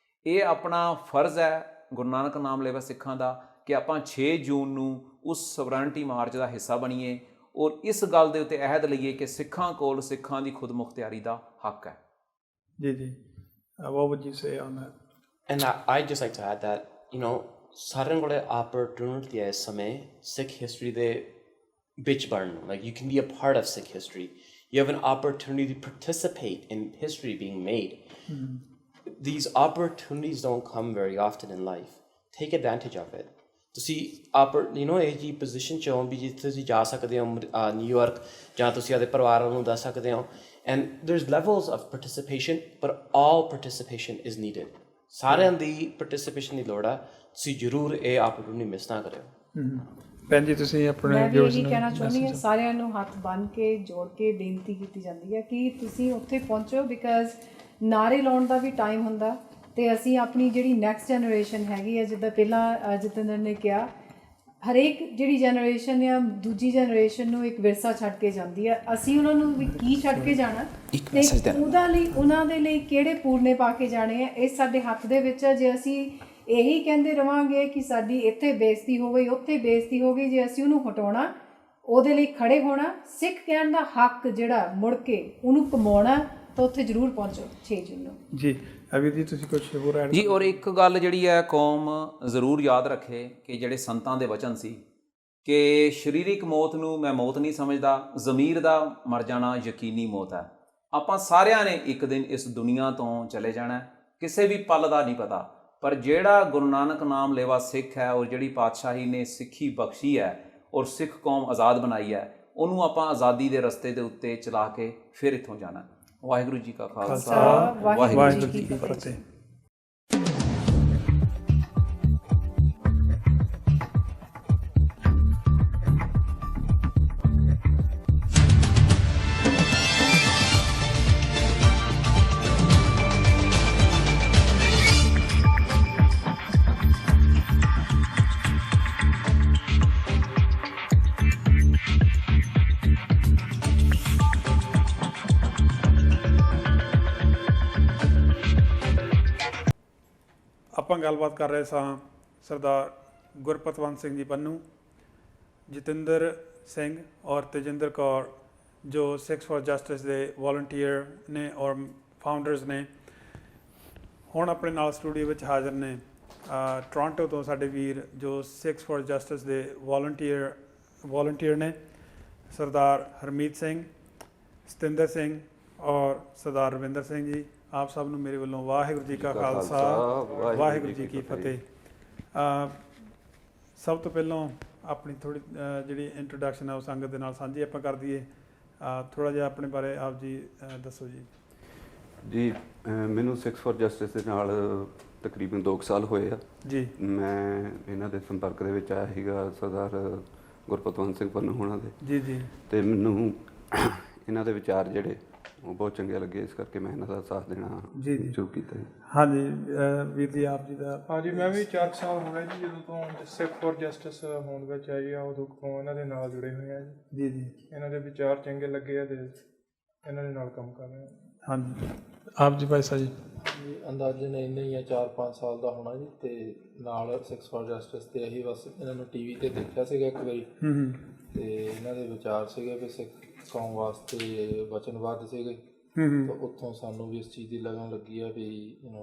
Speaker 2: ਇਹ ਆਪਣਾ ਫਰਜ਼ ਹੈ ਗੁਰੂ ਨਾਨਕ ਨਾਮ ਲੈਵਾ ਸਿੱਖਾਂ ਦਾ ਕਿ ਆਪਾਂ 6 ਜੂਨ ਨੂੰ ਉਸ ਸਵਰਨਟੀ ਮਾਰਚ ਦਾ ਹਿੱਸਾ ਬਣੀਏ, ਔਰ ਇਸ ਗੱਲ ਦੇ ਉੱਤੇ ਅਹਿਦ ਲਈਏ ਕਿ ਸਿੱਖਾਂ ਕੋਲ ਸਿੱਖਾਂ ਦੀ ਖੁਦ ਮੁਖਤਿਆਰੀ ਦਾ ਹੱਕ ਹੈ।
Speaker 1: ਜੀ ਜੀ, what would you say on that?
Speaker 3: And I'd just like to add that, you know, ਸਾਰਿਆਂ ਕੋਲ opportunity ਹੈ ਇਸ ਸਮੇਂ ਸਿੱਖ ਹਿਸਟਰੀ ਦੇ ਵਿੱਚ ਬਣਨ ਨੂੰ। Like you can be a part of Sikh history. You have an opportunity to participate in history being made. These opportunities don't come very often in life. Take advantage of it. ਤੁਸੀਂ ਇਹ ਜੀ position 'ਚ ਹੋ ਵੀ ਜਿੱਥੇ ਤੁਸੀਂ ਜਾ ਸਕਦੇ ਹੋ ਨਿਊਯਾਰਕ, ਜਾਂ ਤੁਸੀਂ ਆਪਣੇ ਪਰਿਵਾਰਾਂ ਨੂੰ ਦੱਸ ਸਕਦੇ ਹੋ। And there's levels of participation, but all participation is needed. ਸਾਰਿਆਂ ਦੀ ਪਾਰਟਿਸਿਪੇਸ਼ਨ ਦੀ ਲੋੜ ਆ, ਤੁਸੀਂ ਜ਼ਰੂਰ ਇਹ opportunity ਮਿਸ ਨਾ ਕਰਿਓ।
Speaker 1: ਭੈਣ ਜੀ ਤੁਸੀਂ ਆਪਣੇ
Speaker 4: ਮੈਂ ਵੀ ਇਹੀ ਕਹਿਣਾ ਚਾਹੁੰਦੀ ਹਾਂ, ਸਾਰਿਆਂ ਨੂੰ ਹੱਥ ਬੰਨ੍ਹ ਕੇ ਜੋੜ ਕੇ ਬੇਨਤੀ ਕੀਤੀ ਜਾਂਦੀ ਹੈ ਕਿ ਤੁਸੀਂ ਉੱਥੇ ਪਹੁੰਚੋ, ਬਿਕਾਜ਼ ਨਾਅਰੇ ਲਾਉਣ ਦਾ ਵੀ ਟਾਈਮ ਹੁੰਦਾ, ਅਤੇ ਅਸੀਂ ਆਪਣੀ ਜਿਹੜੀ ਨੈਕਸਟ ਜਨਰੇਸ਼ਨ ਹੈਗੀ ਹੈ, ਜਿੱਦਾਂ ਪਹਿਲਾਂ ਜਤਿੰਦਰ ਨੇ ਕਿਹਾ, ਹਰੇਕ ਜਿਹੜੀ ਜਨਰੇਸ਼ਨ ਆ ਦੂਜੀ ਜਨਰੇਸ਼ਨ ਨੂੰ ਇੱਕ ਵਿਰਸਾ ਛੱਡ ਕੇ ਜਾਂਦੀ ਹੈ। ਅਸੀਂ ਉਹਨਾਂ ਨੂੰ ਵੀ ਕੀ ਛੱਡ ਕੇ ਜਾਣਾ, ਅਤੇ ਉਹਨਾਂ ਦੇ ਲਈ ਕਿਹੜੇ ਪੂਰਨੇ ਪਾ ਕੇ ਜਾਣੇ ਆ, ਇਹ ਸਾਡੇ ਹੱਥ ਦੇ ਵਿੱਚ ਹੈ। ਜੇ ਅਸੀਂ ਇਹੀ ਕਹਿੰਦੇ ਰਹਾਂਗੇ ਕਿ ਸਾਡੀ ਇੱਥੇ ਬੇਇੱਜ਼ਤੀ ਹੋ ਗਈ, ਉੱਥੇ ਬੇਇੱਜ਼ਤੀ ਹੋ ਗਈ, ਜੇ ਅਸੀਂ ਉਹਨੂੰ ਹਟਾਉਣਾ, ਉਹਦੇ ਲਈ ਖੜੇ ਹੋਣਾ। ਸਿੱਖ ਕਹਿਣ ਦਾ ਹੱਕ ਜਿਹੜਾ ਮੁੜ ਕੇ ਉਹਨੂੰ ਕਮਾਉਣਾ, ਤਾਂ ਉੱਥੇ ਜ਼ਰੂਰ ਪਹੁੰਚੋ 6 ਜੂਨ ਨੂੰ।
Speaker 1: ਜੀ ਅਵੀਰ ਜੀ ਤੁਸੀਂ ਕੁਝ ਹੋਰ ਐਡ?
Speaker 2: ਜੀ, ਔਰ ਇੱਕ ਗੱਲ ਜਿਹੜੀ ਹੈ ਕੌਮ ਜ਼ਰੂਰ ਯਾਦ ਰੱਖੇ ਕਿ ਜਿਹੜੇ ਸੰਤਾਂ ਦੇ ਵਚਨ ਸੀ ਕਿ ਸਰੀਰਕ ਮੌਤ ਨੂੰ ਮੈਂ ਮੌਤ ਨਹੀਂ ਸਮਝਦਾ, ਜ਼ਮੀਰ ਦਾ ਮਰ ਜਾਣਾ ਯਕੀਨੀ ਮੌਤ ਹੈ। ਆਪਾਂ ਸਾਰਿਆਂ ਨੇ ਇੱਕ ਦਿਨ ਇਸ ਦੁਨੀਆ ਤੋਂ ਚਲੇ ਜਾਣਾ, ਕਿਸੇ ਵੀ ਪਲ ਦਾ ਨਹੀਂ ਪਤਾ। ਪਰ ਜਿਹੜਾ ਗੁਰੂ ਨਾਨਕ ਨਾਮ ਲੈਵਾ ਸਿੱਖ ਹੈ, ਔਰ ਜਿਹੜੀ ਪਾਤਸ਼ਾਹੀ ਨੇ ਸਿੱਖੀ ਬਖਸ਼ੀ ਹੈ ਔਰ ਸਿੱਖ ਕੌਮ ਆਜ਼ਾਦ ਬਣਾਈ ਹੈ, ਉਹਨੂੰ ਆਪਾਂ ਆਜ਼ਾਦੀ ਦੇ ਰਸਤੇ ਦੇ ਉੱਤੇ ਚਲਾ ਕੇ ਫਿਰ ਇੱਥੋਂ ਜਾਣਾ। ਵਾਹਿਗੁਰੂ ਜੀ ਕਾ ਖਾਲਸਾ,
Speaker 4: ਵਾਹਿਗੁਰੂ ਜੀ ਕੀ ਫਤਿਹ।
Speaker 1: ਫਤਿਹ। ਆਪਾਂ ਗੱਲਬਾਤ ਕਰ ਰਹੇ ਸਾਂ ਸਰਦਾਰ ਗੁਰਪਤਵੰਤ ਸਿੰਘ ਜੀ ਪੰਨੂ, ਜਤਿੰਦਰ ਸਿੰਘ ਔਰ ਤੇਜਿੰਦਰ ਕੌਰ ਜੋ ਸਿੱਖਸ ਫॉर ਜਸਟਿਸ ਦੇ ਵॉलंटियर ਨੇ ਔਰ ਫਾਊਂਡਰਸ ਨੇ। ਹੁਣ ਆਪਣੇ ਨਾਲ ਸਟੂਡੀਓ ਵਿੱਚ ਹਾਜ਼ਰ ਨੇ ਟੋਰਾਂਟੋ ਤੋਂ ਸਾਡੇ ਵੀਰ ਜੋ ਸਿੱਖਸ ਫॉर ਜਸਟਿਸ ਦੇ ਵॉलंटियर ਨੇ, ਸਰਦਾਰ ਹਰਮੀਤ ਸਿੰਘ, ਸਤਿੰਦਰ ਸਿੰਘ ਔਰ ਸਰਦਾਰ ਰਵਿੰਦਰ ਸਿੰਘ ਜੀ। ਆਪ ਸਭ ਨੂੰ ਮੇਰੇ ਵੱਲੋਂ ਵਾਹਿਗੁਰੂ ਜੀ ਕਾ ਖਾਲਸਾ, ਵਾਹਿਗੁਰੂ ਜੀ ਕੀ ਫਤਿਹ। ਸਭ ਤੋਂ ਪਹਿਲਾਂ ਆਪਣੀ ਥੋੜ੍ਹੀ ਜਿਹੜੀ ਇੰਟਰੋਡਕਸ਼ਨ ਹੈ ਉਹ ਸੰਗਤ ਦੇ ਨਾਲ ਸਾਂਝੀ ਆਪਾਂ ਕਰ ਦਈਏ। ਥੋੜ੍ਹਾ ਜਿਹਾ ਆਪਣੇ ਬਾਰੇ ਆਪ ਜੀ ਦੱਸੋ ਜੀ।
Speaker 7: ਜੀ, ਮੈਨੂੰ ਸਿੱਖਸ ਫॉर ਜਸਟਿਸ ਦੇ ਨਾਲ ਤਕਰੀਬਨ 2 ਸਾਲ ਹੋਏ ਆ
Speaker 1: ਜੀ।
Speaker 7: ਮੈਂ ਇਹਨਾਂ ਦੇ ਸੰਪਰਕ ਦੇ ਵਿੱਚ ਆਇਆ ਸੀਗਾ ਸਰਦਾਰ ਗੁਰਪਤਵੰਤ ਸਿੰਘ ਪੰਨੂ ਹੋਣਾ ਦੇ।
Speaker 1: ਜੀ ਜੀ।
Speaker 7: ਅਤੇ ਮੈਨੂੰ ਇਹਨਾਂ ਦੇ ਵਿਚਾਰ ਜਿਹੜੇ ਉਹ ਬਹੁਤ ਚੰਗੇ ਲੱਗੇ, ਇਸ ਕਰਕੇ ਮੈਂ ਇਹਨਾਂ ਦਾ ਸਾਥ ਦੇਣਾ
Speaker 1: ਜੀ ਜੀ
Speaker 7: ਸ਼ੁਰੂ ਕੀਤਾ।
Speaker 1: ਹਾਂਜੀ ਵੀਰ ਜੀ ਆਪ ਜੀ ਦਾ?
Speaker 8: ਹਾਂਜੀ, ਮੈਂ ਵੀ 4 ਸਾਲ ਹੋ ਗਏ ਜੀ ਜਦੋਂ ਤੋਂ ਸਿੱਖ ਫॉर ਜਸਟਿਸ ਹੋਂਦ ਵਿੱਚ ਆਈ ਆ, ਉਦੋਂ ਤੋਂ ਇਹਨਾਂ ਦੇ ਨਾਲ ਜੁੜੇ ਹੋਏ ਆ ਜੀ।
Speaker 1: ਜੀ ਜੀ।
Speaker 8: ਇਹਨਾਂ ਦੇ ਵਿਚਾਰ ਚੰਗੇ ਲੱਗੇ ਆ ਅਤੇ ਇਹਨਾਂ ਦੇ ਨਾਲ ਕੰਮ ਕਰ ਰਹੇ ਆ।
Speaker 1: ਹਾਂਜੀ ਆਪ ਜੀ ਭਾਈ ਸਾਹਿਬ ਜੀ?
Speaker 9: ਜੀ, ਅੰਦਾਜ਼ਨ ਇੰਨੇ ਹੀ ਆ 4-5 ਸਾਲ ਦਾ ਹੋਣਾ ਜੀ। ਅਤੇ ਨਾਲ ਸਿੱਖਸ ਫॉर ਜਸਟਿਸ 'ਤੇ ਇਹੀ ਬਸ ਇਹਨਾਂ ਨੂੰ ਟੀ ਵੀ 'ਤੇ ਦੇਖਿਆ ਸੀਗਾ ਇੱਕ ਵਾਰੀ, ਅਤੇ ਇਹਨਾਂ ਦੇ ਵਿਚਾਰ ਸੀਗੇ ਵੀ ਸਿੱਖ ਕੌਮ ਵਾਸਤੇ ਵਚਨਬੱਧ ਸੀਗੇ। ਤਾਂ ਉੱਥੋਂ ਸਾਨੂੰ ਵੀ ਇਸ ਚੀਜ਼ ਦੀ ਲਗਨ ਲੱਗੀ ਆ ਵੀ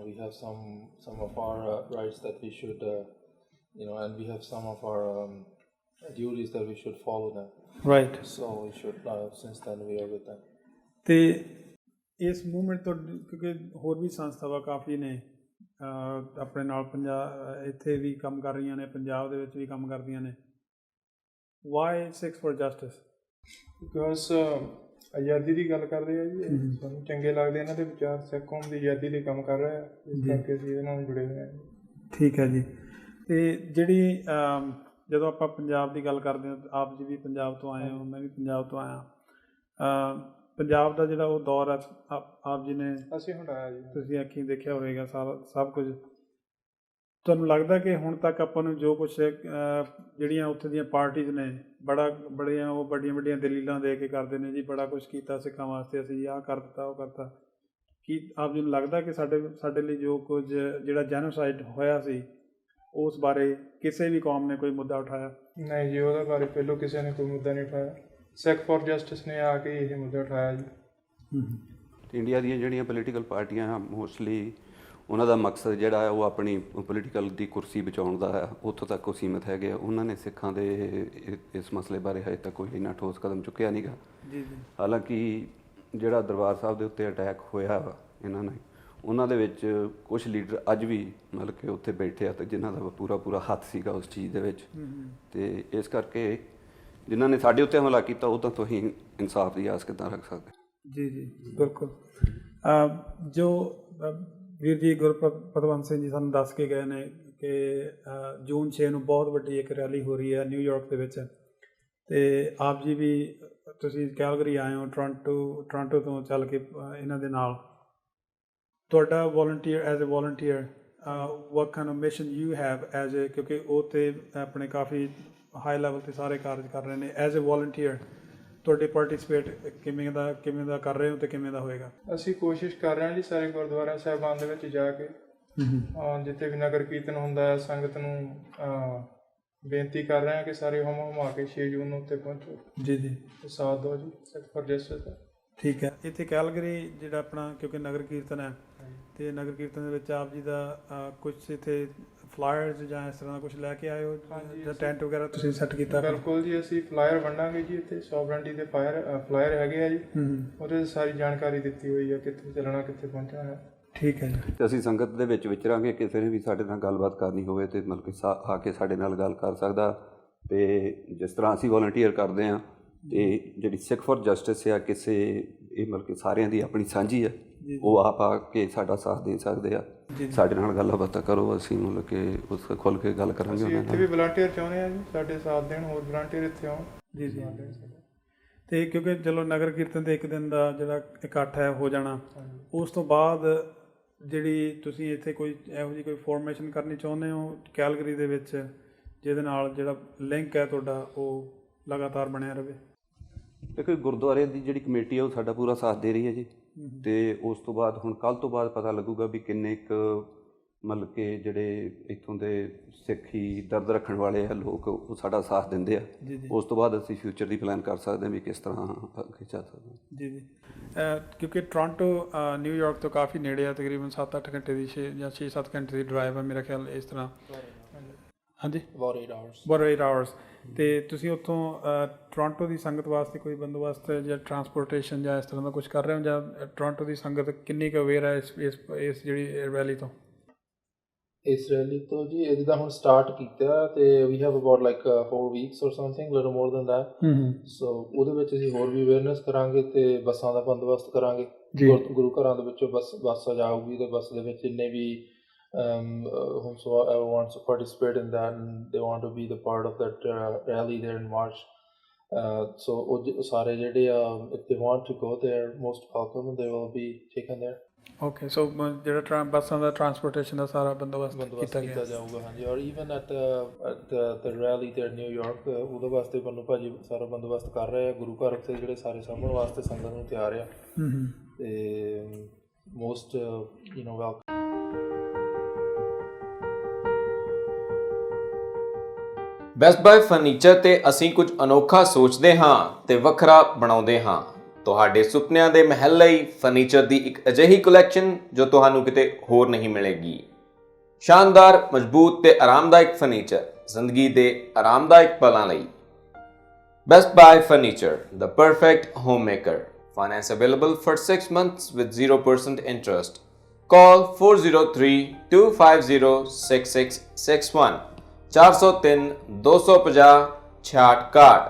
Speaker 9: we have some of our rights that we should and we have some of our duties that we should follow them.
Speaker 1: Right.
Speaker 9: So we should since then we are with them.
Speaker 1: ਅਤੇ ਇਸ movement ਤੋਂ ਕਿਉਂਕਿ ਹੋਰ ਵੀ ਸੰਸਥਾਵਾਂ ਕਾਫੀ ਨੇ ਆਪਣੇ ਨਾਲ ਇੱਥੇ ਵੀ ਕੰਮ ਕਰ ਰਹੀਆਂ ਨੇ, ਪੰਜਾਬ ਦੇ ਵਿੱਚ ਵੀ ਕੰਮ ਕਰਦੀਆਂ ਨੇ। Why Sikhs for Justice?
Speaker 8: Because ਆਜ਼ਾਦੀ ਦੀ ਗੱਲ ਕਰਦੇ ਆ ਜੀ, ਸਾਨੂੰ ਚੰਗੇ ਲੱਗਦੇ ਇਹਨਾਂ ਦੇ ਵਿਚਾਰ। ਸਿੱਖ ਕੌਮ ਦੀ ਆਜ਼ਾਦੀ ਲਈ ਕੰਮ ਕਰ ਰਹੇ ਆ, ਇਸ ਕਰਕੇ ਅਸੀਂ ਇਹਨਾਂ ਨਾਲ ਜੁੜੇ ਹੋਏ ਹਾਂ।
Speaker 1: ਠੀਕ ਹੈ ਜੀ। ਅਤੇ ਜਿਹੜੀ ਜਦੋਂ ਆਪਾਂ ਪੰਜਾਬ ਦੀ ਗੱਲ ਕਰਦੇ ਹਾਂ, ਆਪ ਜੀ ਵੀ ਪੰਜਾਬ ਤੋਂ ਆਏ ਹੋ, ਮੈਂ ਵੀ ਪੰਜਾਬ ਤੋਂ ਆਇਆ। ਪੰਜਾਬ ਦਾ ਜਿਹੜਾ ਉਹ ਦੌਰ ਹੈ ਆਪ ਜੀ ਨੇ
Speaker 8: ਅਸੀਂ ਹਟਾਇਆ ਜੀ।
Speaker 1: ਤੁਸੀਂ ਅੱਖੀਂ ਦੇਖਿਆ ਹੋਵੇਗਾ ਸਾਰਾ ਸਭ ਕੁਝ। ਤੁਹਾਨੂੰ ਲੱਗਦਾ ਕਿ ਹੁਣ ਤੱਕ ਆਪਾਂ ਨੂੰ ਜੋ ਕੁਛ ਜਿਹੜੀਆਂ ਉੱਥੇ ਦੀਆਂ ਪਾਰਟੀਜ਼ ਨੇ ਵੱਡੀਆਂ ਵੱਡੀਆਂ ਦਲੀਲਾਂ ਦੇ ਕੇ ਕਰਦੇ ਨੇ ਜੀ, ਬੜਾ ਕੁਛ ਕੀਤਾ ਸਿੱਖਾਂ ਵਾਸਤੇ, ਅਸੀਂ ਆਹ ਕਰ ਦਿੱਤਾ ਉਹ ਕਰਤਾ, ਕੀ ਆਪ ਜੀ ਨੂੰ ਲੱਗਦਾ ਕਿ ਸਾਡੇ ਲਈ ਜੋ ਕੁਝ ਜਿਹੜਾ ਜੈਨੋਸਾਈਡ ਹੋਇਆ ਸੀ ਉਸ ਬਾਰੇ ਕਿਸੇ ਵੀ ਕੌਮ ਨੇ ਕੋਈ ਮੁੱਦਾ ਉਠਾਇਆ?
Speaker 8: ਨਹੀਂ ਜੀ, ਉਹਦੇ ਬਾਰੇ ਪਹਿਲੋਂ ਕਿਸੇ ਨੇ ਕੋਈ ਮੁੱਦਾ ਨਹੀਂ ਉਠਾਇਆ। ਸਿੱਖ ਫॉर ਜਸਟਿਸ ਨੇ ਆ ਕੇ ਇਹ ਮੁੱਦਾ ਉਠਾਇਆ ਜੀ।
Speaker 7: ਇੰਡੀਆ ਦੀਆਂ ਜਿਹੜੀਆਂ ਪੋਲੀਟੀਕਲ ਪਾਰਟੀਆਂ ਮੋਸਟਲੀ ਉਹਨਾਂ ਦਾ ਮਕਸਦ ਜਿਹੜਾ ਹੈ ਉਹ ਆਪਣੀ ਪੋਲੀਟੀਕਲ ਦੀ ਕੁਰਸੀ ਬਚਾਉਣ ਦਾ ਹੈ, ਉੱਥੋਂ ਤੱਕ ਉਹ ਸੀਮਿਤ ਹੈਗੇ ਆ। ਉਹਨਾਂ ਨੇ ਸਿੱਖਾਂ ਦੇ ਇਸ ਮਸਲੇ ਬਾਰੇ ਹਜੇ ਤੱਕ ਕੋਈ ਇੰਨਾ ਠੋਸ ਕਦਮ ਚੁੱਕਿਆ ਨਹੀਂ ਗਾ।
Speaker 1: ਜੀ ਜੀ।
Speaker 7: ਹਾਲਾਂਕਿ ਜਿਹੜਾ ਦਰਬਾਰ ਸਾਹਿਬ ਦੇ ਉੱਤੇ ਅਟੈਕ ਹੋਇਆ ਵਾ ਇਹਨਾਂ ਨੇ, ਉਹਨਾਂ ਦੇ ਵਿੱਚ ਕੁਝ ਲੀਡਰ ਅੱਜ ਵੀ ਮਤਲਬ ਕਿ ਉੱਥੇ ਬੈਠੇ ਆ ਅਤੇ ਜਿਨ੍ਹਾਂ ਦਾ ਪੂਰਾ ਹੱਥ ਸੀਗਾ ਉਸ ਚੀਜ਼ ਦੇ ਵਿੱਚ। ਅਤੇ ਇਸ ਕਰਕੇ ਜਿਨ੍ਹਾਂ ਨੇ ਸਾਡੇ ਉੱਤੇ ਹਮਲਾ ਕੀਤਾ ਉਹ ਤਾਂ ਤੁਸੀਂ ਇਨਸਾਫ ਦੀ ਆਸ ਕਿੱਦਾਂ ਰੱਖ ਸਕਦੇ?
Speaker 1: ਜੀ ਜੀ ਬਿਲਕੁਲ। ਜੋ ਵੀਰ ਜੀ ਗੁਰਪਤਵੰਤ ਸਿੰਘ ਜੀ ਸਾਨੂੰ ਦੱਸ ਕੇ ਗਏ ਨੇ ਕਿ ਜੂਨ 6 ਨੂੰ ਬਹੁਤ ਵੱਡੀ ਇੱਕ ਰੈਲੀ ਹੋ ਰਹੀ ਹੈ ਨਿਊਯਾਰਕ ਦੇ ਵਿੱਚ, ਅਤੇ ਆਪ ਜੀ ਵੀ ਤੁਸੀਂ ਕੈਲਗਰੀ ਆਏ ਹੋ, ਟੋਰਾਂਟੋ ਤੋਂ ਚੱਲ ਕੇ ਇਹਨਾਂ ਦੇ ਨਾਲ। ਤੁਹਾਡਾ as a volunteer what kind of mission you have as a, ਕਿਉਂਕਿ ਉਹ ਤੇ ਆਪਣੇ ਕਾਫੀ ਹਾਈ ਲੈਵਲ 'ਤੇ ਸਾਰੇ ਕਾਰਜ ਕਰ ਰਹੇ ਨੇ, ਐਜ਼ ਅ ਵॉलंटियर ਤੁਹਾਡੇ ਪਾਰਟੀਸਪੇਟ ਕਿਵੇਂ ਦਾ ਕਰ ਰਹੇ ਹੋ ਅਤੇ ਕਿਵੇਂ ਦਾ ਹੋਏਗਾ?
Speaker 8: ਅਸੀਂ ਕੋਸ਼ਿਸ਼ ਕਰ ਰਹੇ ਹਾਂ ਜੀ ਸਾਰੇ ਗੁਰਦੁਆਰਾ ਸਾਹਿਬਾਨ ਦੇ ਵਿੱਚ ਜਾ ਕੇ, ਜਿੱਥੇ ਵੀ ਨਗਰ ਕੀਰਤਨ ਹੁੰਦਾ ਹੈ, ਸੰਗਤ ਨੂੰ ਬੇਨਤੀ ਕਰ ਰਹੇ ਹਾਂ ਕਿ ਸਾਰੇ ਹੁਮਾ ਕੇ 6 ਜੂਨ ਨੂੰ ਉੱਥੇ ਪਹੁੰਚੋ
Speaker 1: ਜੀ ਜੀ
Speaker 8: ਤੇ ਸਾਥ ਦਿਓ ਜੀ ਸਿੱਖ ਫॉर ਜਸਟਿਸ ਦਾ।
Speaker 1: ਠੀਕ ਹੈ। ਇੱਥੇ ਕੈਲਗਰੀ ਜਿਹੜਾ ਆਪਣਾ ਕਿਉਂਕਿ ਨਗਰ ਕੀਰਤਨ ਹੈ ਤੇ ਨਗਰ ਕੀਰਤਨ ਦੇ ਵਿੱਚ ਆਪ ਜੀ ਦਾ ਕੁਝ ਇੱਥੇ ਫਲਾਇਰਸ ਜਾਂ ਇਸ ਤਰ੍ਹਾਂ ਦਾ ਕੁਝ ਲੈ ਕੇ ਆਏ ਹੋ ਜਾਂ ਟੈਂਟ ਵਗੈਰਾ ਤੁਸੀਂ ਸੈੱਟ ਕੀਤਾ?
Speaker 8: ਬਿਲਕੁਲ ਜੀ, ਅਸੀਂ ਫਲਾਇਰ ਵੰਡਾਂਗੇ ਜੀ। ਇੱਥੇ ਸੋਵਰਨਟੀ ਦੇ ਫਲਾਇਰ ਹੈਗੇ ਆ ਜੀ, ਉਹਦੇ 'ਚ ਸਾਰੀ ਜਾਣਕਾਰੀ ਦਿੱਤੀ ਹੋਈ ਹੈ ਕਿੱਥੇ ਚੱਲਣਾ ਕਿੱਥੇ ਪਹੁੰਚਣਾ ਹੈ।
Speaker 1: ਠੀਕ ਹੈ ਜੀ।
Speaker 7: ਤੇ ਅਸੀਂ ਸੰਗਤ ਦੇ ਵਿੱਚ ਵਿਚਰਾਂਗੇ, ਕਿਸੇ ਨੇ ਵੀ ਸਾਡੇ ਨਾਲ ਗੱਲਬਾਤ ਕਰਨੀ ਹੋਵੇ ਤੇ ਮਤਲਬ ਕਿ ਆ ਕੇ ਸਾਡੇ ਨਾਲ ਗੱਲ ਕਰ ਸਕਦਾ। ਤੇ ਜਿਸ ਤਰ੍ਹਾਂ ਅਸੀਂ ਵੋਲੰਟੀਅਰ ਕਰਦੇ ਹਾਂ ਤੇ ਜਿਹੜੀ ਸਿੱਖ ਫॉर ਜਸਟਿਸ ਆ ਕਿਸੇ ਇਹ ਮਤਲਬ ਕਿ ਸਾਰਿਆਂ ਦੀ ਆਪਣੀ ਸਾਂਝੀ ਆ, ਉਹ ਆਪ ਆ ਕੇ ਸਾਡਾ ਸਾਥ ਦੇ ਸਕਦੇ ਆ। ਸਾਡੇ ਨਾਲ ਗੱਲਬਾਤ ਕਰੋ, ਅਸੀਂ ਮਤਲਬ ਕਿ ਉਸ ਖੁੱਲ੍ਹ ਕੇ ਗੱਲ ਕਰਾਂਗੇ ਉਹਨਾਂ
Speaker 8: ਇੱਥੇ ਵੀ ਵਲੰਟੀਅਰ ਚਾਹੁੰਦੇ ਆ ਜੀ ਸਾਡੇ ਸਾਥ ਦੇਣ, ਹੋਰ ਵਲੰਟੀਅਰ ਇੱਥੇ ਆਉਣ।
Speaker 1: ਜੀ ਜੀ। ਤੇ ਕਿਉਂਕਿ ਚਲੋ ਨਗਰ ਕੀਰਤਨ ਦੇ ਇੱਕ ਦਿਨ ਦਾ ਜਿਹੜਾ ਇਕੱਠ ਹੈ ਹੋ ਜਾਣਾ, ਉਸ ਤੋਂ ਬਾਅਦ ਜਿਹੜੀ ਤੁਸੀਂ ਇੱਥੇ ਕੋਈ ਇਹੋ ਜਿਹੀ ਕੋਈ ਫੋਰਮੇਸ਼ਨ ਕਰਨੀ ਚਾਹੁੰਦੇ ਹੋ ਕੈਲਗਰੀ ਦੇ ਵਿੱਚ ਜਿਹਦੇ ਨਾਲ ਜਿਹੜਾ ਲਿੰਕ ਹੈ ਤੁਹਾਡਾ ਉਹ ਲਗਾਤਾਰ ਬਣਿਆ ਰਹੇ?
Speaker 7: ਦੇਖੋ ਗੁਰਦੁਆਰੇ ਦੀ ਜਿਹੜੀ ਕਮੇਟੀ ਹੈ ਉਹ ਸਾਡਾ ਪੂਰਾ ਸਾਥ ਦੇ ਰਹੀ ਹੈ ਜੀ। ਤੇ ਉਸ ਤੋਂ ਬਾਅਦ ਹੁਣ ਕੱਲ੍ਹ ਤੋਂ ਬਾਅਦ ਪਤਾ ਲੱਗੂਗਾ ਵੀ ਕਿੰਨੇ ਕੁ ਮਤਲਬ ਕਿ ਜਿਹੜੇ ਇੱਥੋਂ ਦੇ ਸਿੱਖੀ ਦਰਦ ਰੱਖਣ ਵਾਲੇ ਆ ਲੋਕ ਉਹ ਸਾਡਾ ਸਾਥ ਦਿੰਦੇ ਆ। ਉਸ ਤੋਂ ਬਾਅਦ ਅਸੀਂ ਫਿਊਚਰ ਦੀ ਪਲਾਨ ਕਰ ਸਕਦੇ ਹਾਂ ਵੀ ਕਿਸ ਤਰ੍ਹਾਂ ਅੱਗੇ ਚੱਲ ਸਕਦੇ ਹਾਂ। ਜੀ ਜੀ।
Speaker 1: ਕਿਉਂਕਿ ਟੋਰਾਂਟੋ ਨਿਊਯਾਰਕ ਤੋਂ ਕਾਫੀ ਨੇੜੇ ਆ, ਤਕਰੀਬਨ 7-8 ਘੰਟੇ ਦੀ 6 ਜਾਂ 6-7 ਘੰਟੇ ਦੀ ਡਰਾਈਵ ਹੈ ਮੇਰਾ ਖਿਆਲ ਇਸ ਤਰ੍ਹਾਂ। ਹਾਂਜੀ, about 8 hours। ਤੇ ਤੁਸੀਂ ਉੱਥੋਂ ਟੋਰਾਂਟੋ ਦੀ ਸੰਗਤ ਵਾਸਤੇ ਕੋਈ ਬੰਦੋਬਸਤ ਜਾਂ ਟਰਾਂਸਪੋਰਟੇਸ਼ਨ ਜਾਂ ਇਸ ਤਰ੍ਹਾਂ ਦਾ ਕੁਝ ਕਰ ਰਹੇ ਹੋ, ਜਾਂ ਟੋਰਾਂਟੋ ਦੀ ਸੰਗਤ ਕਿੰਨੀ ਕੁ ਅਵੇਅਰ ਹੈ ਇਸ ਜਿਹੜੀ ਰੈਲੀ ਤੋਂ?
Speaker 9: ਇਸ ਰੈਲੀ ਤੋਂ ਜੀ ਜਿੱਦਾਂ ਹੁਣ ਸਟਾਰਟ ਕੀਤਾ ਤੇ we have about like 4 weeks or something, little more than that। So ਉਹਦੇ ਵਿੱਚ ਅਸੀਂ ਹੋਰ ਵੀ ਅਵੇਅਰਨੈਸ ਕਰਾਂਗੇ ਤੇ ਬੱਸਾਂ ਦਾ ਬੰਦੋਬਸਤ ਕਰਾਂਗੇ। ਗੁਰੂ ਘਰਾਂ ਦੇ ਵਿੱਚੋਂ ਬੱਸ ਜਾਊਗੀ ਤੇ ਬੱਸ ਦੇ ਵਿੱਚ ਜਿੰਨੇ ਵੀ whosoever wants to participate in that and they want to be the part of that rally there in March, so ਉਹ ਸਾਰੇ ਜਿਹੜੇ ਆ if they want to go there most welcome and they will be taken there। Okay, so ਜਿਹੜਾ ਬੱਸਾਂ ਦਾ transportation ਦਾ ਸਾਰਾ ਬੰਦੋਬਸਤ ਕੀਤਾ ਜਾਊਗਾ। ਹਾਂਜੀ, ਔਰ even at the rally there New York ਉਹਦੇ ਵਾਸਤੇ ਬੰਨੂ ਭਾਜੀ ਸਾਰਾ ਬੰਦੋਬਸਤ ਕਰ ਰਹੇ ਆ। ਗੁਰੂ ਘਰ ਉੱਤੇ ਜਿਹੜੇ ਸਾਰੇ ਸਾਂਭਣ ਵਾਸਤੇ ਸੰਗਤ ਨੂੰ ਤਿਆਰ ਆ ਤੇ most welcome.
Speaker 6: Best Buy Furniture ਤੇ ਅਸੀਂ ਕੁਝ ਅਨੋਖਾ ਸੋਚਦੇ ਹਾਂ ਤੇ ਵੱਖਰਾ ਬਣਾਉਂਦੇ ਹਾਂ। ਤੁਹਾਡੇ ਸੁਪਨਿਆਂ ਦੇ ਮਹਿਲ ਲਈ ਫਰਨੀਚਰ ਦੀ ਇੱਕ ਅਜਿਹੀ ਕਲੈਕਸ਼ਨ ਜੋ ਤੁਹਾਨੂੰ ਕਿਤੇ ਹੋਰ ਨਹੀਂ ਮਿਲੇਗੀ। ਸ਼ਾਨਦਾਰ, ਮਜ਼ਬੂਤ ਤੇ ਆਰਾਮਦਾਇਕ ਫਰਨੀਚਰ ਜ਼ਿੰਦਗੀ ਦੇ ਆਰਾਮਦਾਇਕ ਪਲਾਂ ਲਈ। Best Buy Furniture, the perfect homemaker. Finance available for 6 months with 0% interest. Call 403-250-6661 403 250 6661।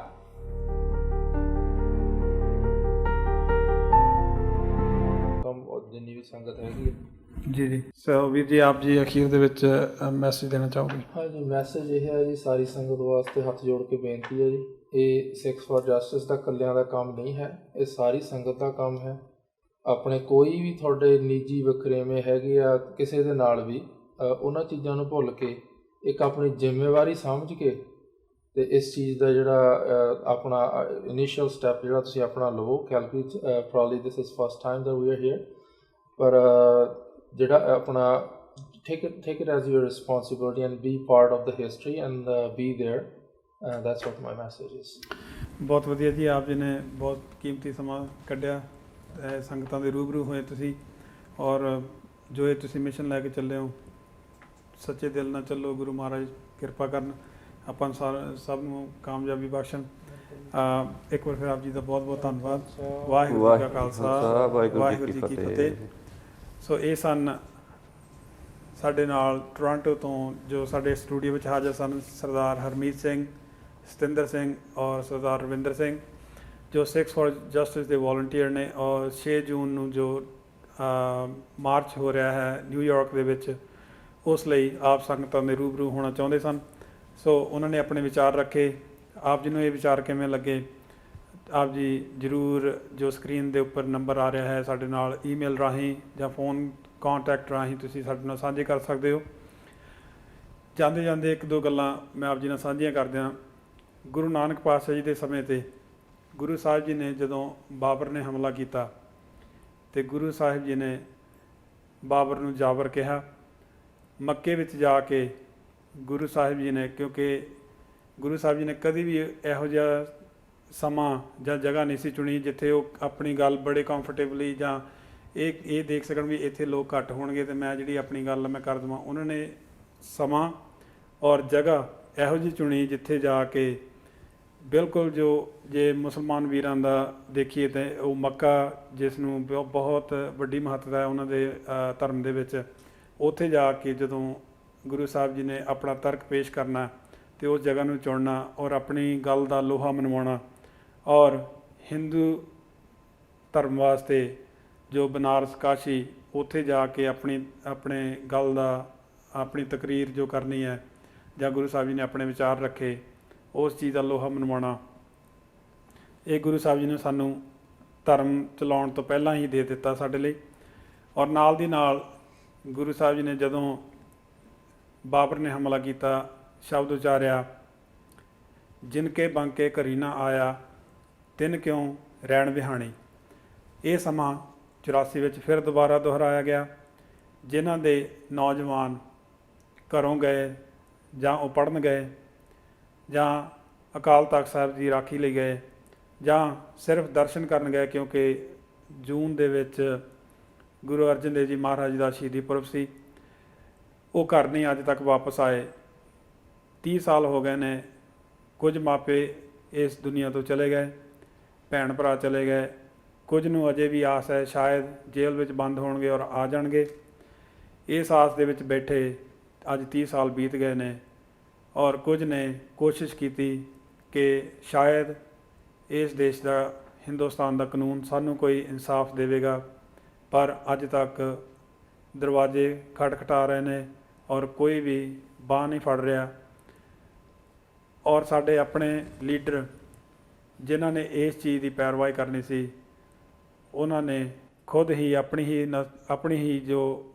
Speaker 9: ਜਿੰਨੀ ਵੀ ਸੰਗਤ ਹੈਗੀ
Speaker 1: ਜੀ ਜੀ। ਸੋ ਵੀਰ ਜੀ, ਆਪ ਜੀ ਅਖੀਰ ਦੇ ਵਿੱਚ ਮੈਸੇਜ ਦੇਣਾ ਚਾਹੋਗੇ?
Speaker 9: ਹਾਂਜੀ, ਮੈਸੇਜ ਇਹ ਹੈ ਜੀ, ਸਾਰੀ ਸੰਗਤ ਵਾਸਤੇ ਹੱਥ ਜੋੜ ਕੇ ਬੇਨਤੀ ਹੈ ਜੀ, ਇਹ ਸਿੱਖ ਫॉर ਜਸਟਿਸ ਦਾ ਇਕੱਲਿਆਂ ਦਾ ਕੰਮ ਨਹੀਂ ਹੈ, ਇਹ ਸਾਰੀ ਸੰਗਤ ਦਾ ਕੰਮ ਹੈ। ਆਪਣੇ ਕੋਈ ਵੀ ਤੁਹਾਡੇ ਨਿੱਜੀ ਵਖਰੇਵੇਂ ਹੈਗੇ ਆ ਕਿਸੇ ਦੇ ਨਾਲ ਵੀ, ਉਹਨਾਂ ਚੀਜ਼ਾਂ ਨੂੰ ਭੁੱਲ ਕੇ ਇੱਕ ਆਪਣੀ ਜ਼ਿੰਮੇਵਾਰੀ ਸਮਝ ਕੇ ਤੇ ਇਸ ਚੀਜ਼ ਦਾ ਜਿਹੜਾ ਆਪਣਾ ਇਨੀਸ਼ੀਅਲ ਸਟੈਪ ਜਿਹੜਾ ਤੁਸੀਂ ਆਪਣਾ ਲਵੋ। Calgary probably this is first time that we are here, ਪਰ ਜਿਹੜਾ ਆਪਣਾ take it as your responsibility and be part of the history and be there, that's what my message is।
Speaker 1: ਬਹੁਤ ਵਧੀਆ ਜੀ, ਆਪ ਜੀ ਨੇ ਬਹੁਤ ਕੀਮਤੀ ਸਮਾਂ ਕੱਢਿਆ, ਸੰਗਤਾਂ ਦੇ ਰੂਬਰੂ ਹੋਏ ਤੁਸੀਂ, ਔਰ ਜੋ ਇਹ ਤੁਸੀਂ ਮਿਸ਼ਨ ਲੈ ਕੇ ਚੱਲੇ ਹੋ ਸੱਚੇ ਦਿਲ ਨਾਲ ਚੱਲੋ। ਗੁਰੂ ਮਹਾਰਾਜ ਕਿਰਪਾ ਕਰਨ, ਆਪਾਂ ਸਭ ਨੂੰ ਕਾਮਯਾਬੀ ਬਖਸ਼ਣ। ਇੱਕ ਵਾਰ ਫਿਰ ਆਪ ਜੀ ਦਾ ਬਹੁਤ ਬਹੁਤ ਧੰਨਵਾਦ। ਵਾਹਿਗੁਰੂ ਜੀ ਕਾ ਖਾਲਸਾ, ਵਾਹਿਗੁਰੂ ਜੀ ਕੀ ਫਤਿਹ। ਸੋ ਇਹ ਸਨ ਸਾਡੇ ਨਾਲ ਟੋਰਾਂਟੋ ਤੋਂ ਜੋ ਸਾਡੇ ਸਟੂਡੀਓ ਵਿੱਚ ਹਾਜ਼ਰ ਸਨ ਸਰਦਾਰ ਹਰਮੀਤ ਸਿੰਘ, ਸਤਿੰਦਰ ਸਿੰਘ ਔਰ ਸਰਦਾਰ ਰਵਿੰਦਰ ਸਿੰਘ, ਜੋ ਸਿੱਖ ਫॉर ਜਸਟਿਸ ਦੇ ਵੋਲੰਟੀਅਰ ਨੇ। ਔਰ 6 ਜੂਨ ਨੂੰ ਜੋ ਮਾਰਚ ਹੋ ਰਿਹਾ ਹੈ ਨਿਊਯਾਰਕ ਦੇ ਵਿੱਚ, ਉਸ ਲਈ ਆਪ ਸੰਗਤਾਂ ਦੇ ਰੂਬਰੂ ਹੋਣਾ ਚਾਹੁੰਦੇ ਸਨ। ਸੋ ਉਹਨਾਂ ਨੇ ਆਪਣੇ ਵਿਚਾਰ ਰੱਖੇ। ਆਪ ਜੀ ਨੂੰ ਇਹ ਵਿਚਾਰ ਕਿਵੇਂ ਲੱਗੇ, ਆਪ ਜੀ ਜ਼ਰੂਰ ਜੋ ਸਕਰੀਨ ਦੇ ਉੱਪਰ ਨੰਬਰ ਆ ਰਿਹਾ ਹੈ ਸਾਡੇ ਨਾਲ ਈਮੇਲ ਰਾਹੀਂ ਜਾਂ ਫੋਨ ਕਾਂਟੈਕਟ ਰਾਹੀਂ ਤੁਸੀਂ ਸਾਡੇ ਨਾਲ ਸਾਂਝੇ ਕਰ ਸਕਦੇ ਹੋ। ਜਾਂਦੇ ਜਾਂਦੇ ਇੱਕ ਦੋ ਗੱਲਾਂ ਮੈਂ ਆਪ ਜੀ ਨਾਲ ਸਾਂਝੀਆਂ ਕਰਦਿਆਂ। ਗੁਰੂ ਨਾਨਕ ਪਾਤਸ਼ਾਹ ਜੀ ਦੇ ਸਮੇਂ 'ਤੇ ਗੁਰੂ ਸਾਹਿਬ ਜੀ ਨੇ ਜਦੋਂ ਬਾਬਰ ਨੇ ਹਮਲਾ ਕੀਤਾ ਅਤੇ ਗੁਰੂ ਸਾਹਿਬ ਜੀ ਨੇ ਬਾਬਰ ਨੂੰ ਜਾਬਰ ਕਿਹਾ। ਮੱਕੇ ਵਿੱਚ ਜਾ ਕੇ ਗੁਰੂ ਸਾਹਿਬ ਜੀ ਨੇ, ਕਿਉਂਕਿ ਗੁਰੂ ਸਾਹਿਬ ਜੀ ਨੇ ਕਦੀ ਵੀ ਇਹੋ ਜਿਹਾ ਸਮਾਂ ਜਾਂ ਜਗ੍ਹਾ ਨਹੀਂ ਸੀ ਚੁਣੀ ਜਿੱਥੇ ਉਹ ਆਪਣੀ ਗੱਲ ਬੜੇ ਕੰਫਰਟੇਬਲੀ ਜਾਂ ਇਹ ਦੇਖ ਸਕਣ ਵੀ ਇੱਥੇ ਲੋਕ ਘੱਟ ਹੋਣਗੇ ਅਤੇ ਮੈਂ ਜਿਹੜੀ ਆਪਣੀ ਗੱਲ ਮੈਂ ਕਰ ਦੇਵਾਂ। ਉਹਨਾਂ ਨੇ ਸਮਾਂ ਔਰ ਜਗ੍ਹਾ ਇਹੋ ਜਿਹੀ ਚੁਣੀ ਜਿੱਥੇ ਜਾ ਕੇ ਬਿਲਕੁਲ ਜੋ ਜੇ ਮੁਸਲਮਾਨ ਵੀਰਾਂ ਦਾ ਦੇਖੀਏ ਤਾਂ ਉਹ ਮੱਕਾ ਜਿਸ ਨੂੰ ਬਹੁਤ ਵੱਡੀ ਮਹੱਤਤਾ ਹੈ ਉਹਨਾਂ ਦੇ ਧਰਮ ਦੇ ਵਿੱਚ, ਉੱਥੇ ਜਾ ਕੇ ਜਦੋਂ ਗੁਰੂ ਸਾਹਿਬ ਜੀ ਨੇ ਆਪਣਾ ਤਰਕ ਪੇਸ਼ ਕਰਨਾ ਅਤੇ ਉਸ ਜਗ੍ਹਾ ਨੂੰ ਚੁਣਨਾ ਔਰ ਆਪਣੀ ਗੱਲ ਦਾ ਲੋਹਾ ਮਨਵਾਉਣਾ ਔਰ ਹਿੰਦੂ ਧਰਮ ਵਾਸਤੇ ਜੋ ਬਨਾਰਸ ਕਾਸ਼ੀ ਉੱਥੇ ਜਾ ਕੇ ਆਪਣੇ ਗੱਲ ਦਾ ਆਪਣੀ ਤਕਰੀਰ ਜੋ ਕਰਨੀ ਹੈ ਜਾਂ ਗੁਰੂ ਸਾਹਿਬ ਜੀ ਨੇ ਆਪਣੇ ਵਿਚਾਰ ਰੱਖੇ ਉਸ ਚੀਜ਼ ਦਾ ਲੋਹਾ ਮਨਵਾਉਣਾ, ਇਹ ਗੁਰੂ ਸਾਹਿਬ ਜੀ ਨੇ ਸਾਨੂੰ ਧਰਮ ਚਲਾਉਣ ਤੋਂ ਪਹਿਲਾਂ ਹੀ ਦੇ ਦਿੱਤਾ ਸਾਡੇ ਲਈ। ਔਰ ਨਾਲ ਦੀ ਨਾਲ ਗੁਰੂ ਸਾਹਿਬ ਜੀ ਨੇ ਜਦੋਂ ਬਾਬਰ ਨੇ ਹਮਲਾ ਕੀਤਾ ਸ਼ਬਦ ਉਚਾਰਿਆ, ਜਿਨ ਕੇ ਬੰਕੇ ਘਰੀ ਨਾ ਆਇਆ ਤਿਨ ਕਿਉਂ ਰੈਣ ਵਿਹਾਣੀ। ਇਹ ਸਮਾਂ 84 ਵਿੱਚ ਫਿਰ ਦੁਬਾਰਾ ਦੁਹਰਾਇਆ ਗਿਆ। ਜਿਨ੍ਹਾਂ ਦੇ ਨੌਜਵਾਨ ਘਰੋਂ ਗਏ ਜਾਂ ਉਹ ਪੜ੍ਹਨ ਗਏ ਜਾਂ ਅਕਾਲ ਤਖਤ ਸਾਹਿਬ ਦੀ ਰਾਖੀ ਲਈ ਗਏ ਜਾਂ ਸਿਰਫ ਦਰਸ਼ਨ ਕਰਨ ਗਏ, ਕਿਉਂਕਿ ਜੂਨ ਦੇ ਵਿੱਚ ਗੁਰੂ ਅਰਜਨ ਦੇਵ ਜੀ ਮਹਾਰਾਜ ਦਾ ਸ਼ਹੀਦੀ ਪੁਰਬ ਸੀ, ਉਹ ਘਰ ਨਹੀਂ ਅੱਜ ਤੱਕ ਵਾਪਸ ਆਏ। 30 ਸਾਲ ਹੋ ਗਏ ਨੇ। ਕੁਝ ਮਾਪੇ ਇਸ ਦੁਨੀਆ ਤੋਂ ਚਲੇ ਗਏ, ਭੈਣ ਭਰਾ ਚਲੇ ਗਏ, ਕੁਝ ਨੂੰ ਅਜੇ ਵੀ ਆਸ ਹੈ ਸ਼ਾਇਦ ਜੇਲ੍ਹ ਵਿੱਚ ਬੰਦ ਹੋਣਗੇ ਔਰ ਆ ਜਾਣਗੇ। ਇਸ ਆਸ ਦੇ ਵਿੱਚ ਬੈਠੇ ਅੱਜ 30 ਸਾਲ ਬੀਤ ਗਏ ਨੇ ਔਰ ਕੁਝ ਨੇ ਕੋਸ਼ਿਸ਼ ਕੀਤੀ ਕਿ ਸ਼ਾਇਦ ਇਸ ਦੇਸ਼ ਦਾ, ਹਿੰਦੁਸਤਾਨ ਦਾ ਕਾਨੂੰਨ ਸਾਨੂੰ ਕੋਈ ਇਨਸਾਫ ਦੇਵੇਗਾ, ਪਰ ਅੱਜ ਤੱਕ ਦਰਵਾਜ਼ੇ ਖਟਖਟਾ ਰਹੇ ਨੇ ਔਰ ਕੋਈ ਵੀ ਬਾਂਹ ਨਹੀਂ ਫੜ ਰਿਹਾ। ਔਰ ਸਾਡੇ ਆਪਣੇ ਲੀਡਰ ਜਿਨ੍ਹਾਂ ਨੇ ਇਸ ਚੀਜ਼ ਦੀ ਪੈਰਵਾਈ ਕਰਨੀ ਸੀ, ਉਹਨਾਂ ਨੇ ਖੁਦ ਹੀ ਆਪਣੀ ਹੀ ਜੋ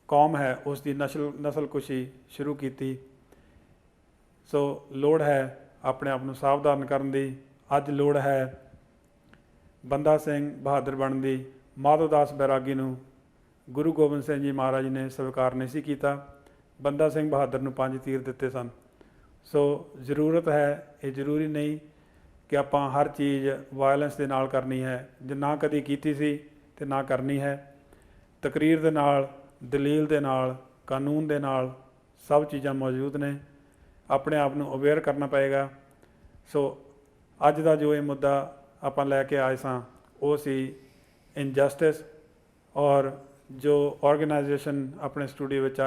Speaker 1: ਕੌਮ ਹੈ ਉਸ ਦੀ ਨਸਲਕੁਸ਼ੀ ਸ਼ੁਰੂ ਕੀਤੀ। ਸੋ ਲੋੜ ਹੈ ਆਪਣੇ ਆਪ ਨੂੰ ਸਾਵਧਾਨ ਕਰਨ ਦੀ। ਅੱਜ ਲੋੜ ਹੈ ਬੰਦਾ ਸਿੰਘ ਬਹਾਦਰ ਬਣਨ ਦੀ। ਮਾਧੋਦਾਸ ਬੈਰਾਗੀ ਨੂੰ ਗੁਰੂ ਗੋਬਿੰਦ ਸਿੰਘ ਜੀ ਮਹਾਰਾਜ ਨੇ ਸਵੀਕਾਰ ਨਹੀਂ ਸੀ ਕੀਤਾ। ਬੰਦਾ ਸਿੰਘ ਬਹਾਦਰ ਨੂੰ 5 ਤੀਰ ਦਿੱਤੇ ਸਨ। ਸੋ ਜ਼ਰੂਰਤ ਹੈ, ਇਹ ਜ਼ਰੂਰੀ ਨਹੀਂ ਕਿ ਆਪਾਂ ਹਰ ਚੀਜ਼ ਵਾਇਲੈਂਸ ਦੇ ਨਾਲ ਕਰਨੀ ਹੈ, ਜੇ ਨਾ ਕਦੀ ਕੀਤੀ ਸੀ ਅਤੇ ਨਾ ਕਰਨੀ ਹੈ। ਤਕਰੀਰ ਦੇ ਨਾਲ, ਦਲੀਲ ਦੇ ਨਾਲ, ਕਾਨੂੰਨ ਦੇ ਨਾਲ ਸਭ ਚੀਜ਼ਾਂ ਮੌਜੂਦ ਨੇ। ਆਪਣੇ ਆਪ ਨੂੰ ਅਵੇਅਰ ਕਰਨਾ ਪਏਗਾ। ਸੋ ਅੱਜ ਦਾ ਜੋ ਇਹ ਮੁੱਦਾ ਆਪਾਂ ਲੈ ਕੇ ਆਏ ਸਾਂ ਉਹ ਸੀ ਇਨਜਸਟਿਸ, ਔਰ ਜੋ ਆਰਗੇਨਾਈਜੇਸ਼ਨ ਆਪਣੇ ਸਟੂਡੀਓ ਵਿੱਚ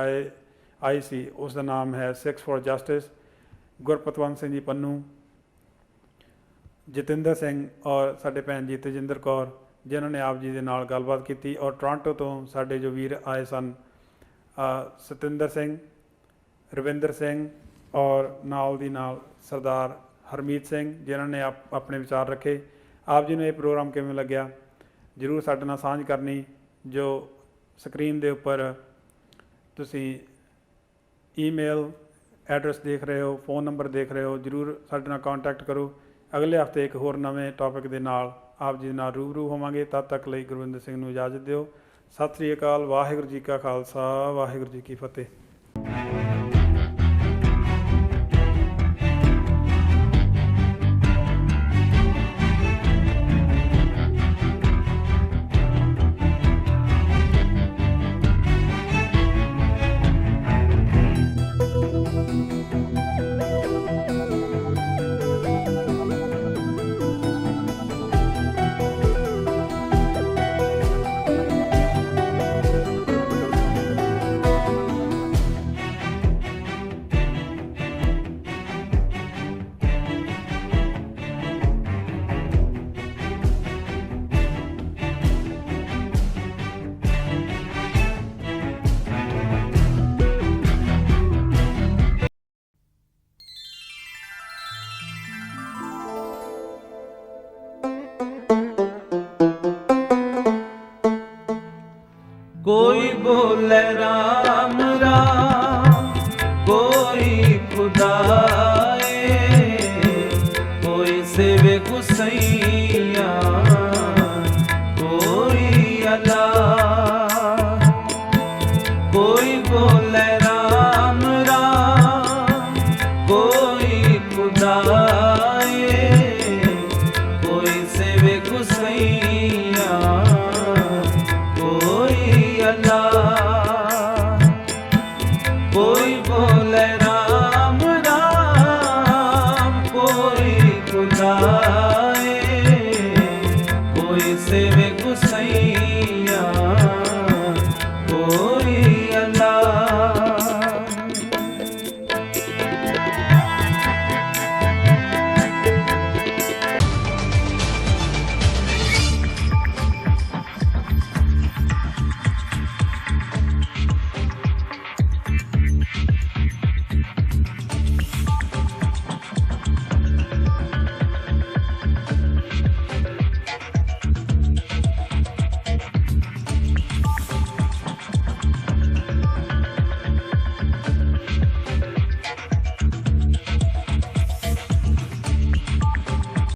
Speaker 1: ਆਈ ਸੀ ਉਸ ਦਾ ਨਾਮ ਹੈ ਸਿੱਖਸ ਫॉर ਜਸਟਿਸ। ਗੁਰਪਤਵੰਤ ਸਿੰਘ ਜੀ ਪੰਨੂ, ਜਤਿੰਦਰ ਸਿੰਘ ਔਰ ਸਾਡੇ ਭੈਣ ਜੀ ਤੇਜਿੰਦਰ ਕੌਰ, ਜਿਨ੍ਹਾਂ ਨੇ ਆਪ ਜੀ ਦੇ ਨਾਲ ਗੱਲਬਾਤ ਕੀਤੀ। ਔਰ ਟੋਰਾਂਟੋ ਤੋਂ ਸਾਡੇ ਜੋ ਵੀਰ ਆਏ ਸਨ, ਸਤਿੰਦਰ ਸਿੰਘ, ਰਵਿੰਦਰ ਸਿੰਘ ਔਰ ਨਾਲ ਦੀ ਨਾਲ ਸਰਦਾਰ ਹਰਮੀਤ ਸਿੰਘ, ਜਿਨ੍ਹਾਂ ਨੇ ਆਪਣੇ ਵਿਚਾਰ ਰੱਖੇ। ਆਪ ਜੀ ਨੂੰ ਇਹ ਪ੍ਰੋਗਰਾਮ ਕਿਵੇਂ ਲੱਗਿਆ ਜ਼ਰੂਰ ਸਾਡੇ ਨਾਲ ਸਾਂਝ ਕਰਨੀ। ਜੋ ਸਕਰੀਨ ਦੇ ਉੱਪਰ ਤੁਸੀਂ ਈਮੇਲ ਐਡਰੈਸ ਦੇਖ ਰਹੇ ਹੋ, ਫੋਨ ਨੰਬਰ ਦੇਖ ਰਹੇ ਹੋ, ਜ਼ਰੂਰ ਸਾਡੇ ਨਾਲ ਕੰਟੈਕਟ ਕਰੋ। ਅਗਲੇ ਹਫ਼ਤੇ ਇੱਕ ਹੋਰ ਨਵੇਂ ਟੌਪਿਕ ਦੇ ਨਾਲ ਆਪ ਜੀ ਦੇ ਨਾਲ ਰੂਬਰੂ ਹੋਵਾਂਗੇ। ਤਦ ਤੱਕ ਲਈ ਗੁਰਵਿੰਦਰ ਸਿੰਘ ਨੂੰ ਇਜਾਜ਼ਤ ਦਿਓ। ਸਤਿ ਸ੍ਰੀ ਅਕਾਲ। ਵਾਹਿਗੁਰੂ ਜੀ ਕਾ ਖਾਲਸਾ, ਵਾਹਿਗੁਰੂ ਜੀ ਕੀ ਫਤਿਹ।
Speaker 10: कोई बोले राम